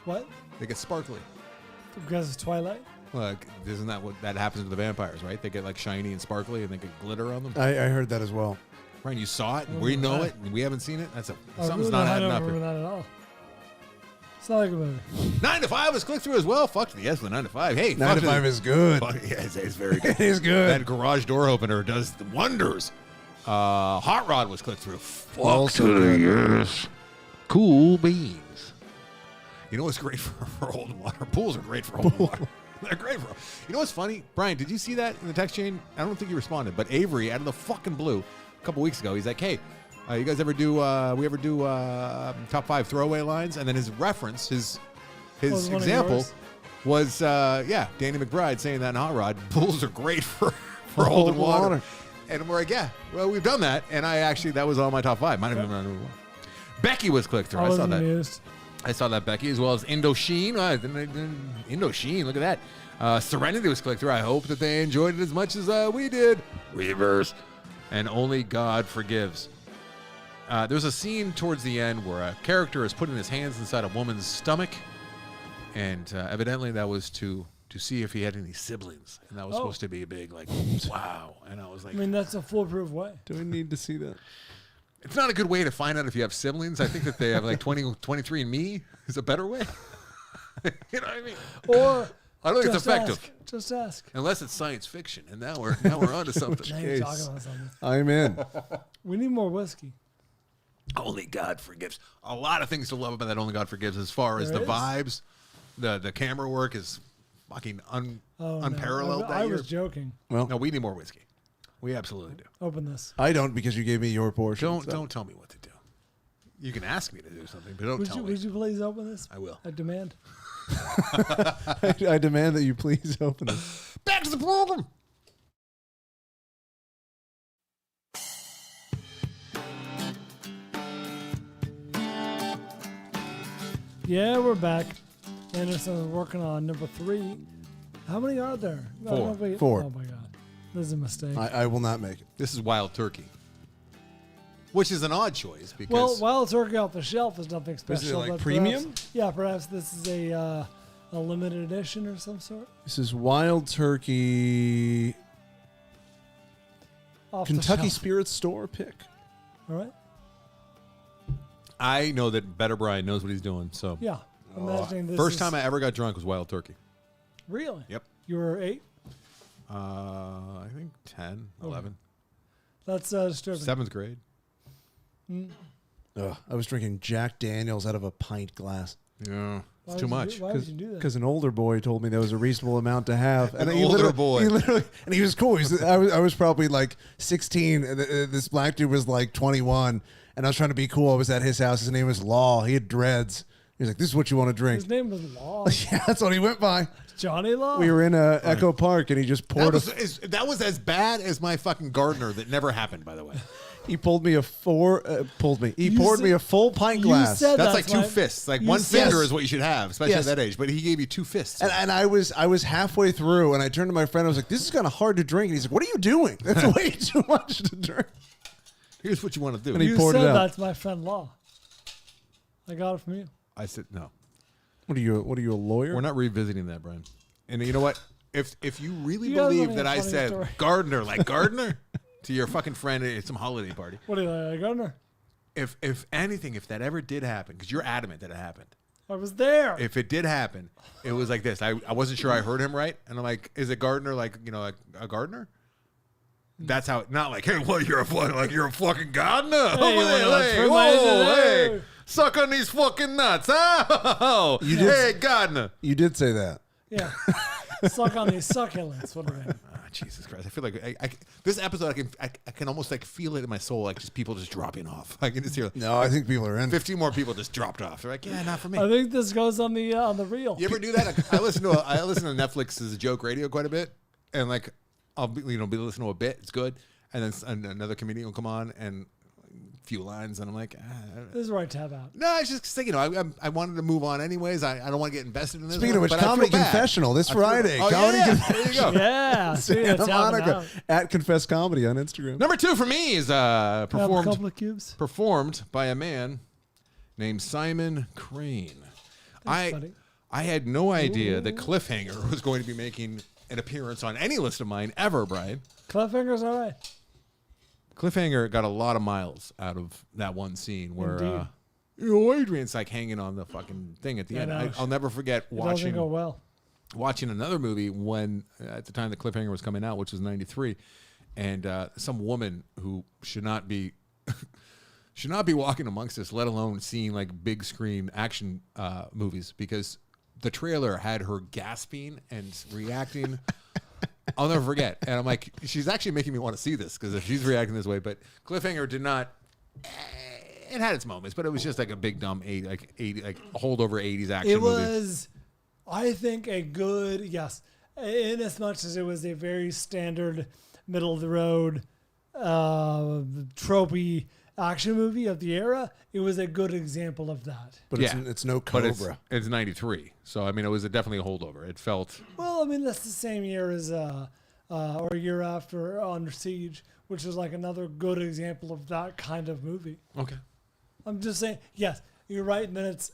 What? They get sparkly. Because of Twilight? Like, isn't that what that happens to the vampires, right? They get like shiny and sparkly and they get glitter on them. I heard that as well. Ryan, you saw it, and Oh, we know yeah. it, and we haven't seen it. I Something's really not adding don't up remember here. that at all. It's not like a movie. 9 to 5 is click through as well. Fuck the yes for 9 to 5. Hey, 9 to 5 is good. Fuck, yeah, it's very good. It is good. That garage door opener does the wonders. Hot Rod was click through. Fuck Also to the good. yes. Cool beans. You know what's great for holding water? Pools are great for holding water. They're great for. You know what's funny, Brian? Did you see that in the text chain? I don't think you responded, but Avery, out of the fucking blue, a couple weeks ago, he's like, "Hey, you guys ever do? We ever do top 5 throwaway lines?" And then his reference, his Was one of example yours? was, Danny McBride saying that in Hot Rod. Pools are great for holding water. And we're like, yeah, well, we've done that, and that was on my top 5. Might have been my number 1. Becky was click through. I I saw wasn't that. amused. I saw that, Becky, as well as Indochine. Indochine, look at that. Serenity was click through. I hope that they enjoyed it as much as we did. Reverse. And Only God Forgives. There's a scene towards the end where a character is putting his hands inside a woman's stomach, and evidently that was to see if he had any siblings. And that was supposed to be a big, like, wow. And I was like, I mean, that's a foolproof way. Do we need to see that? it's not a good way to find out if you have siblings. I think that they have like 23andMe is a better way. You know what I mean? Or I don't think it's just effective. ask. Just ask. Unless it's science fiction, and now we're onto something. Now you're talking about something. I'm in. We need more whiskey. Only God Forgives. A lot of things to love about that Only God Forgives, as far as There the is. vibes, the camera work is fucking Oh, no. unparalleled. I that year. was joking. Well, No, we need more whiskey. We absolutely do. Open this. I don't because you gave me your portion. Don't tell me what to do. You can ask me to do something, but don't Would tell you, me. would you please open this? I will. I demand. I demand that you please open it. Back to the program. Yeah, we're back. Anderson is working on number 3. How many are there? Four. wait. 4. Oh my God. This is a mistake. I will not make it. This is Wild Turkey, which is an odd choice because Well, Wild Turkey off the shelf is nothing special. Is it like but premium? Perhaps, yeah, perhaps this is a limited edition or some sort. This is Wild Turkey Off the Kentucky shelf. Spirit Store pick. All right. I know that Better Brian knows what he's doing. So Yeah. I'm imagining this first is- time I ever got drunk was Wild Turkey. Really? Yep. You were 8? I think 10, 11, That's disturbing. 7th grade. Ugh, I was drinking Jack Daniels out of a pint glass. Yeah, Why it's too would you much. Why would you do that? Because an older boy told me that was a reasonable amount to have. And An he older literally, boy. He literally, and he was cool. I was probably like 16. And this black dude was like 21. And I was trying to be cool. I was at his house. His name was Law. He had dreads. He was like, this is what you want to drink. His name was Law. Yeah, that's what he went by. Johnny Law. We were in Echo Park, and he just poured That was as bad as my fucking gardener that never happened, by the way. He pulled me He poured said- me a full pint you glass. said- That's like That's two my- fists. Like you one said- finger is what you should have, especially Yes. at that age. But he gave you two fists. And I was halfway through, and I turned to my friend. I was like, "This is kind of hard to drink." And he's like, "What are you doing? That's way too much to drink." Here's what you want to do. And he you poured said it out. that's my friend Law. I got it from you. I said no. What are you, a lawyer? We're not revisiting that, Brian. And you know what? If you really You guys believe want that a I funny said story? gardener, like gardener, to your fucking friend at some holiday party, What are you, like, Governor? if anything, if that ever did happen, because you're adamant that it happened. I was there. If it did happen, it was like this. I wasn't sure I heard him right, and I'm like, is a gardener like like a gardener? That's how. Not like, hey, what? You're a fucking gardener. Hey, you wanna hey, trim whoa, my- hey, suck on these fucking nuts, huh? You did- Hey, gardener. You did say that. Yeah. Suck on these succulents. What are they? Ah, Jesus Christ! I feel like this episode, I can almost like feel it in my soul, like just people just dropping off. I can just hear No, I think people are in. 15 more people just dropped off. They're like, yeah, not for me. I think this goes on the reel. You ever do that? I listen to Netflix's joke radio quite a bit, and like I'll be listening to a bit. It's good, and then another comedian will come on and a few lines, and I'm like, This is where I tab out. no, it's just I wanted to move on anyways. I don't want to get invested in this. Speaking of one, which, but I Comedy feel bad. Confessional this I feel- Friday. Oh, Comedy yeah. Confessional. There you go. Yeah. speaking of Santa tabbing Monica out, at Confess Comedy on Instagram. Number 2 for me is have a performed couple of cubes. performed by a man named Simon Crane. Buddy. I had no idea that Cliffhanger was going to be making an appearance on any list of mine ever, Brian. Cliffhanger's all right. Cliffhanger got a lot of miles out of that one scene where Indeed. Adrian's like hanging on the fucking thing at the end. know. I'll never forget It doesn't go watching well. another movie when at the time the Cliffhanger was coming out, which was '93, and some woman who should not be walking amongst us, let alone seeing like big screen action movies, because the trailer had her gasping and reacting. I'll never forget. And I'm like, she's actually making me want to see this, because if she's reacting this way. But Cliffhanger did not. It had its moments, but it was just like a big dumb holdover 80s action It movie. was, I think, a good, yes, in as much as it was a very standard, middle of the road, tropey action movie of the era. It was a good example of that. But it's no But Cobra. it's 93. So, I mean, it was definitely a holdover. It felt. Well, I mean, that's the same year as, or a year after Under Siege, which is like another good example of that kind of movie. Okay. I'm just saying, yes, you're right, and then it's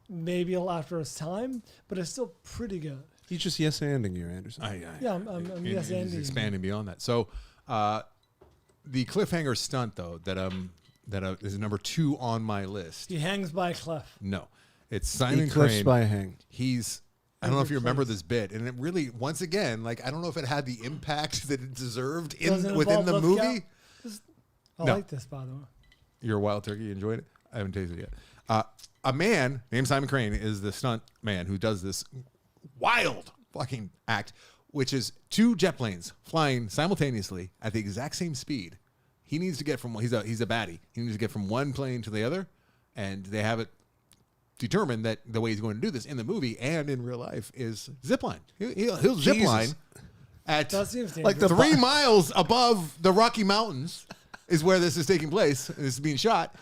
maybe a little after its time, but it's still pretty good. He's just yes-anding you, Anderson. Yeah, I'm yes, He's Andy. expanding beyond that. So, the Cliffhanger stunt, though, that is number 2 on my list. He hangs by a cliff. No, it's Simon He cliffs Crane. by a hang. He's. I don't know if you remember Place. this bit, and it really, once again, like I don't know if it had the impact that it deserved Doesn't within involve the Lithgow? movie. I No. like this, by the way. You're a wild turkey. You enjoyed it? I haven't tasted it yet. A man named Simon Crane is the stunt man who does this wild fucking act, which is 2 jet planes flying simultaneously at the exact same speed. He needs to get from he's a baddie. He needs to get from one plane to the other, and they have it determined that the way he's going to do this in the movie and in real life is zipline. He'll zipline at That seems Like the dangerous. 3 miles above the Rocky Mountains is where this is taking place. This is being shot.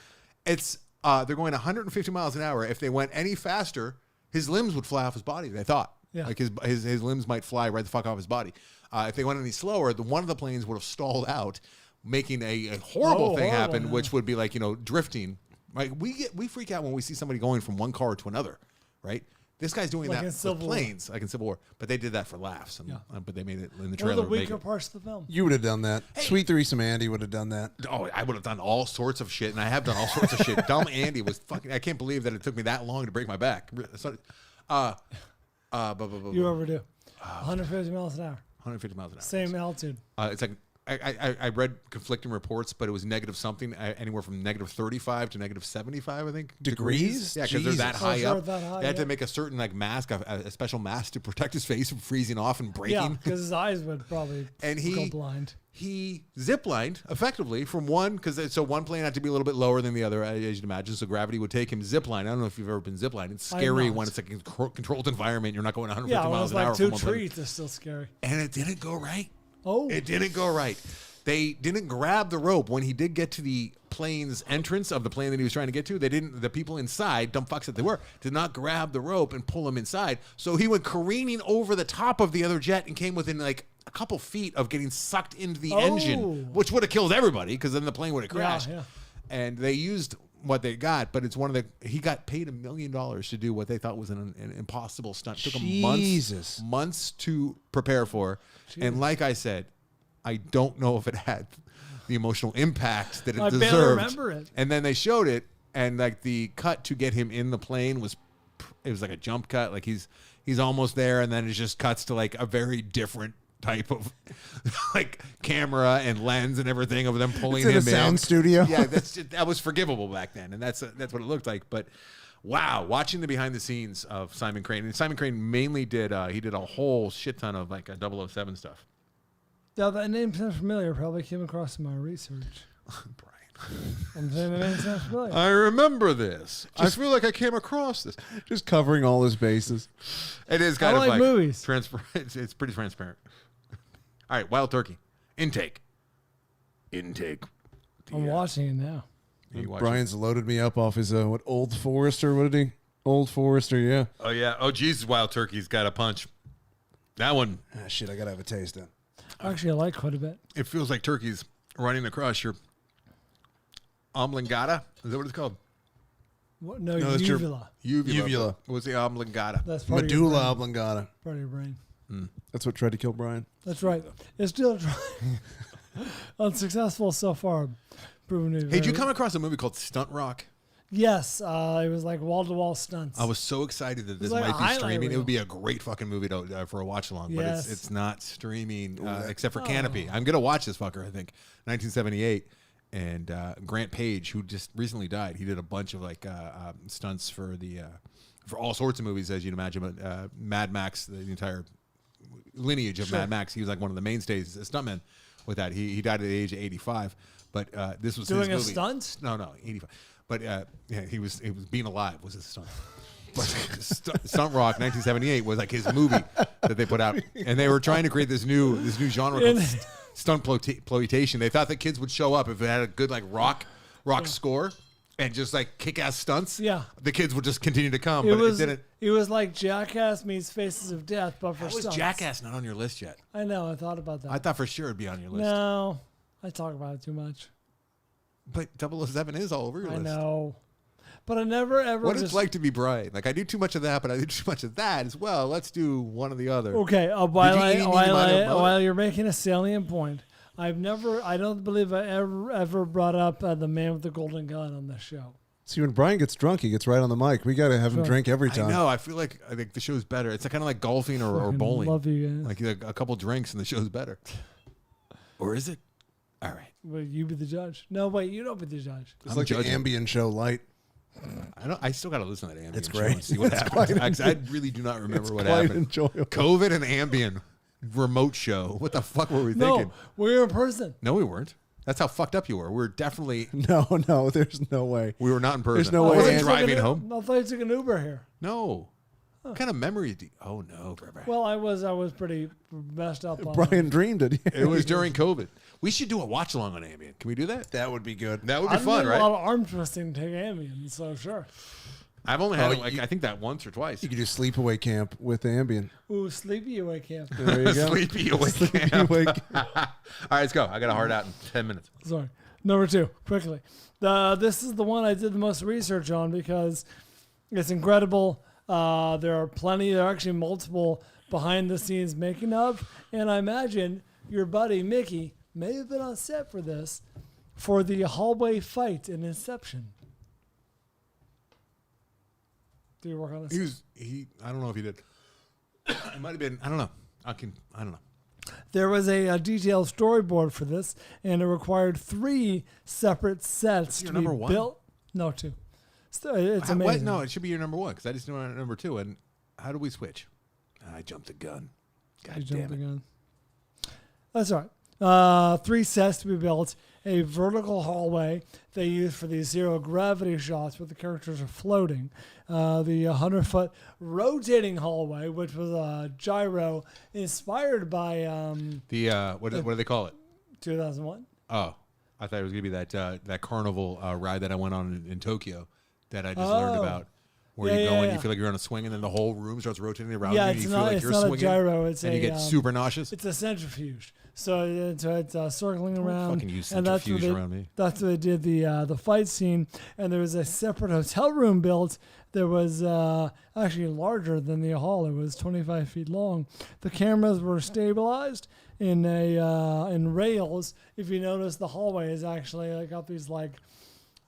It's they're going 150 miles an hour. If they went any faster, his limbs would fly off his body. They thought, Yeah. like his limbs might fly right the fuck off his body. If they went any slower, one of the planes would have stalled out, making a horrible thing happen, horrible. which would be like drifting. Like we freak out when we see somebody going from one car to another, right? This guy's doing Like that in with Civil War. planes, like in Civil War, but they did that for laughs. And, Yeah. but they made it in the One of trailer. the make weaker it- parts of the film. You would have done that. Sweet Threesome Andy would have done that. Oh, I would have done all sorts of shit, and I have done all sorts of shit. Dumb Andy was fucking. I can't believe that it took me that long to break my back. So, You overdo. 150 miles an hour. 150 miles an hour. Same altitude. It's like I read conflicting reports, but it was negative something, anywhere from negative 35 to negative 75, I think. Degrees? Yeah, because they're that Jesus. high sure, up. that high, They had yeah. to make a certain like mask, a special mask to protect his face from freezing off and breaking. Yeah, because his eyes would probably And go blind. He ziplined effectively from one, so one plane had to be a little bit lower than the other, as you'd imagine. So gravity would take him zipline. I don't know if you've ever been ziplined. It's scary when it's like a controlled environment. You're not going 150 Yeah, when miles it's an hour. like two from one plane. trees, it's still scary. And it didn't go right. Oh. It didn't go right. They didn't grab the rope when he did get to the plane's entrance of the plane that he was trying to get to. They didn't. The people inside, dumb fucks that they were, did not grab the rope and pull him inside. So he went careening over the top of the other jet and came within like a couple feet of getting sucked into the engine, which would have killed everybody because then the plane would have crashed. Yeah. And they used what they got, but it's one of the. He got paid $1 million to do what they thought was an impossible stunt. Took him months to prepare for, and like I said, I don't know if it had the emotional impact that it I deserved. barely remember it. And then they showed it, and like the cut to get him in the plane was like a jump cut. Like he's almost there, and then it just cuts to like a very different type of like camera and lens and everything of them pulling him in. It's in a sound studio. Yeah, that was forgivable back then, and that's what it looked like. But wow, watching the behind the scenes of Simon Crane, and Simon Crane mainly did he did a whole shit ton of like 007 stuff. Yeah, that name sounds familiar. Probably came across in my research. Brian. I'm saying the name sounds familiar. I remember this. I feel like I came across this. Just covering all his bases. It is kind I of like movies. It's pretty transparent. All right, Wild Turkey. Intake. I'm watching it now. You watch Brian's loaded me up off his Old Forester. What did he? Old Forester, yeah. it? Oh yeah. Oh Jesus, Wild Turkey's got a punch. That one. Ah, shit, I gotta have a taste then. Actually, I like quite a bit. It feels like turkey's running across your oblongata. Is that what it's called? What? No, No, it's your- uvula. Uvula. What's the oblongata? That's part of your Medulla brain. oblongata. Part of your brain. That's what tried to kill Brian. That's right. It's still trying. Unsuccessful so far. Proven to be Hey, did you very- come across a movie called Stunt Rock? Yes, it was like wall-to-wall stunts. I was so excited that this like a might be highlight streaming. It reel. would be a great fucking movie for a watch along, but Yes. it's not streaming except for Canopy. I'm gonna watch this fucker. I think 1978, and Grant Page, who just recently died, he did a bunch of like stunts for for all sorts of movies, as you'd imagine. But Mad Max, the entire lineage of Mad Max, he was like one of the mainstays, a stuntman with that. He died at the age of 85, but this was Doing his a movie. stunt? No, 85. But yeah, he was being alive was his stunt. But Stunt Rock 1978 was like his movie that they put out, and they were trying to create this new genre called stunt ploitation. They thought that kids would show up if it had a good like rock score and just like kick ass stunts. Yeah. The kids would just continue to come. It But was. it didn't. It was like Jackass meets Faces of Death, but for How was stunts. Jackass not on your list yet? I know. I thought about that. I thought for sure it'd be on your list. No, I talk about it too much. But 007 is all over your I list. know, but I never ever. What just, it's like to be Brian. Like I do too much of that, but I do too much of that as well. Let's do one or the other. Okay, Did you while you're making a salient point, I don't believe I ever brought up the man with the golden gun on this show. See, when Brian gets drunk, he gets right on the mic. We got to have him drink every time. I know. I feel like the show's better. It's kind of like golfing or Fucking bowling. Love you guys. Like a couple drinks and the show's better. Or is it? All right. Well, you be the judge. No, wait, you don't be the judge. It's I'm like judging. the Ambien show light. I still got to listen to that Ambien It's show great. and see what It's happens. quite I really do not remember It's what quite happened. enjoyable. COVID and Ambien remote show. What the fuck were we No, thinking? we're in person. No, we weren't. That's how fucked up you were. We were definitely. No, there's no way. We were not in person. There's no I way wasn't Andy- driving home. I thought you took an Uber here. No. What kind of memory do you... Oh, no. Well, I was pretty messed up on Brian dreamed it. It was during COVID. We should do a watch along on Ambien. Can we do that? That would be good. That would be I've fun, done right? a lot of arm twisting to take Ambien, so sure. I've only had Oh, it, like I think that once or twice. You could do sleepaway camp with Ambien. Ooh, sleepy away camp. There you go. Sleepy awake Sleepy camp. awake. All right, let's go. I got a hard out in 10 minutes. Sorry. Number 2, quickly. This is the one I did the most research on because it's incredible. There are actually multiple behind the scenes making of, and I imagine your buddy Mickey may have been on set for this, for the hallway fight in Inception. Do you work on this? I don't know if he did. It might have been, I don't know. I don't know. There was a detailed storyboard for this, and it required 3 separate sets Your to be number one? built. No, 2. So it's amazing. What? No, it should be your number one because I just knew number 2. And how do we switch? I jumped the gun. God You damn jumped it. the gun. That's all right. 3 sets to be built. A vertical hallway they use for these zero gravity shots where the characters are floating. The 100-foot rotating hallway, which was a gyro inspired by What do they call it? 2001. Oh, I thought it was gonna be that carnival ride that I went on in Tokyo that I just learned about. Where Yeah, you go yeah, and yeah. you feel like you're on a swing, and then the whole room starts rotating around Yeah, you, and it's you feel not. like It's you're not swinging, a gyro. It's and you get super nauseous. It's a centrifuge. So it's circling around, Fucking use and that's where centrifuge around me. That's where they did the fight scene. And there was a separate hotel room built that was actually larger than the hall. It was 25 feet long. The cameras were stabilized in rails. If you notice, the hallway is actually got these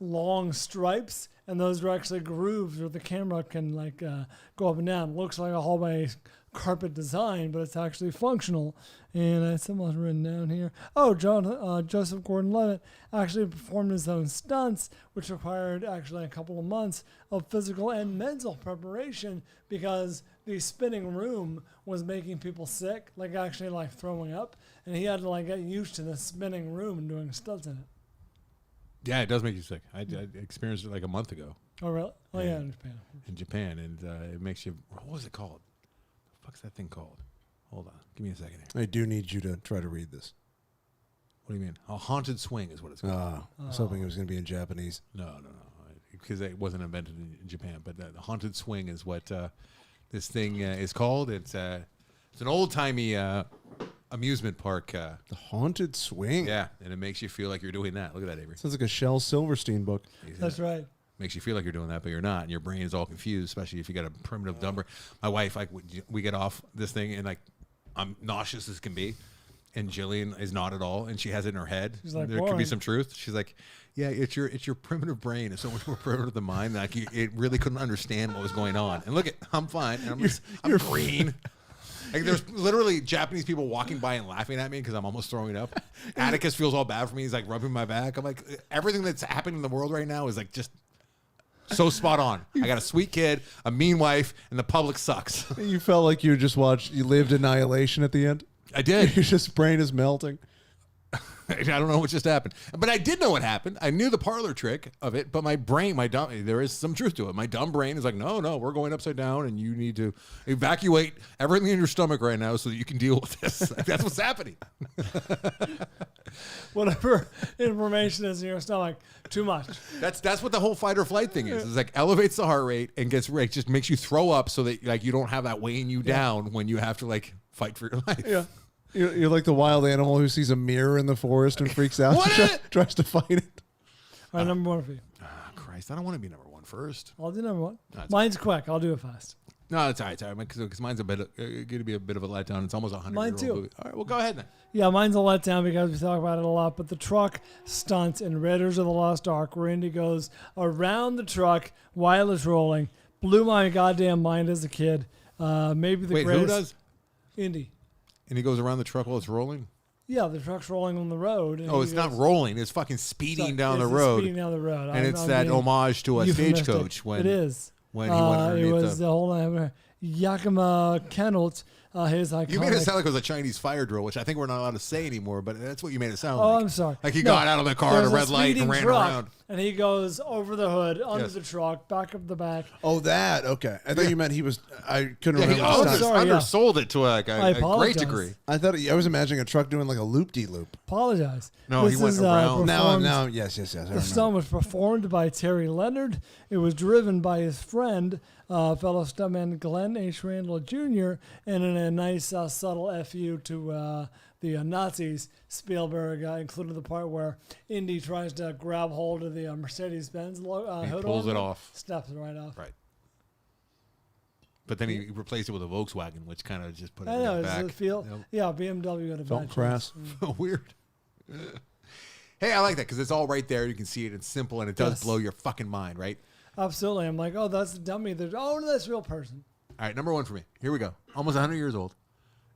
long stripes, and those are actually grooves where the camera can go up and down. It looks like a hallway carpet design, but it's actually functional. And someone's written down here. Oh, Joseph Gordon-Levitt actually performed his own stunts, which required actually a couple of months of physical and mental preparation because the spinning room was making people sick, actually throwing up, and he had to get used to the spinning room and doing stunts in it. Yeah, it does make you sick. I experienced it a month ago Oh, really? Oh, yeah, Yeah. in Japan. in Japan, and it makes you. What was it called? The fuck's that thing called? Hold on, give me a second here. I do need you to try to read this. What do you mean? A haunted swing is what it's called. I was hoping it was going to be in Japanese. No, because it wasn't invented in Japan. But the haunted swing is what this thing is called. It's an old timey amusement park. The Haunted Swing. Yeah, and it makes you feel like you're doing that. Look at that, Avery. Sounds like a Shel Silverstein book. That's right. Makes you feel like you're doing that, but you're not, and your brain is all confused, especially if you got a primitive dumb brain. My wife, we get off this thing, and I'm nauseous as can be, and Jillian is not at all, and she has it in her head. She's like, there could be boring. some truth. She's like, yeah, it's your primitive brain. It's so much more primitive than mine. It really couldn't understand what was going on. And look, I'm fine. And I'm green. There's literally Japanese people walking by and laughing at me because I'm almost throwing up. Atticus feels all bad for me. He's rubbing my back. I'm like, everything that's happening in the world right now is just so spot on. I got a sweet kid, a mean wife, and the public sucks. You felt like you lived Annihilation at the end? I did. Your just brain is melting. I don't know what just happened. But I did know what happened. I knew the parlor trick of it, but my brain, there is some truth to it. My dumb brain is like, no, we're going upside down, and you need to evacuate everything in your stomach right now so that you can deal with this. That's what's happening. Whatever information is in your stomach, too much. That's what the whole fight or flight thing is. It's elevates the heart rate and just makes you throw up so that you don't have that weighing you down when you have to fight for your life. Yeah. You're like the wild animal who sees a mirror in the forest and freaks out and tries to fight it. All right, number 1 for you. Oh, Christ, I don't want to be number 1 first. I'll do number 1. No, it's Mine's quick. I'll do it fast. No, it's all right. Because mine's going to be a bit of a letdown. It's almost 100. Mine too. Movie. All right, well, go ahead then. Yeah, mine's a letdown because we talk about it a lot. But the truck stunts in Raiders of the Lost Ark, where Indy goes around the truck while it's rolling, blew my goddamn mind as a kid. Maybe the Wait, greatest. who does? Indy. And he goes around the truck while it's rolling? Yeah, the truck's rolling on the road. And Oh, he it's not goes- rolling. It's fucking speeding down the it's road. Speeding down the road. And it's that homage to a euphemistic. Stagecoach when it is. when he went underneath it was the- hold on, Yakima Kennelt. His iconic. You made it sound like it was a Chinese fire drill, which I think we're not allowed to say anymore, but that's what you made it sound Oh, like. I'm sorry. Like he No, got out of the car at a there's red light and speeding ran truck, around. And he goes over the hood, under Yes. the truck, back up the back. Oh, that. Okay. I thought you meant he was. I couldn't Yeah, he remember. the stunt. sorry, yeah. undersold it to a I great apologize. degree. I thought I was imagining a truck doing like a loop-de-loop. Apologize. No, he went around. Now, yes. I The remember. stunt was performed by Terry Leonard. It was driven by his friend, fellow stuntman Glenn H. Randall Jr., and in a nice subtle FU to the Nazis, Spielberg included the part where Indy tries to grab hold of the Mercedes-Benz hood. pulls it ornament, off. Snaps it right off. Right. But then he replaced it with a Volkswagen, which kind of just put it I know, in the it's back. a feel. You know? Yeah, BMW had a Felt bad crass. choice. Weird. Hey, I like that because it's all right there. You can see it. It's simple, and it does Yes. blow your fucking mind, right? Absolutely. I'm like, oh, that's the dummy. Oh, no, that's a real person. All right, number 1 for me. Here we go. Almost 100 years old.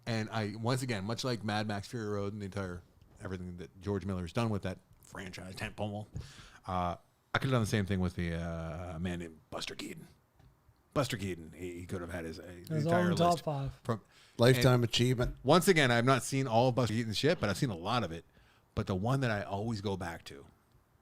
And I, once again, much like Mad Max Fury Road and the entire everything that George Miller's done with that franchise, tentpole, I could have done the same thing with the man named Buster Keaton. Buster Keaton, he could have had his entire own list. top 5. Lifetime achievement. Once again, I've not seen all of Buster Keaton's shit, but I've seen a lot of it. But the one that I always go back to,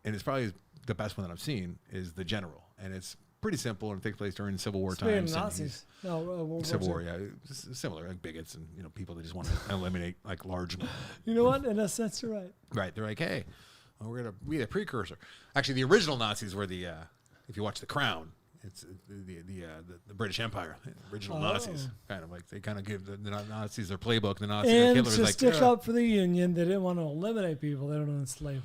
and it's probably the best one that I've seen, is The General. And it's pretty simple and it takes place during Civil War times. Nazis. No, World War Civil II. War, yeah. It's similar, like bigots and people that just want to eliminate like large. You know what? In a sense, you're right. Right. They're like, hey, we're going to be a precursor. Actually, the original Nazis were the, if you watch The Crown, it's the British Empire, the original Nazis. Kind of like they kind of give the Nazis their playbook. The Nazis, And Hitler to was like, stick up for the Union, they didn't want to eliminate people. They don't enslave.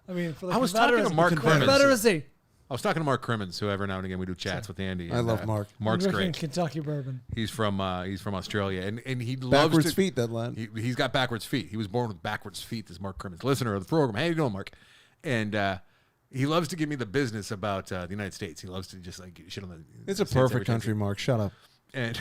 I mean, for the I was talking to Mark Crimmins. Confederacy. I was talking to Mark Crimmins, who every now and again we do chats with Andy. I love Mark. Mark's Drinking great. Kentucky bourbon. He's from Australia, and he loves Backwards to, feet, that lad. He's got backwards feet. He was born with backwards feet. This Mark Crimmins, listener of the program. How you doing, Mark? And he loves to give me the business about the United States. He loves to just like shit on the. It's a States every perfect day. country, Mark. Shut up. And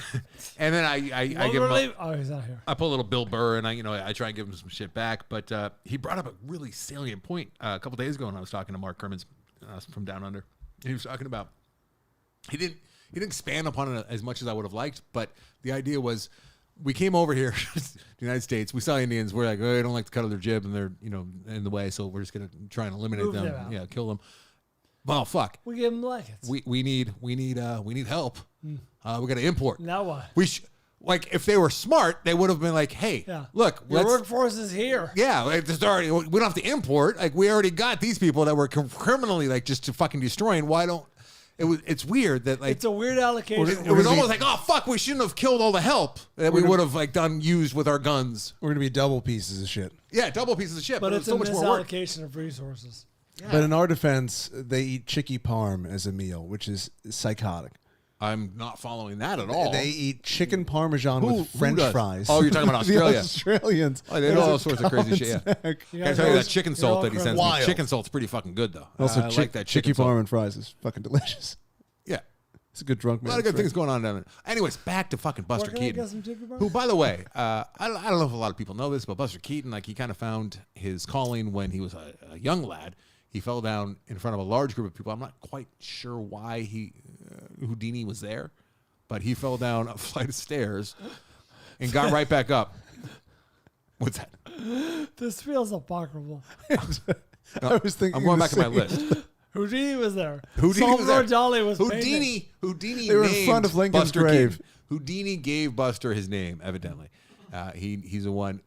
then I give him. Oh, he's not here. I pull a little Bill Burr, and I try and give him some shit back. But he brought up a really salient point a couple days ago, and I was talking to Mark Crimmins from Down Under. He was talking about he didn't expand upon it as much as I would have liked, but the idea was we came over here to the United States. We saw Indians. We're like, oh, they don't like the cut of their jib, and they're in the way, so we're just gonna try and eliminate Move them. them out. Yeah, kill them. Well, fuck. We give them blankets. We need help. We got to import. Now what? Like if they were smart, they would have been like, hey, look, your workforce is here. yeah, like there's already, we don't have to import. Like we already got these people that were criminally like just to fucking destroying. Why don't it's weird that like It's a weird allocation. it was almost like, oh fuck, we shouldn't have killed all the help that we would have like used with our guns. We're gonna be double pieces of shit. Yeah, double pieces of shit, but but it's so a much more work. misallocation of resources. Yeah. But in our defense, they eat chicky parm as a meal, which is psychotic. I'm not following that at all. They eat chicken parmesan with French does? fries. Oh, you're talking about Australia. The Australians. Oh, they do all sorts of crazy shit. Yeah. Snack. I can tell you that chicken salt that he sends me. Wild. Chicken salt's pretty fucking good though. Also, I like that chicken chicky salt. parm and fries is fucking delicious. Yeah. It's a good drunk A man. lot of good things going on down there. Anyways, back to fucking Buster Where can I Keaton. get some chicken parm? Who, by the way, I don't know if a lot of people know this, but Buster Keaton, like he kind of found his calling when he was a young lad. He fell down in front of a large group of people. I'm not quite sure why Houdini was there, but he fell down a flight of stairs and got right back up. What's that? This feels apocryphal. I was thinking. I'm going the back to my same. list. Houdini was there. Houdini was there. Salvador Dali was painting. Houdini They were in named front of Lincoln's Buster grave. Keaton. Houdini gave Buster his name, evidently. He's the one.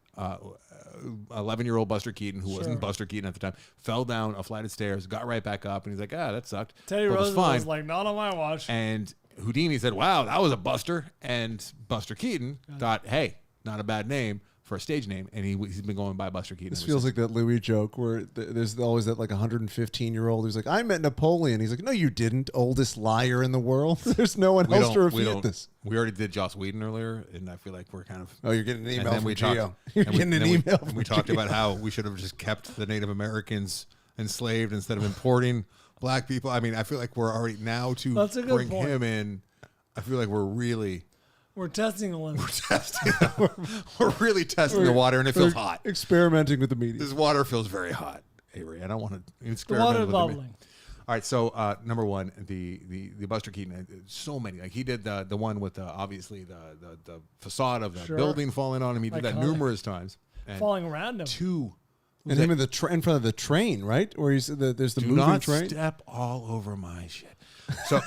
11-year-old Buster Keaton, who wasn't Buster Keaton at the time, fell down a flight of stairs, got right back up, and he's like, that sucked. Teddy but it was Roosevelt fine. was like, not on my watch. And Houdini said, wow, that was a Buster. And Buster Keaton thought, hey, not a bad name for a stage name. And he's been going by Buster Keaton. This ever feels since. like that Louis joke where there's always that like 115-year-old who's like, I met Napoleon. He's like, no, you didn't. Oldest liar in the world. There's no one else to refute this. We already did Joss Whedon earlier, and I feel like we're kind of. Oh, you're getting an and email then from we Gio. talked, You're and we- getting an then we- email and from we talked Gio. about how we should have just kept the Native Americans enslaved instead of importing black people. I mean, I feel like we're already now to That's a good bring point. him in. I feel like we're really We're testing the limit. we're really testing the water, and it feels hot. Experimenting with the media. This water feels very hot, Avery. I don't want to The experiment water with bubbling. All right, so number one, the Buster Keaton. So many. Like he did the one with obviously the facade of the Sure. building falling on him. He did that Iconic. numerous times. And Falling around him. two. And him in the in front of the train, right? Where he's there's the Do moving not train. step all over my shit. So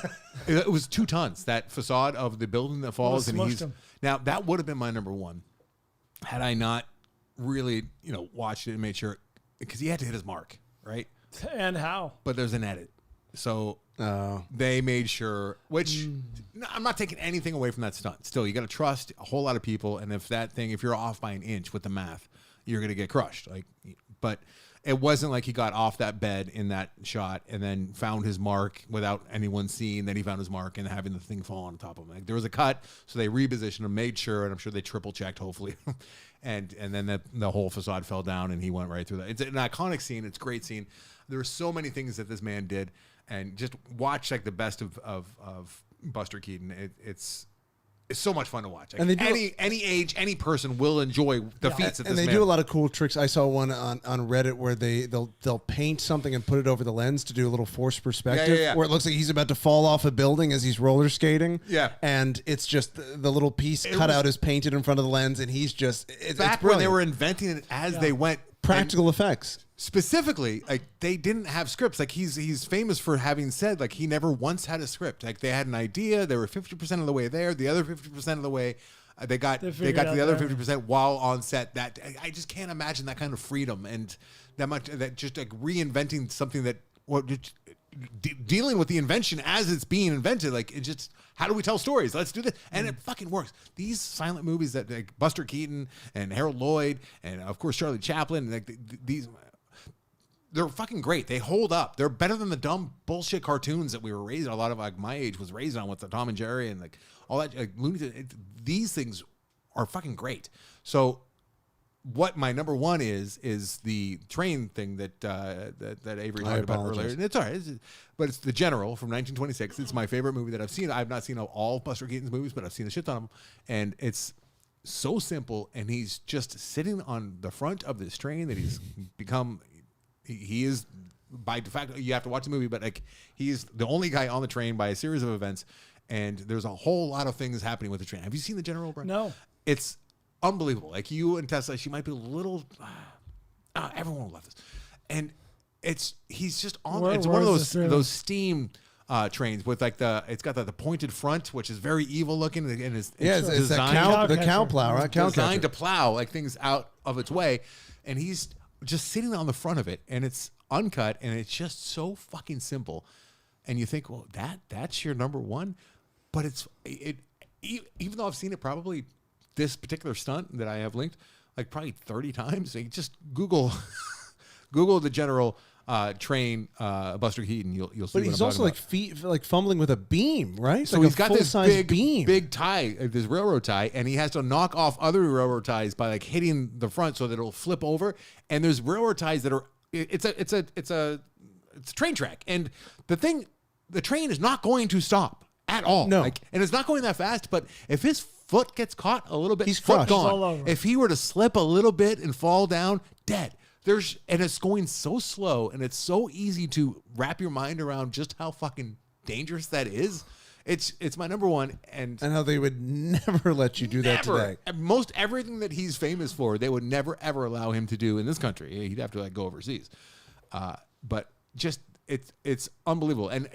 it was 2 tons. That facade of the building that falls, and smushed he's him. now that would have been my number one, had I not really watched it and made sure, because he had to hit his mark, right? And how? But there's an edit, so they made sure. Which no, I'm not taking anything away from that stunt. Still, you got to trust a whole lot of people, and if you're off by an inch with the math, you're gonna get crushed. But it wasn't like he got off that bed in that shot and then found his mark without anyone seeing that he found his mark and having the thing fall on top of him. Like, there was a cut, so they repositioned him, made sure, and I'm sure they triple checked, hopefully, and then the whole facade fell down and he went right through that. It's an iconic scene. It's a great scene. There were so many things that this man did, and just watch like the best of Buster Keaton. It's so much fun to watch. Like, And they do any age, any person will enjoy the feats of this and they man. do a lot of cool tricks. I saw one on Reddit where they'll paint something and put it over the lens to do a little forced perspective, Yeah. where it looks like he's about to fall off a building as he's roller skating. Yeah. And it's just the little piece cut out is painted in front of the lens, and he's just it's Back when they brilliant. were inventing it as they went. Practical effects. Specifically, like they didn't have scripts. Like he's famous for having said like he never once had a script. Like they had an idea, they were 50% of the way there, the other 50% of the way they got to the other 50% while on set. That I just can't imagine that kind of freedom and that much that just like reinventing something that dealing with the invention as it's being invented. Like it just how do we tell stories? Let's do this, and it fucking works. These silent movies that like Buster Keaton and Harold Lloyd and of course Charlie Chaplin, like these. They're fucking great. They hold up. They're better than the dumb bullshit cartoons that we were raised on. A lot of like my age was raised on with the Tom and Jerry and like all that. Like Looney Tunes. These things are fucking great. So, what my number one is the train thing that Avery talked about earlier. And it's all right, but it's The General from 1926. It's my favorite movie that I've seen. I've not seen all Buster Keaton's movies, but I've seen a shit ton of them, and it's so simple. And he's just sitting on the front of this train that he's become. He is, by de facto, you have to watch the movie, but like he's the only guy on the train by a series of events, and there's a whole lot of things happening with the train. Have you seen The General, Brian? No. It's unbelievable. Like you and Tessa, she might be a little. Everyone will love this, and he's just on. It's one of those steam trains with like it's got the pointed front, which is very evil looking, and it's designed the cow plow, right? Designed to plow like things out of its way, and he's just sitting on the front of it, and it's uncut, and it's just so fucking simple. And you think, well, that's your number one, but even though I've seen it probably this particular stunt that I have linked like probably 30 times. So you just Google The General train Buster Keaton. You'll see. But he's also like fumbling with a beam, right? So like he's got this beam. big tie, this railroad tie, and he has to knock off other railroad ties by like hitting the front so that it'll flip over. And there's railroad ties that are it's a train track, and the train is not going to stop at all. No, and it's not going that fast. But if his foot gets caught a little bit, he's foot crushed. gone. All over. If he were to slip a little bit and fall down, dead. And it's going so slow, and it's so easy to wrap your mind around just how fucking dangerous that is. It's my number one, and how they would never let you do that today. Most everything that he's famous for, they would never ever allow him to do in this country. He'd have to like go overseas. But just it's unbelievable, and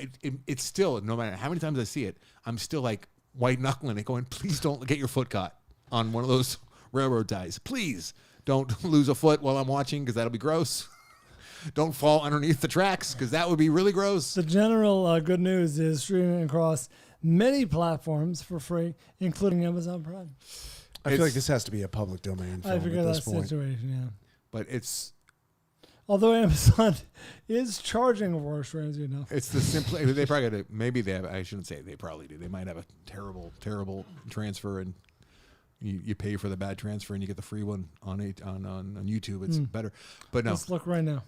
it's still, no matter how many times I see it, I'm still like white knuckling it, going, please don't get your foot caught on one of those railroad ties, please. Don't lose a foot while I'm watching, because that'll be gross. Don't fall underneath the tracks, because that would be really gross. The general good news is streaming across many platforms for free, including Amazon Prime. I feel like this has to be a public domain film I at figure this that point. situation, yeah. But it's... Although Amazon is charging for streams, you know. It's the simple... They probably got to... Maybe they have... I shouldn't say they probably do. They might have a terrible, terrible transfer, and you pay for the bad transfer and you get the free one on YouTube. It's better. But no. Let's look right now.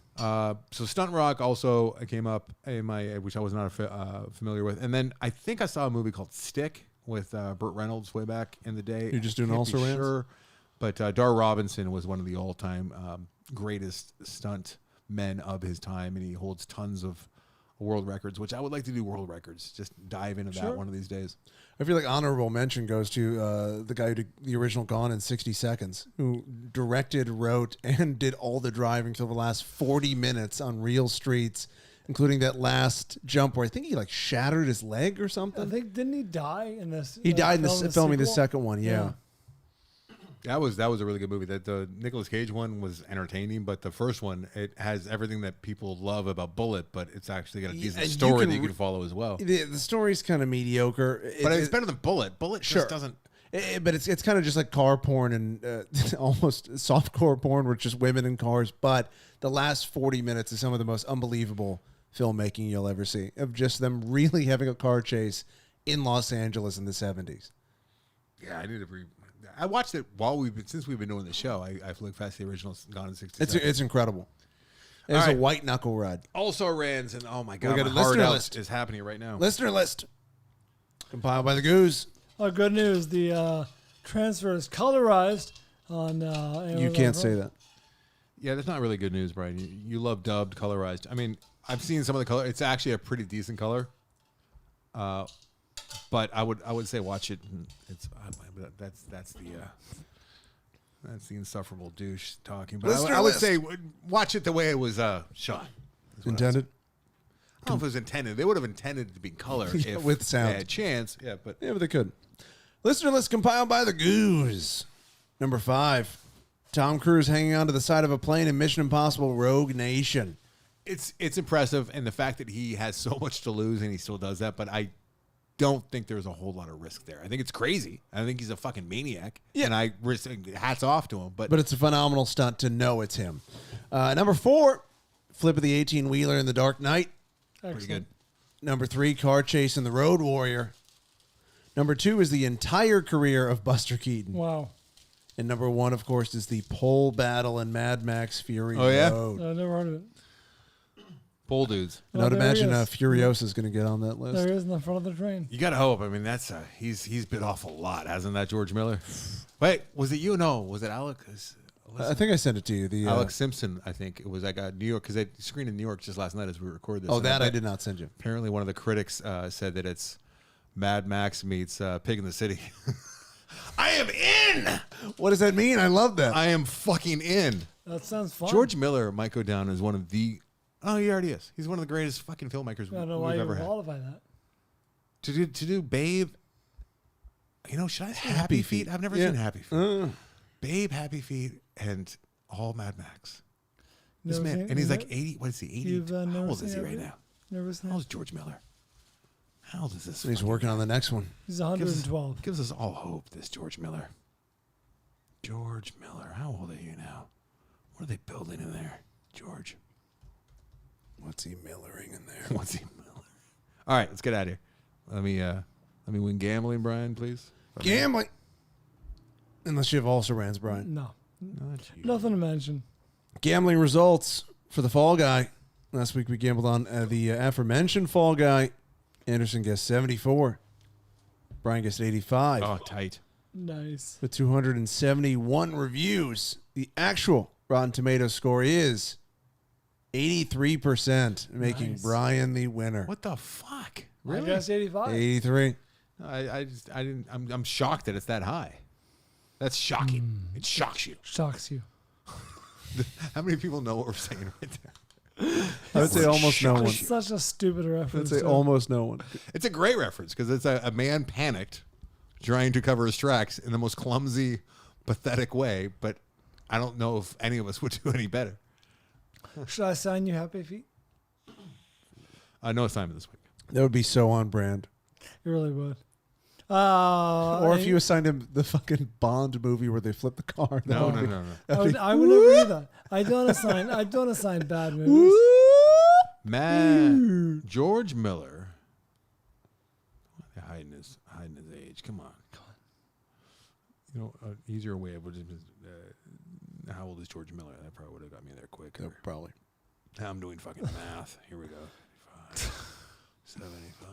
So Stunt Rock also came up in which I was not familiar with. And then I think I saw a movie called Stick with Burt Reynolds way back in the day. You're just doing also rans? Sure. But Dar Robinson was one of the all-time greatest stunt men of his time, and he holds tons of world records, which I would like to do world records. Just dive into that one of these days. I feel like honorable mention goes to the guy who did the original Gone in 60 Seconds, who directed, wrote, and did all the driving for the last 40 minutes on real streets, including that last jump where I think he like shattered his leg or something. Didn't he die in this? He died in filming the sequel? second one, yeah. That was a really good movie. That the Nicolas Cage one was entertaining, but the first one, it has everything that people love about Bullet, but it's actually got a decent story that you can follow as well. The story's kind of mediocre, but it's better than Bullet. Bullet just doesn't. But it's kind of just like car porn and almost softcore porn with just women in cars. But the last 40 minutes is some of the most unbelievable filmmaking you'll ever see, of just them really having a car chase in Los Angeles in the 70s. Yeah, I need to I watched it since we've been doing the show. I flicked past the original Gone in 60 Seconds. It's incredible. It's a white knuckle ride. Also rans, and oh my God, got my a heart listener out list. is happening right now. Listener list compiled by the Goose. Oh, good news. The transfer is colorized on You can't say that. Yeah, that's not really good news, Brian. You love dubbed, colorized. I mean, I've seen some of the color. It's actually a pretty decent color. But I would say watch it. It's that's the insufferable douche talking. But I would say watch it the way it was shot. Intended? I don't know if it was intended. They would have intended it to be color if with sound. they had a chance. Yeah, but they could. Listener list compiled by the Goose. Number 5. Tom Cruise hanging onto the side of a plane in Mission Impossible Rogue Nation. it's impressive, and the fact that he has so much to lose and he still does that. But I don't think there's a whole lot of risk there. I think it's crazy. I think he's a fucking maniac. Yeah. And hats off to him. But it's a phenomenal stunt to know it's him. Number 4, flip of the 18-wheeler in The Dark Knight. pretty good. Number 3, car chase in The Road Warrior. Number 2 is the entire career of Buster Keaton. Wow. And number 1, of course, is the pole battle in Mad Max Fury Oh, yeah? Road. I never heard of it. Pole dudes. And I'd there he imagine is. Furiosa is going to get on that list. There he is in the front of the train. You gotta hope. I mean, that's he's bit off a lot, hasn't that, George Miller? Wait, was it you? No, was it Alex? I think I sent it to you. The Alex Simpson, I think it was. I got New York because they screened in New York just last night as we recorded this. Oh, And that I did not send you. Apparently, one of the critics said that it's Mad Max meets Pig in the City. I am in. What does that mean? I love that. I am fucking in. That sounds fun. George Miller might go down as one of the. Oh, he already is. He's one of the greatest fucking filmmakers I don't know why we've you ever had. qualify that. To do Babe. You know, should I say Happy Feet? I've never seen Happy Feet. Babe, Happy Feet, and all Mad Max. This Never man, seen- and he's you like 80. What is he? 80? You've, How never old is he seen right Happy now? Never seen How it. old is George Miller? How old is this? He's fucking working on the next one. He's Gives us- 112. Gives us all hope, this George Miller. George Miller. How old are you now? What are they building in there, George? What's he millering in there? What's he Miller? All right, let's get out of here. Let me win gambling, Brian, please. Gambling. Unless you have also rans, Brian. No. Not you. Nothing to mention. Gambling results for the Fall Guy. Last week we gambled on the aforementioned Fall Guy. Anderson guessed 74. Brian guessed 85. Oh, tight. Nice. With 271 reviews, the actual Rotten Tomatoes score is 83%, making Nice. Brian the winner. What the fuck? I Really? guess 85. 83. I didn't. I'm shocked that it's that high. That's shocking. It shocks you. Shocks you. How many people know what we're saying right there? I would say almost no one. It's such a stupid I would reference. say too. almost no one. It's a great reference because it's a man panicked, trying to cover his tracks in the most clumsy, pathetic way. But I don't know if any of us would do any better. Should I sign you Happy Feet? No assignment this week. That would be so on brand. You really would. Or if you assigned him the fucking Bond movie where they flip the car. that No, would no, be- no, no. I would never do that. I don't assign bad movies. Man, George Miller. Hiding his age. Come on. You know, easier way would have been, how old is George Miller? That probably would have got me there quick. Yeah, probably. I'm doing fucking math. Here we go. 75.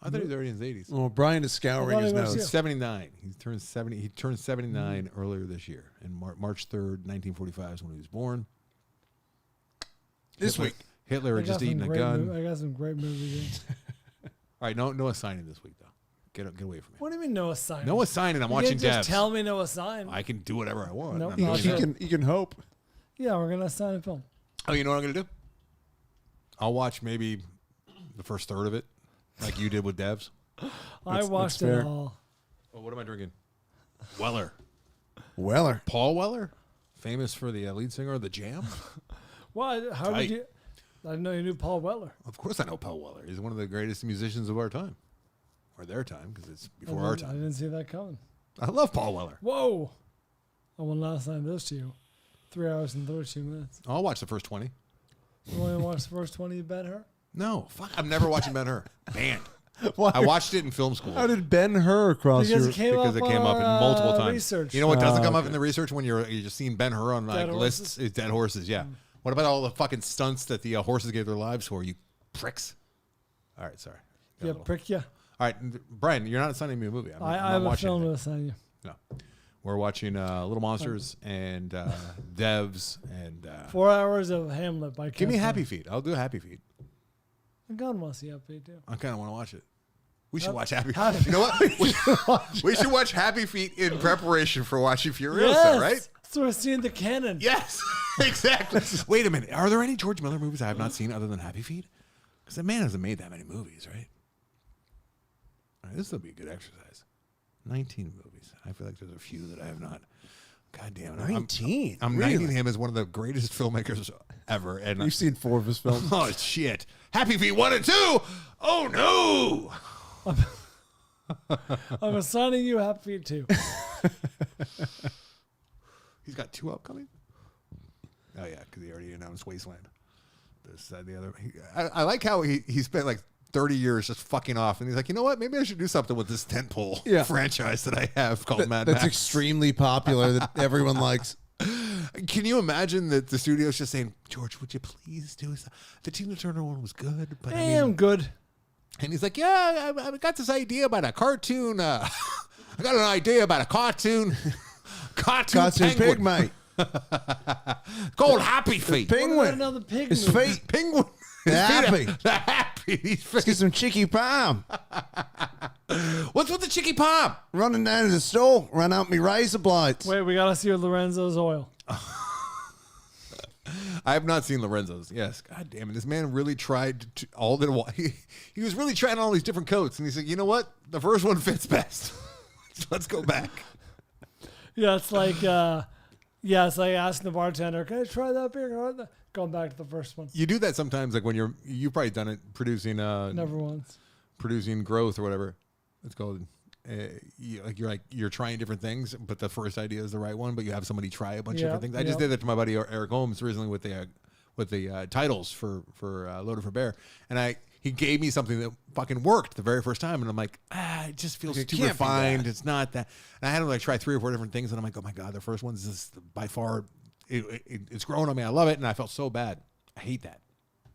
I thought he was already in his 80s. Well, Brian is I scouring thought his he was, notes. yeah. 79. He turned 70. He turned 79 earlier this year, and March 3rd, 1945 is when he was born. This week. Hitler had just eaten a gun. I got some great movies. All right, no assigning this week though. Get away from me. What do you mean no assign? No assigning. I'm You watching can't just devs. tell me no assign. I can do whatever I want. Nope. I'm You doing can- that. You can hope. Yeah, we're gonna assign a film. Oh, you know what I'm gonna do? I'll watch maybe the first third of it, like you did with devs. I That's watched fair. it all. Oh, what am I drinking? Weller. Weller. Paul Weller, famous for the lead singer of The Jam. What? How Tight. did you? I didn't know you knew Paul Weller. Of course, I know Paul Weller. He's one of the greatest musicians of our time, or their time, because it's I before our didn't- I time. didn't see that coming. I love Paul Weller. Whoa! I will not assign this to you. 3 hours and 32 minutes. I'll watch the first 20. You want to watch the first 20 of Ben Hur? No, fuck. I'm never watching Ben Hur. Banned. Why? I watched it in film school. How did Ben Hur cross Because your... it came Because up it came up in on, multiple times. Research. You know what doesn't Oh, come up okay. in the research when you're just seeing Ben Hur on like Dead lists? horses? Is dead horses. Yeah. What about all the fucking stunts that the horses gave their lives for? You pricks. All right, sorry. Got a Yeah, little- prick ya. All right, Brian, you're not assigning me a movie. I'm I not have a watching film it. to assign you. No. We're watching Little Monsters and Devs and 4 hours of Hamlet by give me Ken Happy Follett. Feet. I'll do Happy Feet. I kind of want to see Happy Feet too. I kind of want to watch it. We should watch Happy Happy- Feet. You know what? We should watch Happy Feet in preparation for watching Furiosa, Yes! right? So we're seeing the canon. Yes, exactly. Wait a minute. Are there any George Miller movies I have not seen other than Happy Feet? Because that man hasn't made that many movies, right? All right, this will be a good exercise. 19 movies. I feel like there's a few that I have not. God damn it. 19? I'm Really? ranking him as one of the greatest filmmakers ever. And You've seen 4 of his films. oh, shit. Happy Feet 1 and 2. Oh, no. I'm assigning you Happy Feet too. He's got 2 upcoming? Oh, yeah, because he already announced Wasteland. This, the other. I like how he spent like 30 years just fucking off. And he's like, you know what? Maybe I should do something with this tentpole franchise that I have called Mad Max. That's extremely popular that everyone likes. Can you imagine that the studio's just saying, George, would you please do this? The Tina Turner one was good, but Damn good. And he's like, yeah, I got this idea about a cartoon. I got an idea about a cartoon Cartoon penguin pig, mate. called Happy Feet. What about Penguin. another pig His movie? feet. Penguin. They're happy. They're happy. Let's get some chicky palm. What's with the chicky palm? Running down to the store, run out me razor blades. Wait, we gotta see Lorenzo's oil. I have not seen Lorenzo's. Yes. God damn it. This man really tried to all the while. He was really trying all these different coats. And he said, you know what? The first one fits best. So let's go back. Yeah, it's like it's like asking the bartender, "Can I try that beer?" Going back to the first one. You do that sometimes, like when you've probably done it producing Never once. producing growth or whatever it's called. You're trying different things, but the first idea is the right one. But you have somebody try a bunch of different things. I just did that to my buddy Eric Robbins recently with the titles for Loaded for Bear, and he gave me something that fucking worked the very first time, and I'm like, it just feels It too can't be refined. that. It's not that. And I had to like try 3 or 4 different things, and I'm like, oh my god, the first one's just by far it's grown on me. I love it, and I felt so bad. I hate that.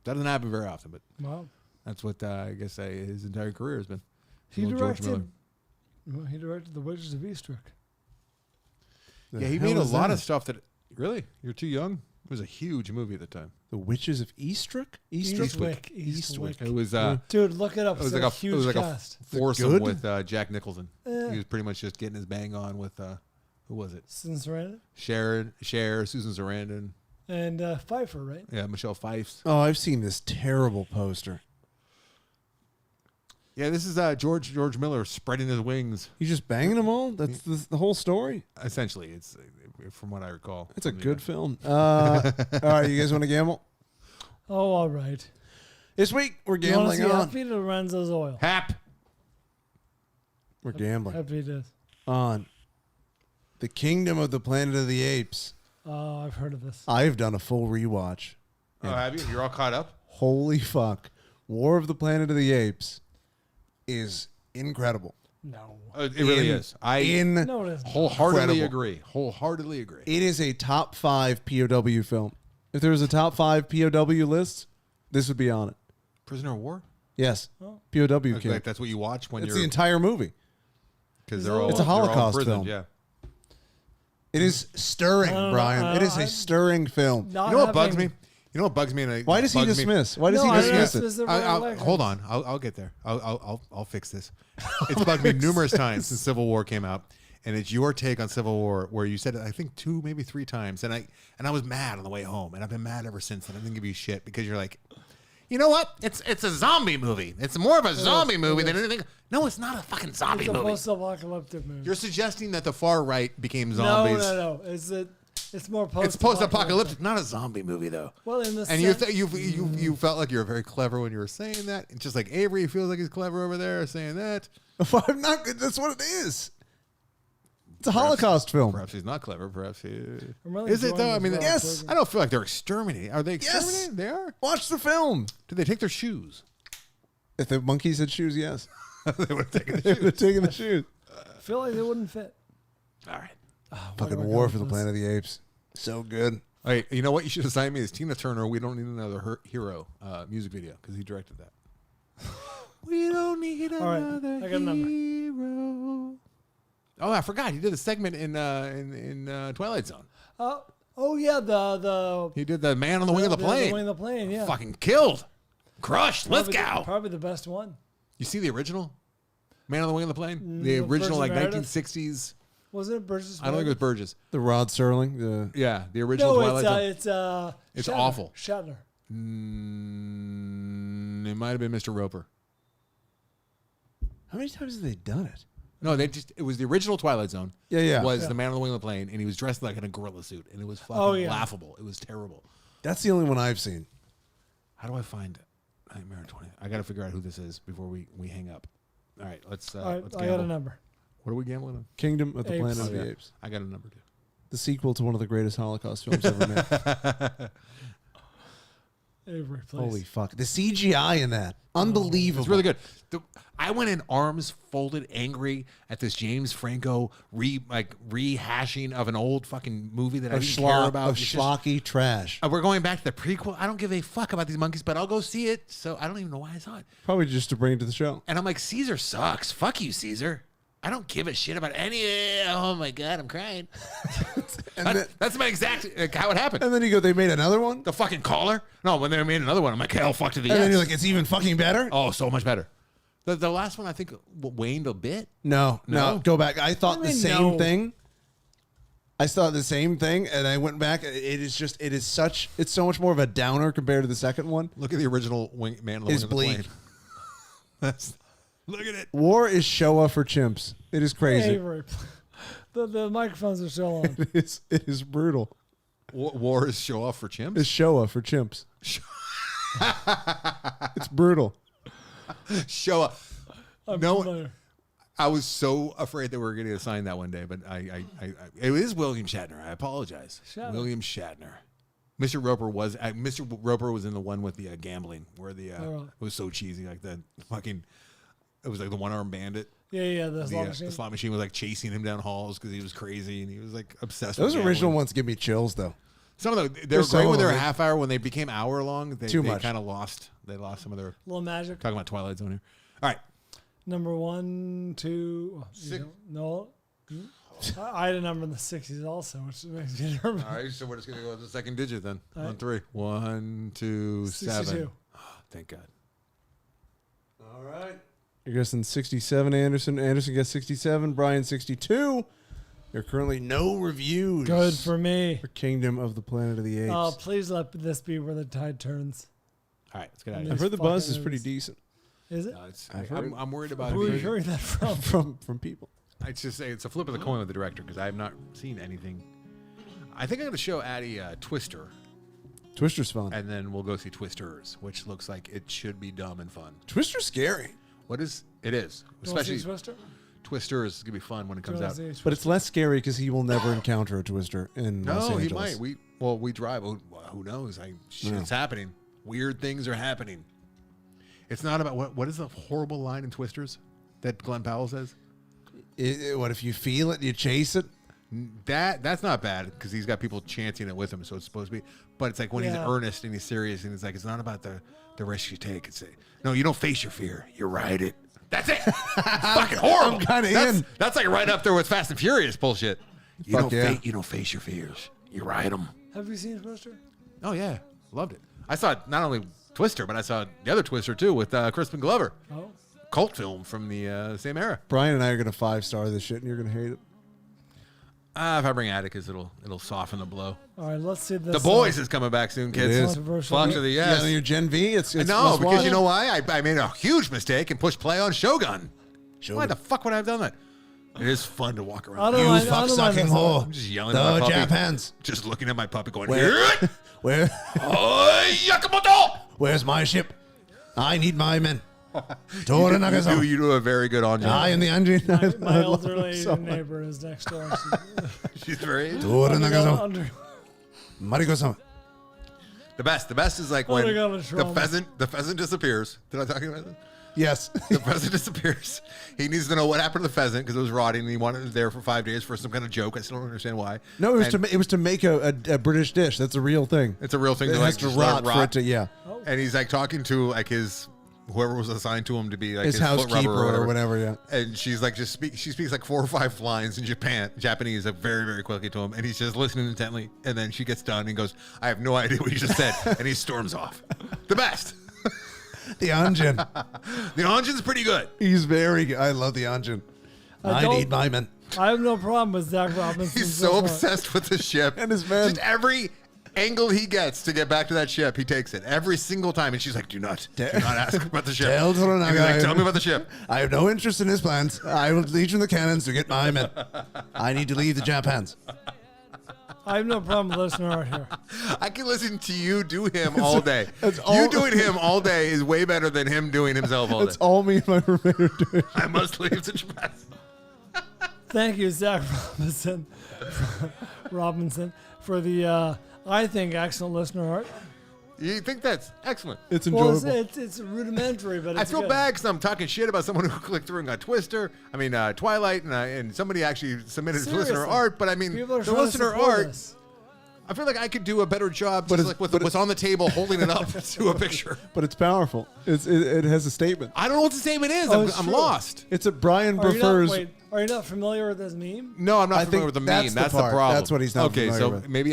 That doesn't happen very often, but Wow. that's what I guess his entire career has been. He Little George Miller. directed The Witches of Eastwick. The Yeah, he hell made a is lot that? of stuff that really you're too young. It was a huge movie at the time. The Witches of Eastwick? Eastwick. It was Dude, look it up. it was It's like a huge a cast. foursome good? with Jack Nicholson. Eh. He was pretty much just getting his bang on with who was it? Susan Sarandon Cher, Susan Sarandon, and Pfeiffer, right? yeah, Michelle Pfeiffer. Oh, I've seen this terrible poster. Yeah, this is George Miller spreading his wings. You just banging them all? That's the whole story? Essentially, it's from what I recall. It's a from the, good film. All right, you guys want to gamble? Oh, all right. This week, we're You want to gambling see on. Happy Lorenzo's oil? Hap. We're gambling Happy it is. on The Kingdom of the Planet of the Apes. Oh, I've heard of this. I've done a full rewatch. Oh, have you? You're all caught up. Holy fuck. War of the Planet of the Apes is incredible. No. It really is. No, it isn't. Wholeheartedly Incredible. agree. It is a top 5 POW film. If there was a top 5 POW list, this would be on it. Prisoner of War. Yes. Oh. POW Like, kid. that's what you watch when It's you're the entire movie. because they're all It's a they're all Holocaust imprisoned, film. Yeah. It is stirring, I don't know. Brian. It is a stirring film. Not You know what bugs having- me? You know what bugs me? And Why does he bugs me- dismiss? Why does No, he I dismiss don't it? dismiss it. Hold on. I'll get there. I'll fix this. It's bugged me numerous times since Civil War came out, and it's your take on Civil War where you said it, I think 2, maybe 3 times, and I was mad on the way home, and I've been mad ever since. And I didn't give you shit because you're like, you know what? It's a zombie movie. It's more of a zombie movie than anything. No, it's not a fucking zombie It's a movie. post-apocalyptic movie. You're suggesting that the far right became zombies. No. It's more post-apocalyptic. It's post-apocalyptic, not a zombie movie though. Well, in the And you felt like you were very clever when you were saying that. It's just like Avery feels like he's clever over there saying that. I'm not. That's what it is. It's a Holocaust film. Perhaps he's not clever. Perhaps he really is. It enjoying though? I this mean, Rob Yes. program. I don't feel like they're exterminating. Are they Yes. exterminating? They are. Watch the film. Did they take their shoes? If the monkeys had shoes, yes. They would have taken the They would shoes. have taken the shoes. I feel like they wouldn't fit. All right. Fucking do I War go for the with this? Planet of the Apes. So good. Hey, you know what? You should assign me is Tina Turner. We don't need another hero music video because he directed that. We don't need right. another I got a number. Hero. Oh, I forgot. He did a segment in Twilight Zone. Oh yeah, the He did the Man on the Wing of the Plane. The wing of the plane, yeah. Fucking killed. Crushed. Let's Probably go. Probably the best one. You see the original? Man on the Wing of the Plane? The with original, like, Burgess Meredith? 1960s. Wasn't it Burgess? I don't think it was Burgess. The Rod Serling. Yeah, the original Twilight Zone. It's It's Shatner. awful. Shatner. It might have been Mr. Roper. How many times have they done it? No, it was the original Twilight Zone. Yeah. Was the Man on the Wing of the Plane, and he was dressed like in a gorilla suit, and it was fucking laughable. It was terrible. That's the only one I've seen. How do I find it? Nightmare 20. I got to figure out who this is before we hang up. All right, let's All right, let's I gamble. got a number. What are we gambling on? Kingdom of the Apes. Planet of the Okay. Apes. I got a number too. The sequel to one of the greatest Holocaust films ever made. Avery, please. Holy fuck. The CGI in that. Unbelievable. It's really good. I went in arms folded, angry at this James Franco rehashing of an old fucking movie that I didn't care about. Of schlocky trash. We're going back to the prequel. I don't give a fuck about these monkeys, but I'll go see it. So I don't even know why I saw it. Probably just to bring it to the show. And I'm like, Caesar sucks. Fuck you, Caesar. I don't give a shit about any. Oh my god, I'm crying. That's my exact how it happened. And then you go, they made another one? The fucking caller. No, when they made another one, I'm like, hell, fuck to the And yes. then you're like, it's even fucking better? Oh, so much better. The last one I think waned a bit. No. Go back. I thought the same no. thing. I thought the same thing, and I went back. It's so much more of a downer compared to the second one. Look at the original Man on the Wing It's of the bleak. Plane. Look at it. War is Showa for chimps. It is crazy. Avery. The microphones are still on. It is brutal. War is show off for chimps. It's Showa for chimps. It's brutal. Show up. I'm No, familiar. I was so afraid that we were going to assign that one day, but it is William Shatner. I apologize. Shatner. William Shatner. Mr. Roper was in the one with the gambling where the right. it was so cheesy, like the fucking. It was like the one-armed bandit. Yeah, the slot The machine. slot machine was like chasing him down halls because he was crazy and he was like obsessed. Those with original gambling. ones give me chills, though. Some of they were There's great some when of they were them. half hour. When they became hour long, they Too much. kind of lost. They lost some of their Little magic. talking about Twilight Zone here. All right, Number 1, 2. Oh, you Six. don't- No. I had a number in the 60s also, which makes me nervous. all right. So we're just gonna go with the second digit then. All On right. 3. 1, 2, 7. 62. Thank God. All right. You're guessing 67, Anderson. Anderson gets 67. Bryan, 62. There are currently no reviews. Good for me. for Kingdom of the Planet of the Apes. Oh, please let this be where the tide turns. All right, let's get out of And here. I've heard the fucking buzz is pretty movies. decent Is it? No, it's, I've heard. I'm worried about Who are you it. hearing that from? from people. I just say it's a flip of the coin with the director because I have not seen anything. I think I'm going to show Addie Twister, Twister's fun. and then we'll go see Twisters, which looks like it should be dumb and fun. Twister's scary, What is it? Is You wanna see especially Twister? Twisters is going to be fun when it comes You out. wanna see but it's less scary because he will never encounter a Twister in Los No, he Angeles. might. We drive. Who knows? Shit's happening. Weird things are happening. It's not about what is the horrible line in Twisters that Glenn Powell says? What if you feel it, you chase it? That's not bad because he's got people chanting it with him, so it's supposed to be. But it's like when he's Yeah. earnest and he's serious, and it's like it's not about the risk you take. It's no, you don't face your fear, you ride it. That's it. It's fucking horrible. I'm kinda That's- in. That's like right up there with Fast and Furious bullshit. You Fuck yeah. you don't face your fears, you ride them. Have you seen Twister? Oh yeah, loved it. I saw not only Twister, but I saw the other Twister too with Crispin Glover, Oh. cult film from the same era. Bryan and I are going to 5-star this shit, and you're going to hate it. If I bring Atticus, it'll soften the blow. All right, let's see this. The Boys is coming back soon, kids. is. Controversial. Flock to the yes. Yeah, your Gen V, it's No, must because watch. you know why? I made a huge mistake and pushed play on Shogun. Shogun. Why the fuck would I have done that? It is fun to walk I around. don't You mind- I fuck don't mind sucking this. whore. I'm just yelling at my The puppy. Japans. Just looking at my puppy going, Where? "Here! Where? Oi, Yakamoto!" Where's my ship? I need my men. You Tora do Nagasawa. a very good on I am the engine. My elderly neighbor is next door. She's very Tora Nagasawa. Under- Mariko-sama. the best. The best is like Oh when my God, the pheasant disappears. Did I talk about that? Yes. The pheasant disappears. He needs to know what happened to the pheasant because it was rotting and he wanted it there for 5 days for some kind of joke. I still don't understand why. No, it was And it was to make a British dish. That's a real thing. it's a real thing It to has like to just let rot it for it to, yeah. And he's like talking to like his whoever was assigned to him to be like His foot rubber housekeeper or whatever, yeah. And she's like, she speaks like 4 or 5 lines in Japanese, like very, very quickly to him. And he's just listening intently. And then she gets done and goes, I have no idea what you just said. And he storms off. The best. The Anjin. The Anjin's pretty good. He's very good. I love the Anjin. I need my men. I have no problem with Zach Robbins. He's so obsessed with the ship. And his men. Just every angle he gets to get back to that ship, he takes it every single time. And she's like, do not ask about the ship. Tell And he's like, tell me about the ship. I have no interest in his plans. I will lead you in the cannons to get my men. I need to leave the Japans. I have no problem with listener art here. I can listen to you do him all day. That's all- You doing him all day is way better than him doing himself all day. It's all me and my roommate are doing. I must leave the Japan. Thank you, Zach Robinson, for the, I think, excellent listener art. You think that's excellent? It's Well, enjoyable. it's rudimentary, but I it's feel good. bad because I'm talking shit about someone who clicked through and got Twilight, and somebody actually submitted Seriously. listener art. But I mean, People are the trying to listener support art, us. I feel like I could do a better job But just it's- like with but what's on the table, holding it up to a picture. But it's powerful. It has a statement. I don't know what the statement is. Oh, I'm, it's I'm true. lost. It's a Brian Are you, not, prefers. wait, are you not familiar with this meme? No, I'm not I familiar think with the that's meme. the That's the part. problem. That's what he's not okay, familiar so with. maybe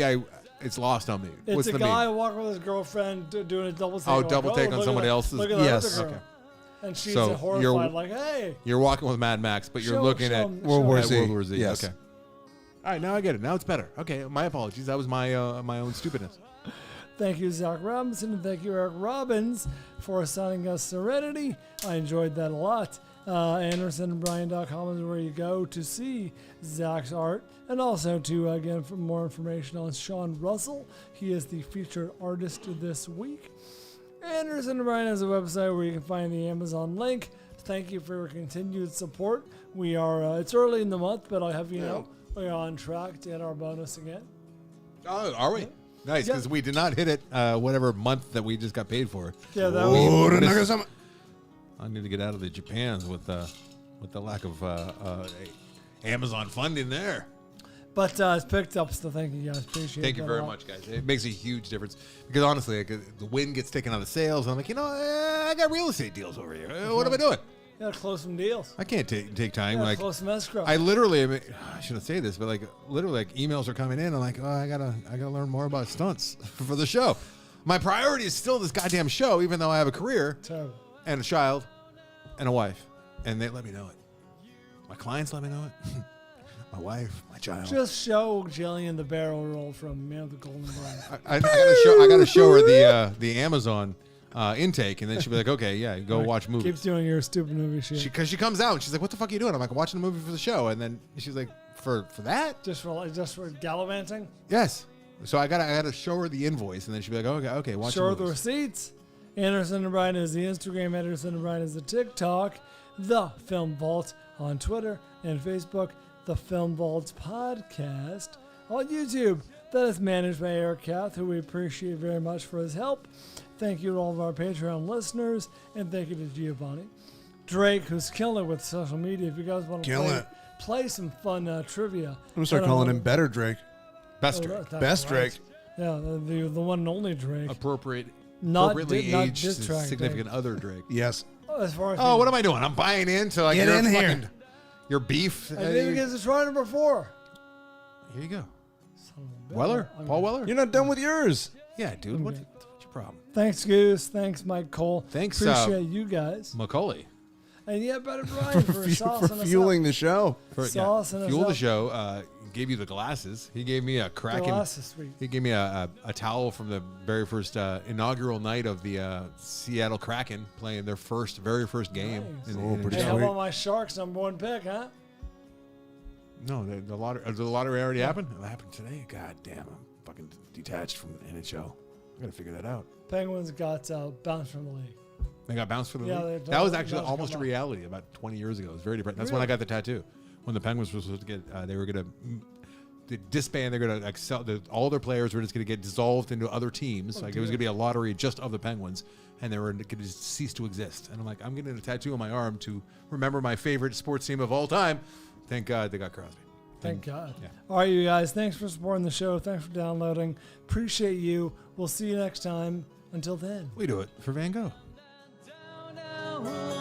it's lost on me. It's What's a the guy meme? walking with his girlfriend doing a double take. Oh, like, double take on look at somebody that- else's- Look at that Yes. other girl. Okay. And she's So horrified, like, hey. You're walking with Mad Max, but you're Show- looking show at him- World War at Z. World War Z. Yes. Okay. All right, now I get it. Now it's better. Okay, my apologies. That was my own stupidness. Thank you, Zach Robinson, and thank you, Eric Robbins, for assigning us Serenity. I enjoyed that a lot. AndersonandBryan.com is where you go to see Zach's art, and also to, again, for more information on Sean Russell. He is the featured artist this week. Anderson and Bryan has a website where you can find the Amazon link. Thank you for your continued support. We are, it's early in the month, but I'll have you know, we are on track to hit our bonus again. Oh, are we? Nice, Yeah. because we did not hit it whatever month that we just got paid for. Yeah, that Oh, was. the Nagasama. I need to get out of the Japans with the lack of Amazon funding there. But it's picked up, so thank you guys. Appreciate it. Thank you very much, guys. It makes a huge difference because honestly, like, the wind gets taken out of sales. And I'm like, I got real estate deals over here. What am I doing? You gotta close some deals. I can't take time. You gotta Like, close some escrow. I literally, I shouldn't say this, but like literally, like emails are coming in. I'm like, I gotta learn more about stunts for the show. My priority is still this goddamn show, even though I have a career Terrible. and a child and a wife, and they let me know it. My clients let me know it. My wife, my child. Just show Jillian the barrel roll from Man of the Golden Bride. I gotta show her the Amazon intake, and then she'll be like, okay, yeah, go watch movies. Keep doing your stupid movie shit. Because she comes out and she's like, what the fuck are you doing? I'm like, I'm watching a movie for the show, and then she's like, for that? just for gallivanting. Yes. So I gotta show her the invoice, and then she'll be like, okay, watch Show her the movies. receipts. Anderson and Bryan is the Instagram. Anderson and Bryan is the TikTok. The Film Vault on Twitter and Facebook. The Film Vault podcast on YouTube. That is managed by Eric Kath, who we appreciate very much for his help. Thank you to all of our Patreon listeners, and thank you to Giovanni. Drake, who's killing it with social media. If you guys want to Killing it. play some fun trivia. I'm gonna start calling him Better Drake. Best Oh, Drake. that's Best right. Drake. Yeah, the one and only Drake. Appropriately Not aged diss track significant other Drake. Yes. As far as Oh, what am I doing? I'm buying into like Get your in here. fucking your beef. I didn't even get to try number 4. Here you go. Son of a bitch. Weller? I'm Paul gonna- Weller? You're not done with yours. Yeah, dude. What's your problem? Thanks, Goose. Thanks, Mike Cole. Thanks, Appreciate you guys. Macaulay. And yeah, better Brian for For saucing us fueling up. the show. Saucing us Fuel the up. show. Gave you the glasses. He gave me a Kraken. Glasses, sweet. He gave me a towel from the very first inaugural night of the Seattle Kraken playing their very first game. Nice. Oh, pretty Hey, how sweet. about my Sharks number 1 pick, huh? No, the lottery already happened. It happened today. God damn, I'm fucking detached from the NHL. I gotta figure that out. Penguins got bounced from the league. They got bounced for the Yeah, league. they That was don't- actually don't almost a come up. reality about 20 years ago. It was very depressing. That's when I Really? got the tattoo. When the Penguins were supposed to get, they were gonna disband. They're gonna like sell. All their players were just gonna get dissolved into other teams. Like it was dear. gonna be a lottery just of the Penguins, and they were gonna cease to exist. And I'm like, I'm getting a tattoo on my arm to remember my favorite sports team of all time. Thank God they got Crosby. Thank God. yeah. All right, you guys. Thanks for supporting the show. Thanks for downloading. Appreciate you. We'll see you next time. Until then. We do it for Van Gogh. Down so